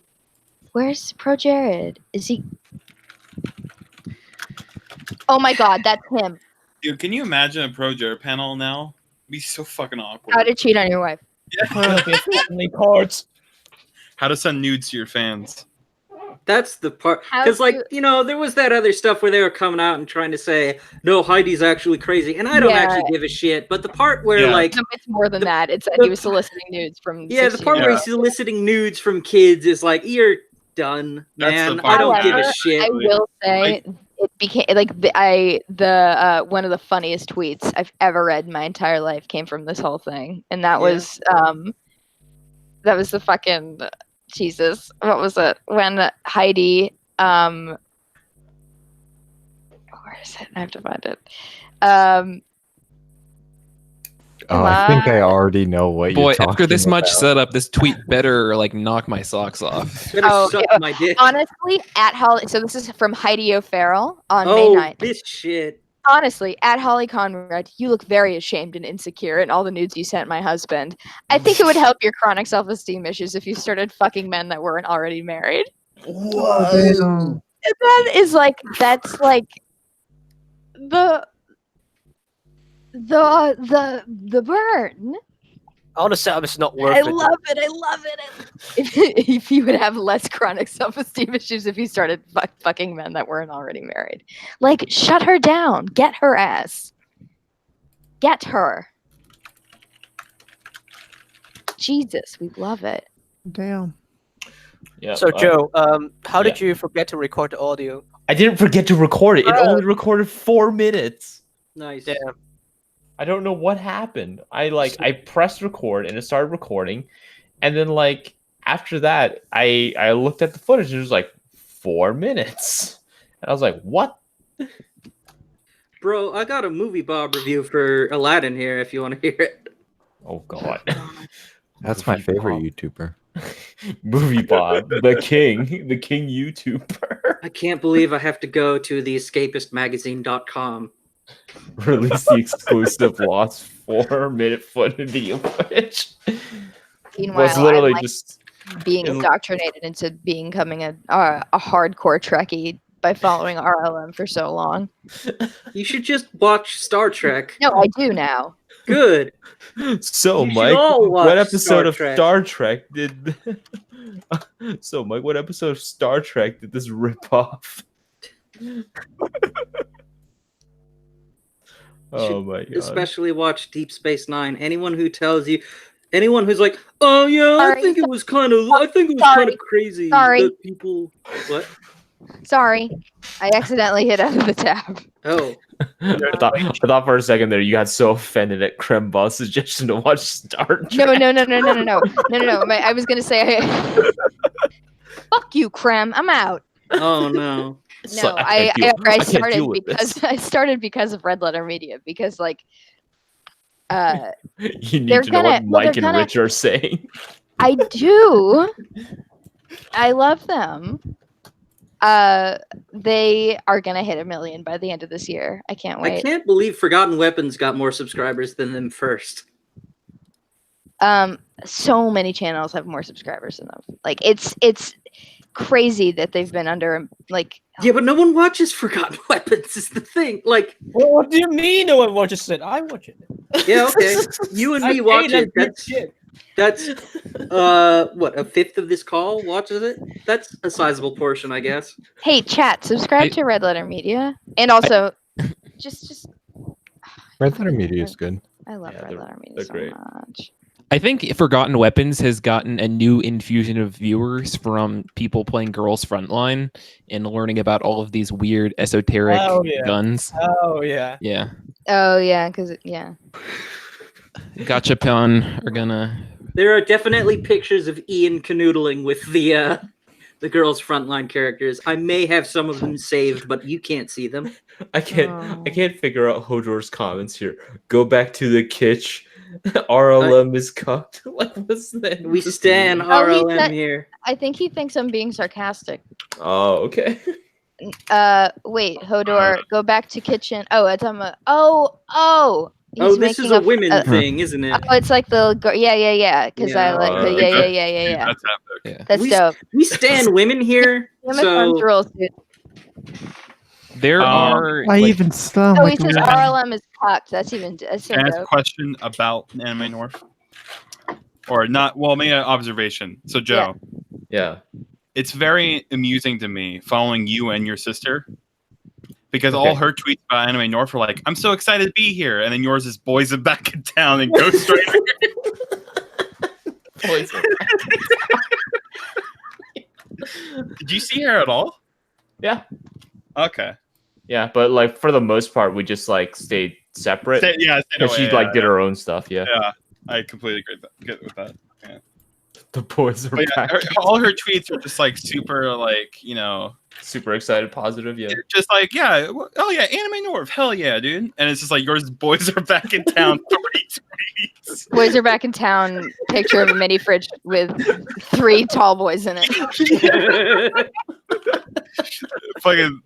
[SPEAKER 1] Where's Pro Jared? Is he? Oh my god, that's him.
[SPEAKER 3] Dude, can you imagine a Pro Jared panel now? It'd be so fucking awkward.
[SPEAKER 1] How to cheat on your wife.
[SPEAKER 2] Cards.
[SPEAKER 3] How to send nudes to your fans.
[SPEAKER 6] That's the part.
[SPEAKER 1] How
[SPEAKER 6] Because, like,
[SPEAKER 1] to-
[SPEAKER 6] you know, there was that other stuff where they were coming out and trying to say, no, Heidi's actually crazy. And I don't
[SPEAKER 1] Yeah.
[SPEAKER 6] actually give a shit. But the part where,
[SPEAKER 3] Yeah.
[SPEAKER 6] like,
[SPEAKER 1] No, it's more than that. It's that he was soliciting nudes from.
[SPEAKER 6] yeah, the part where he's soliciting nudes from kids is like, you're done,
[SPEAKER 3] That's the
[SPEAKER 6] man.
[SPEAKER 3] part
[SPEAKER 6] I don't
[SPEAKER 3] that
[SPEAKER 6] give a
[SPEAKER 3] matters.
[SPEAKER 6] shit.
[SPEAKER 1] I will say it became like one of the funniest tweets I've ever read in my entire life came from this whole thing, and that was the fucking Jesus. What was it when Heidi? Where is it? I have to find it.
[SPEAKER 7] Oh, I think I already know what
[SPEAKER 10] Boy,
[SPEAKER 7] you're talking
[SPEAKER 10] after this much
[SPEAKER 7] about.
[SPEAKER 10] setup, this tweet better like knock my socks off.
[SPEAKER 6] Better
[SPEAKER 1] Oh,
[SPEAKER 6] suck
[SPEAKER 1] yeah.
[SPEAKER 6] my dick.
[SPEAKER 1] Honestly, at Holly. So this is from Heidi O'Farrell on May
[SPEAKER 6] Oh,
[SPEAKER 1] 9th.
[SPEAKER 6] this shit.
[SPEAKER 1] Honestly, at Holly Conrad, you look very ashamed and insecure in all the nudes you sent my husband. I think it would help your chronic self-esteem issues if you started fucking men that weren't already married.
[SPEAKER 7] Whoa.
[SPEAKER 1] That's like the burn.
[SPEAKER 8] All the setup is not worth
[SPEAKER 1] I
[SPEAKER 8] it.
[SPEAKER 1] love it. If you would have less chronic self-esteem issues if you started fucking men that weren't already married. Like, shut her down. Get her ass. Get her. Jesus, we love it.
[SPEAKER 5] Damn.
[SPEAKER 2] Yeah.
[SPEAKER 8] So, Joe, how did you forget to record the audio?
[SPEAKER 2] I didn't forget to record it. It only recorded 4 minutes.
[SPEAKER 6] Nice.
[SPEAKER 8] Damn.
[SPEAKER 2] I don't know what happened. I pressed record and it started recording, and then like after that, I looked at the footage and it was like 4 minutes, and I was like, what?
[SPEAKER 6] Bro, I got a movie Bob review for Aladdin here if you want to hear it.
[SPEAKER 2] Oh god.
[SPEAKER 7] That's my favorite YouTuber.
[SPEAKER 2] Movie Bob, the king YouTuber.
[SPEAKER 6] I can't believe I have to go to theescapistmagazine.com.
[SPEAKER 2] Release the exclusive lost 4-minute video footage.
[SPEAKER 1] Meanwhile,
[SPEAKER 2] Was literally
[SPEAKER 1] I'm, like,
[SPEAKER 2] just
[SPEAKER 1] being indoctrinated into becoming a hardcore Trekkie by following RLM for so long.
[SPEAKER 6] You should just watch Star Trek.
[SPEAKER 1] No, I do now.
[SPEAKER 6] Good.
[SPEAKER 2] So,
[SPEAKER 6] You should
[SPEAKER 2] Mike,
[SPEAKER 6] all watch
[SPEAKER 2] what episode of
[SPEAKER 6] Star Trek.
[SPEAKER 2] Star Trek did? So, Mike, what episode of Star Trek did this rip off? Oh my god!
[SPEAKER 6] Especially watch Deep Space Nine. Anyone who's like, oh yeah, I think it was kind of crazy.
[SPEAKER 1] Sorry.
[SPEAKER 6] That people, what?
[SPEAKER 1] Sorry, I accidentally hit out of the tab.
[SPEAKER 6] Oh.
[SPEAKER 2] I thought for a second there you got so offended at Krembus' suggestion to watch Star Trek.
[SPEAKER 1] No. I was gonna say, fuck you, Krem. I'm out.
[SPEAKER 6] Oh no.
[SPEAKER 1] No, I started because of Red Letter Media because like
[SPEAKER 2] you need to know what Mike and Rich are saying.
[SPEAKER 1] I do. I love them. They are gonna hit 1 million by the end of this year. I can't wait.
[SPEAKER 6] I can't believe Forgotten Weapons got more subscribers than them first.
[SPEAKER 1] So many channels have more subscribers than them. Like it's crazy that they've been under like.
[SPEAKER 6] Yeah, but no one watches Forgotten Weapons is the thing. Like,
[SPEAKER 8] well, what do you mean no one watches it? I watch it.
[SPEAKER 6] Yeah, okay. You and me watch it. That's what, 1/5 of this call watches it? That's a sizable portion, I guess.
[SPEAKER 1] Hey, chat, subscribe to Red Letter Media, and also just
[SPEAKER 7] Red Letter Media is good.
[SPEAKER 1] I love Red Letter Media so much.
[SPEAKER 10] I think Forgotten Weapons has gotten a new infusion of viewers from people playing Girls Frontline and learning about all of these weird esoteric guns.
[SPEAKER 8] Oh yeah.
[SPEAKER 10] Yeah.
[SPEAKER 1] Oh yeah, because
[SPEAKER 10] Gachapon are gonna.
[SPEAKER 6] There are definitely pictures of Ian canoodling with the Girls Frontline characters. I may have some of them saved, but you can't see them.
[SPEAKER 2] I can't figure out Hodor's comments here. Go back to the kitsch. RLM is cucked. Like, what's that?
[SPEAKER 6] We stand RLM here.
[SPEAKER 1] I think he thinks I'm being sarcastic.
[SPEAKER 2] Oh, okay.
[SPEAKER 1] Wait, Hodor, go back to kitchen. Oh, it's oh.
[SPEAKER 6] This is a women thing, isn't it?
[SPEAKER 1] Oh, it's like the yeah. Because I like the yeah.
[SPEAKER 3] That's epic.
[SPEAKER 1] That's dope.
[SPEAKER 6] We stand women here.
[SPEAKER 10] There are.
[SPEAKER 5] I even stung.
[SPEAKER 1] Oh, he says RLM is cocked. That's so
[SPEAKER 3] Can I ask a question about Anime North? Or not? Well, maybe an observation. So, Joe.
[SPEAKER 2] Yeah.
[SPEAKER 3] It's very amusing to me following you and your sister. Because all her tweets about Anime North are like, I'm so excited to be here. And then yours is Boys Are Back in Town and Ghost Rider.
[SPEAKER 2] Boys Are Back in Town.
[SPEAKER 3] Did you see her at all?
[SPEAKER 2] Yeah.
[SPEAKER 3] Okay.
[SPEAKER 2] Yeah, but like for the most part, we just like stayed separate. Because she did her own stuff. Yeah.
[SPEAKER 3] Yeah, I completely agree with that. Yeah.
[SPEAKER 2] The boys are back.
[SPEAKER 3] All her tweets are just like super, like,
[SPEAKER 2] super excited, positive. Yeah.
[SPEAKER 3] Just like, yeah, oh yeah, Anime North, hell yeah, dude. And it's just like yours. Boys are back in town. 3 tweets.
[SPEAKER 1] Boys are back in town. Picture of a mini fridge with 3 tall boys in it.
[SPEAKER 3] Fucking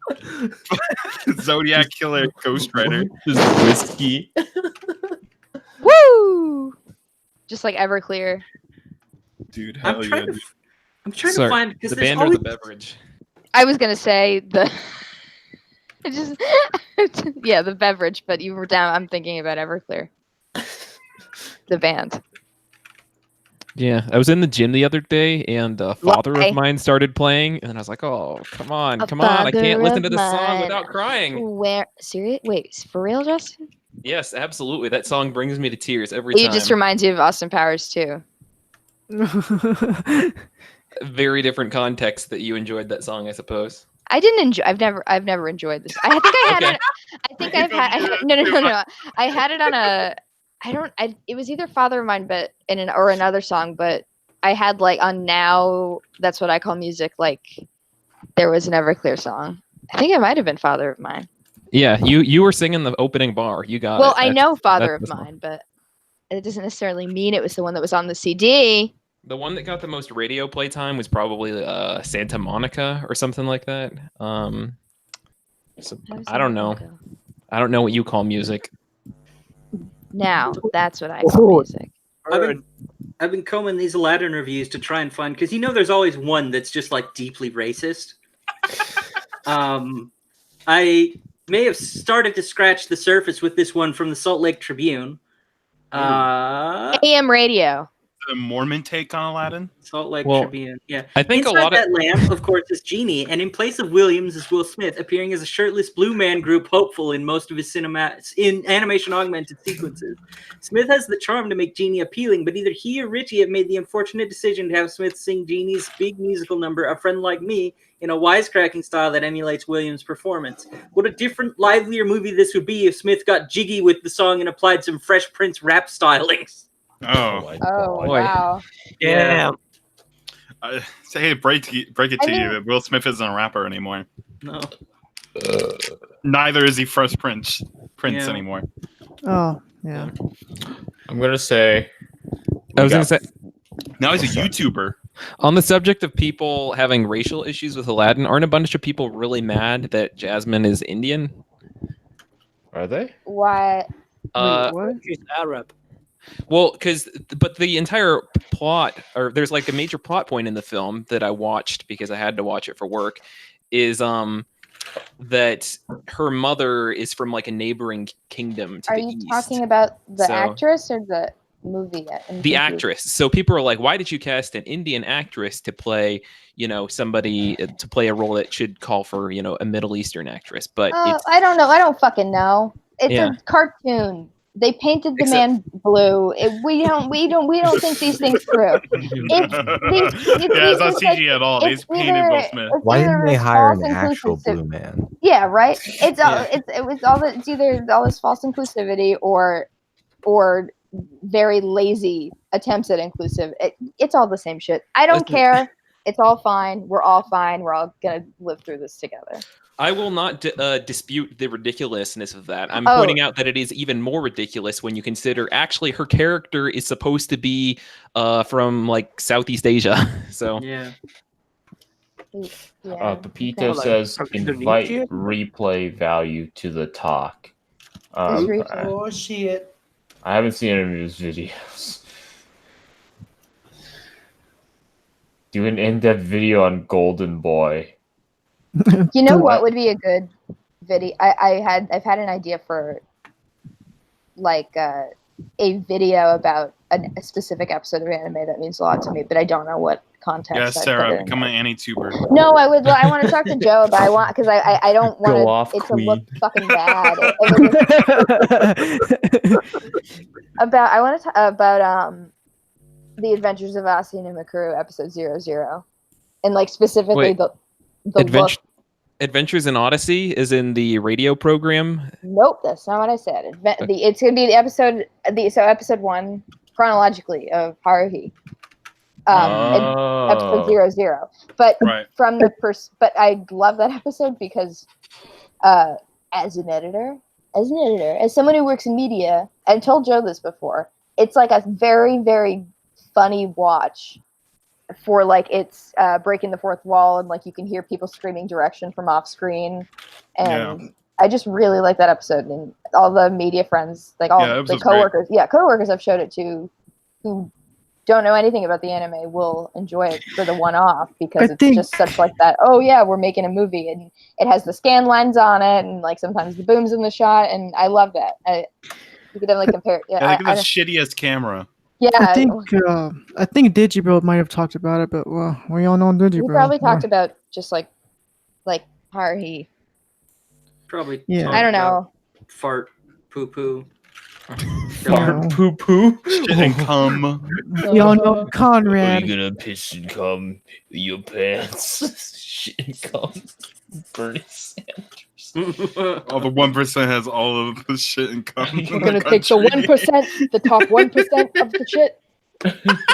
[SPEAKER 3] Zodiac Killer Ghost Rider.
[SPEAKER 2] Just whiskey.
[SPEAKER 1] Woo! Just like Everclear.
[SPEAKER 3] Dude, hell yeah.
[SPEAKER 6] I'm trying to find because
[SPEAKER 10] the
[SPEAKER 6] there's
[SPEAKER 10] band
[SPEAKER 6] always...
[SPEAKER 10] or the beverage.
[SPEAKER 1] I was gonna say the the beverage, but you were down. I'm thinking about Everclear. The band.
[SPEAKER 10] Yeah, I was in the gym the other day, and a father of mine started playing, and I was like, "Oh, come on! I can't listen to this song without crying."
[SPEAKER 1] Wait, for real, Justin?
[SPEAKER 10] Yes, absolutely. That song brings me to tears every time.
[SPEAKER 1] It just reminds you of Austin Powers too.
[SPEAKER 10] Very different context that you enjoyed that song, I suppose.
[SPEAKER 1] I didn't enjoy. I've never enjoyed this. I think I had it. I think I've had. No. I had it on a. It was either Father of Mine, but or another song. But I had like on Now. That's what I call music. Like there was an Everclear song. I think it might have been Father of Mine.
[SPEAKER 10] Yeah, you were singing the opening bar. You got it.
[SPEAKER 1] Well, I know Father of Mine, but it doesn't necessarily mean it was the one that was on the CD.
[SPEAKER 10] The one that got the most radio playtime was probably Santa Monica or something like that. I don't know. I don't know what you call music.
[SPEAKER 1] Now, that's what I call music.
[SPEAKER 6] I've been combing these Aladdin reviews to try and find, because there's always one that's just like deeply racist. I may have started to scratch the surface with this one from the Salt Lake Tribune.
[SPEAKER 1] AM radio.
[SPEAKER 3] the Mormon take on Aladdin?
[SPEAKER 6] Salt Lake
[SPEAKER 10] Well,
[SPEAKER 6] Tribune. Yeah.
[SPEAKER 10] I think
[SPEAKER 6] Inside
[SPEAKER 10] a lot of
[SPEAKER 6] that lamp, of course, is Genie, and in place of Williams is Will Smith, appearing as a shirtless blue man group hopeful in most of his in animation augmented sequences. Smith has the charm to make Genie appealing, but either he or Richie have made the unfortunate decision to have Smith sing Genie's big musical number, A Friend Like Me, in a wisecracking style that emulates Williams' performance. What a different, livelier movie this would be if Smith got jiggy with the song and applied some Fresh Prince rap stylings.
[SPEAKER 3] Oh,
[SPEAKER 2] my
[SPEAKER 1] Oh
[SPEAKER 2] God.
[SPEAKER 1] wow.
[SPEAKER 6] Yeah.
[SPEAKER 3] Say, break it to you that Will Smith isn't a rapper anymore.
[SPEAKER 6] No.
[SPEAKER 3] Neither is he Fresh Prince
[SPEAKER 6] Yeah.
[SPEAKER 3] anymore.
[SPEAKER 5] Oh, yeah.
[SPEAKER 2] I'm gonna say.
[SPEAKER 10] I was gonna say
[SPEAKER 3] Now he's a YouTuber.
[SPEAKER 10] on the subject of people having racial issues with Aladdin, aren't a bunch of people really mad that Jasmine is Indian?
[SPEAKER 2] Are they?
[SPEAKER 1] Why?
[SPEAKER 5] Wait, what?
[SPEAKER 8] She's Arab.
[SPEAKER 10] Well, but the entire plot, or there's like a major plot point in the film that I watched because I had to watch it for work, is that her mother is from like a neighboring kingdom to
[SPEAKER 1] Are
[SPEAKER 10] the
[SPEAKER 1] you
[SPEAKER 10] east.
[SPEAKER 1] talking about the
[SPEAKER 10] So-
[SPEAKER 1] actress or the movie?
[SPEAKER 10] The actress. So people are like, why did you cast an Indian actress to play, somebody to play a role that should call for, a Middle Eastern actress? But it's
[SPEAKER 1] I don't know. I don't fucking know. It's
[SPEAKER 10] Yeah.
[SPEAKER 1] a cartoon. They painted the
[SPEAKER 10] Except-
[SPEAKER 1] man blue. We don't think these things through.
[SPEAKER 3] Yeah, it's not CG at all. They just painted Will Smith.
[SPEAKER 7] Why didn't they hire an
[SPEAKER 1] false
[SPEAKER 7] actual
[SPEAKER 1] inclusive-
[SPEAKER 7] blue man?
[SPEAKER 1] Yeah, right. It's all
[SPEAKER 10] Yeah.
[SPEAKER 1] it's either all this false inclusivity or very lazy attempts at inclusive. It's all the same shit. I don't care. It's all fine. We're all fine. We're all gonna live through this together.
[SPEAKER 10] I will not dispute the ridiculousness of that. I'm
[SPEAKER 1] Oh.
[SPEAKER 10] pointing out that it is even more ridiculous when you consider actually her character is supposed to be from like Southeast Asia. So
[SPEAKER 6] Yeah.
[SPEAKER 1] Yeah.
[SPEAKER 2] Pepito
[SPEAKER 8] Like,
[SPEAKER 2] says
[SPEAKER 8] from
[SPEAKER 2] invite
[SPEAKER 8] Indonesia?
[SPEAKER 2] replay value to the talk.
[SPEAKER 1] Who's
[SPEAKER 2] I,
[SPEAKER 1] replay?
[SPEAKER 11] Oh shit.
[SPEAKER 2] I haven't seen any of his videos. Do an in-depth video on Golden Boy.
[SPEAKER 1] You know
[SPEAKER 5] Do
[SPEAKER 1] what would be a good video? I've had an idea for like a video about a specific episode of anime that means a lot to me, but I don't know what context.
[SPEAKER 3] Yeah,
[SPEAKER 1] I put
[SPEAKER 3] Sarah,
[SPEAKER 1] it in
[SPEAKER 3] become
[SPEAKER 1] there.
[SPEAKER 3] an anti-tuber.
[SPEAKER 1] No, I want to talk to Joe, but I want because I don't
[SPEAKER 2] Go off,
[SPEAKER 1] want it to look
[SPEAKER 2] queen.
[SPEAKER 1] fucking bad. I want to talk about the Adventures of Asi and Mikuru episode 00, and like specifically
[SPEAKER 10] Wait.
[SPEAKER 1] the look.
[SPEAKER 10] Adventures in Odyssey is in the radio program.
[SPEAKER 1] Nope, that's not what I said. It's gonna be the episode. Episode 1 chronologically of Haruhi. Episode 00. But
[SPEAKER 3] Right.
[SPEAKER 1] from the but I love that episode because as someone who works in media, I told Joe this before, it's like a very, very funny watch for like it's breaking the fourth wall and like you can hear people screaming direction from off screen, and I just really like that episode, and all the media friends, like all the coworkers, coworkers I've showed it to who don't know anything about the anime will enjoy it for the one-off because it's just such like that. Oh yeah, we're making a movie, and it has the scan lens on it, and like sometimes the boom's in the shot, and I love that. You could definitely compare.
[SPEAKER 3] Yeah, look at the shittiest camera.
[SPEAKER 1] Yeah,
[SPEAKER 5] I think Digibro might have talked about it, but well, we all know Digibro.
[SPEAKER 1] we probably talked about just like Haruhi.
[SPEAKER 6] Probably.
[SPEAKER 5] Yeah.
[SPEAKER 1] I don't know.
[SPEAKER 6] Fart, poo poo.
[SPEAKER 2] Fart, poo poo.
[SPEAKER 3] Shit and cum.
[SPEAKER 5] We all know Conrad.
[SPEAKER 2] Are you gonna piss and cum in your pants? Shit and cum. Bernie Sanders.
[SPEAKER 3] All the 1% has all of the shit and cum.
[SPEAKER 1] We're gonna take the 1%, the top 1% of the shit,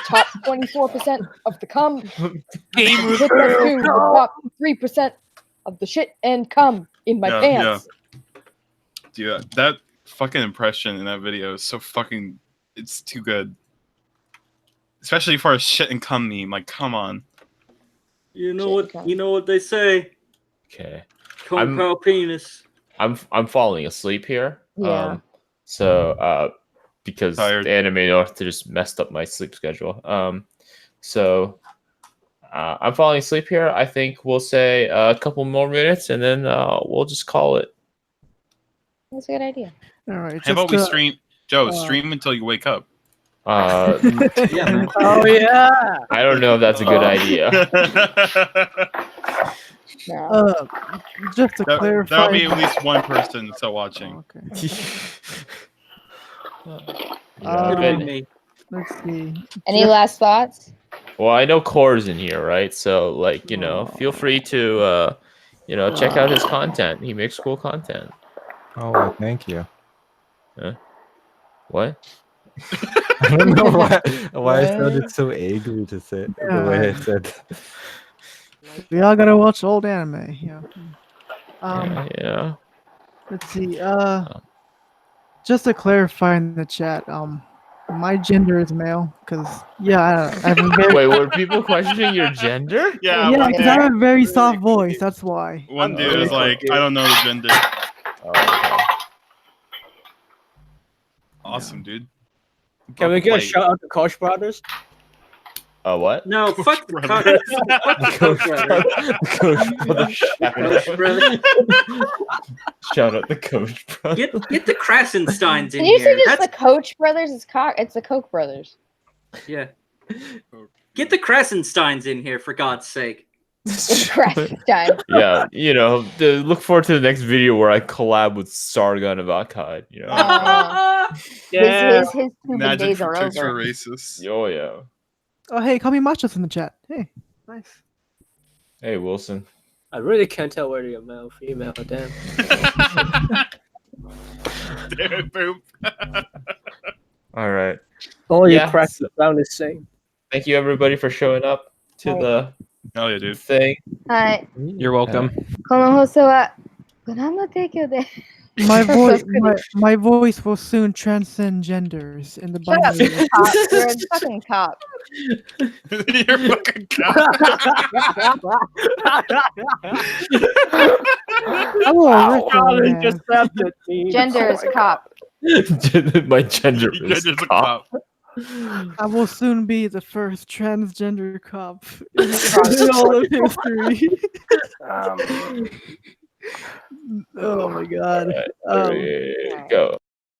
[SPEAKER 1] top 24% of the cum, and put that to the top 3% of the shit and cum in my pants.
[SPEAKER 3] Yeah. Dude, that fucking impression in that video is so fucking. It's too good. Especially for a shit and cum meme. Like, come on.
[SPEAKER 6] You know what they say.
[SPEAKER 2] Okay.
[SPEAKER 6] Cum cow penis.
[SPEAKER 2] I'm falling asleep here.
[SPEAKER 1] Yeah.
[SPEAKER 2] Because
[SPEAKER 3] Tired.
[SPEAKER 2] the Anime North just messed up my sleep schedule. I'm falling asleep here. I think we'll say a couple more minutes and then we'll just call it.
[SPEAKER 1] That's a good idea.
[SPEAKER 5] All right.
[SPEAKER 3] How about we stream? Joe, stream until you wake up.
[SPEAKER 6] Yeah, man.
[SPEAKER 8] Oh yeah.
[SPEAKER 2] I don't know if that's a good idea.
[SPEAKER 1] No.
[SPEAKER 5] Just to clarify.
[SPEAKER 3] There'll be at least one person still watching.
[SPEAKER 5] Okay.
[SPEAKER 6] It'll be me.
[SPEAKER 5] Let's see.
[SPEAKER 1] Any last thoughts?
[SPEAKER 2] Well, I know Core's in here, right? So, like, feel free to, check out his content. He makes cool content.
[SPEAKER 7] Oh, well, thank you.
[SPEAKER 2] What?
[SPEAKER 7] I don't know why I sounded so angry to say the way I said.
[SPEAKER 5] We all gotta watch old anime. Yeah.
[SPEAKER 2] Yeah.
[SPEAKER 5] Let's see. Just to clarify in the chat, my gender is male, because I have a very
[SPEAKER 2] Wait, were people questioning your gender?
[SPEAKER 3] Yeah,
[SPEAKER 5] yeah, because I have a very soft voice. That's why.
[SPEAKER 3] One dude is like, I don't know the gender. Awesome, dude.
[SPEAKER 8] Can we get a shout out to Koch Brothers?
[SPEAKER 2] What?
[SPEAKER 6] No, fuck the Koch brothers.
[SPEAKER 2] Coach brother. Shout out the Coach brother.
[SPEAKER 6] Get the Krasensteins in
[SPEAKER 1] Can you say
[SPEAKER 6] here.
[SPEAKER 1] just the Koch brothers? It's the Koch brothers.
[SPEAKER 6] Yeah. Get the Krasensteins in here, for God's sake.
[SPEAKER 1] Krasenstein.
[SPEAKER 2] Yeah, look forward to the next video where I collab with Sargon about COD.
[SPEAKER 1] His stupid
[SPEAKER 3] Magic
[SPEAKER 1] days are
[SPEAKER 3] for
[SPEAKER 1] over.
[SPEAKER 3] racists.
[SPEAKER 2] Oh yeah.
[SPEAKER 5] Oh, hey, Kami Machos in the chat. Hey, nice.
[SPEAKER 2] Hey Wilson.
[SPEAKER 8] I really can't tell whether you're male or female. Damn.
[SPEAKER 3] Dude, poop.
[SPEAKER 2] All right.
[SPEAKER 8] All your cracks sound the same.
[SPEAKER 2] Thank you everybody for showing up to the
[SPEAKER 3] Hell yeah, dude.
[SPEAKER 2] thing.
[SPEAKER 1] Hi.
[SPEAKER 10] You're welcome.
[SPEAKER 1] この放送はご覧の提供で
[SPEAKER 5] My voice will soon transcend genders in the
[SPEAKER 1] Shut up,
[SPEAKER 5] binary.
[SPEAKER 1] cop. You're a fucking cop.
[SPEAKER 3] You're a fucking cop.
[SPEAKER 1] Gender is cop.
[SPEAKER 2] My gender is cop.
[SPEAKER 5] I will soon be the first transgender cop in all of history. Oh my god.
[SPEAKER 2] All right, there we go.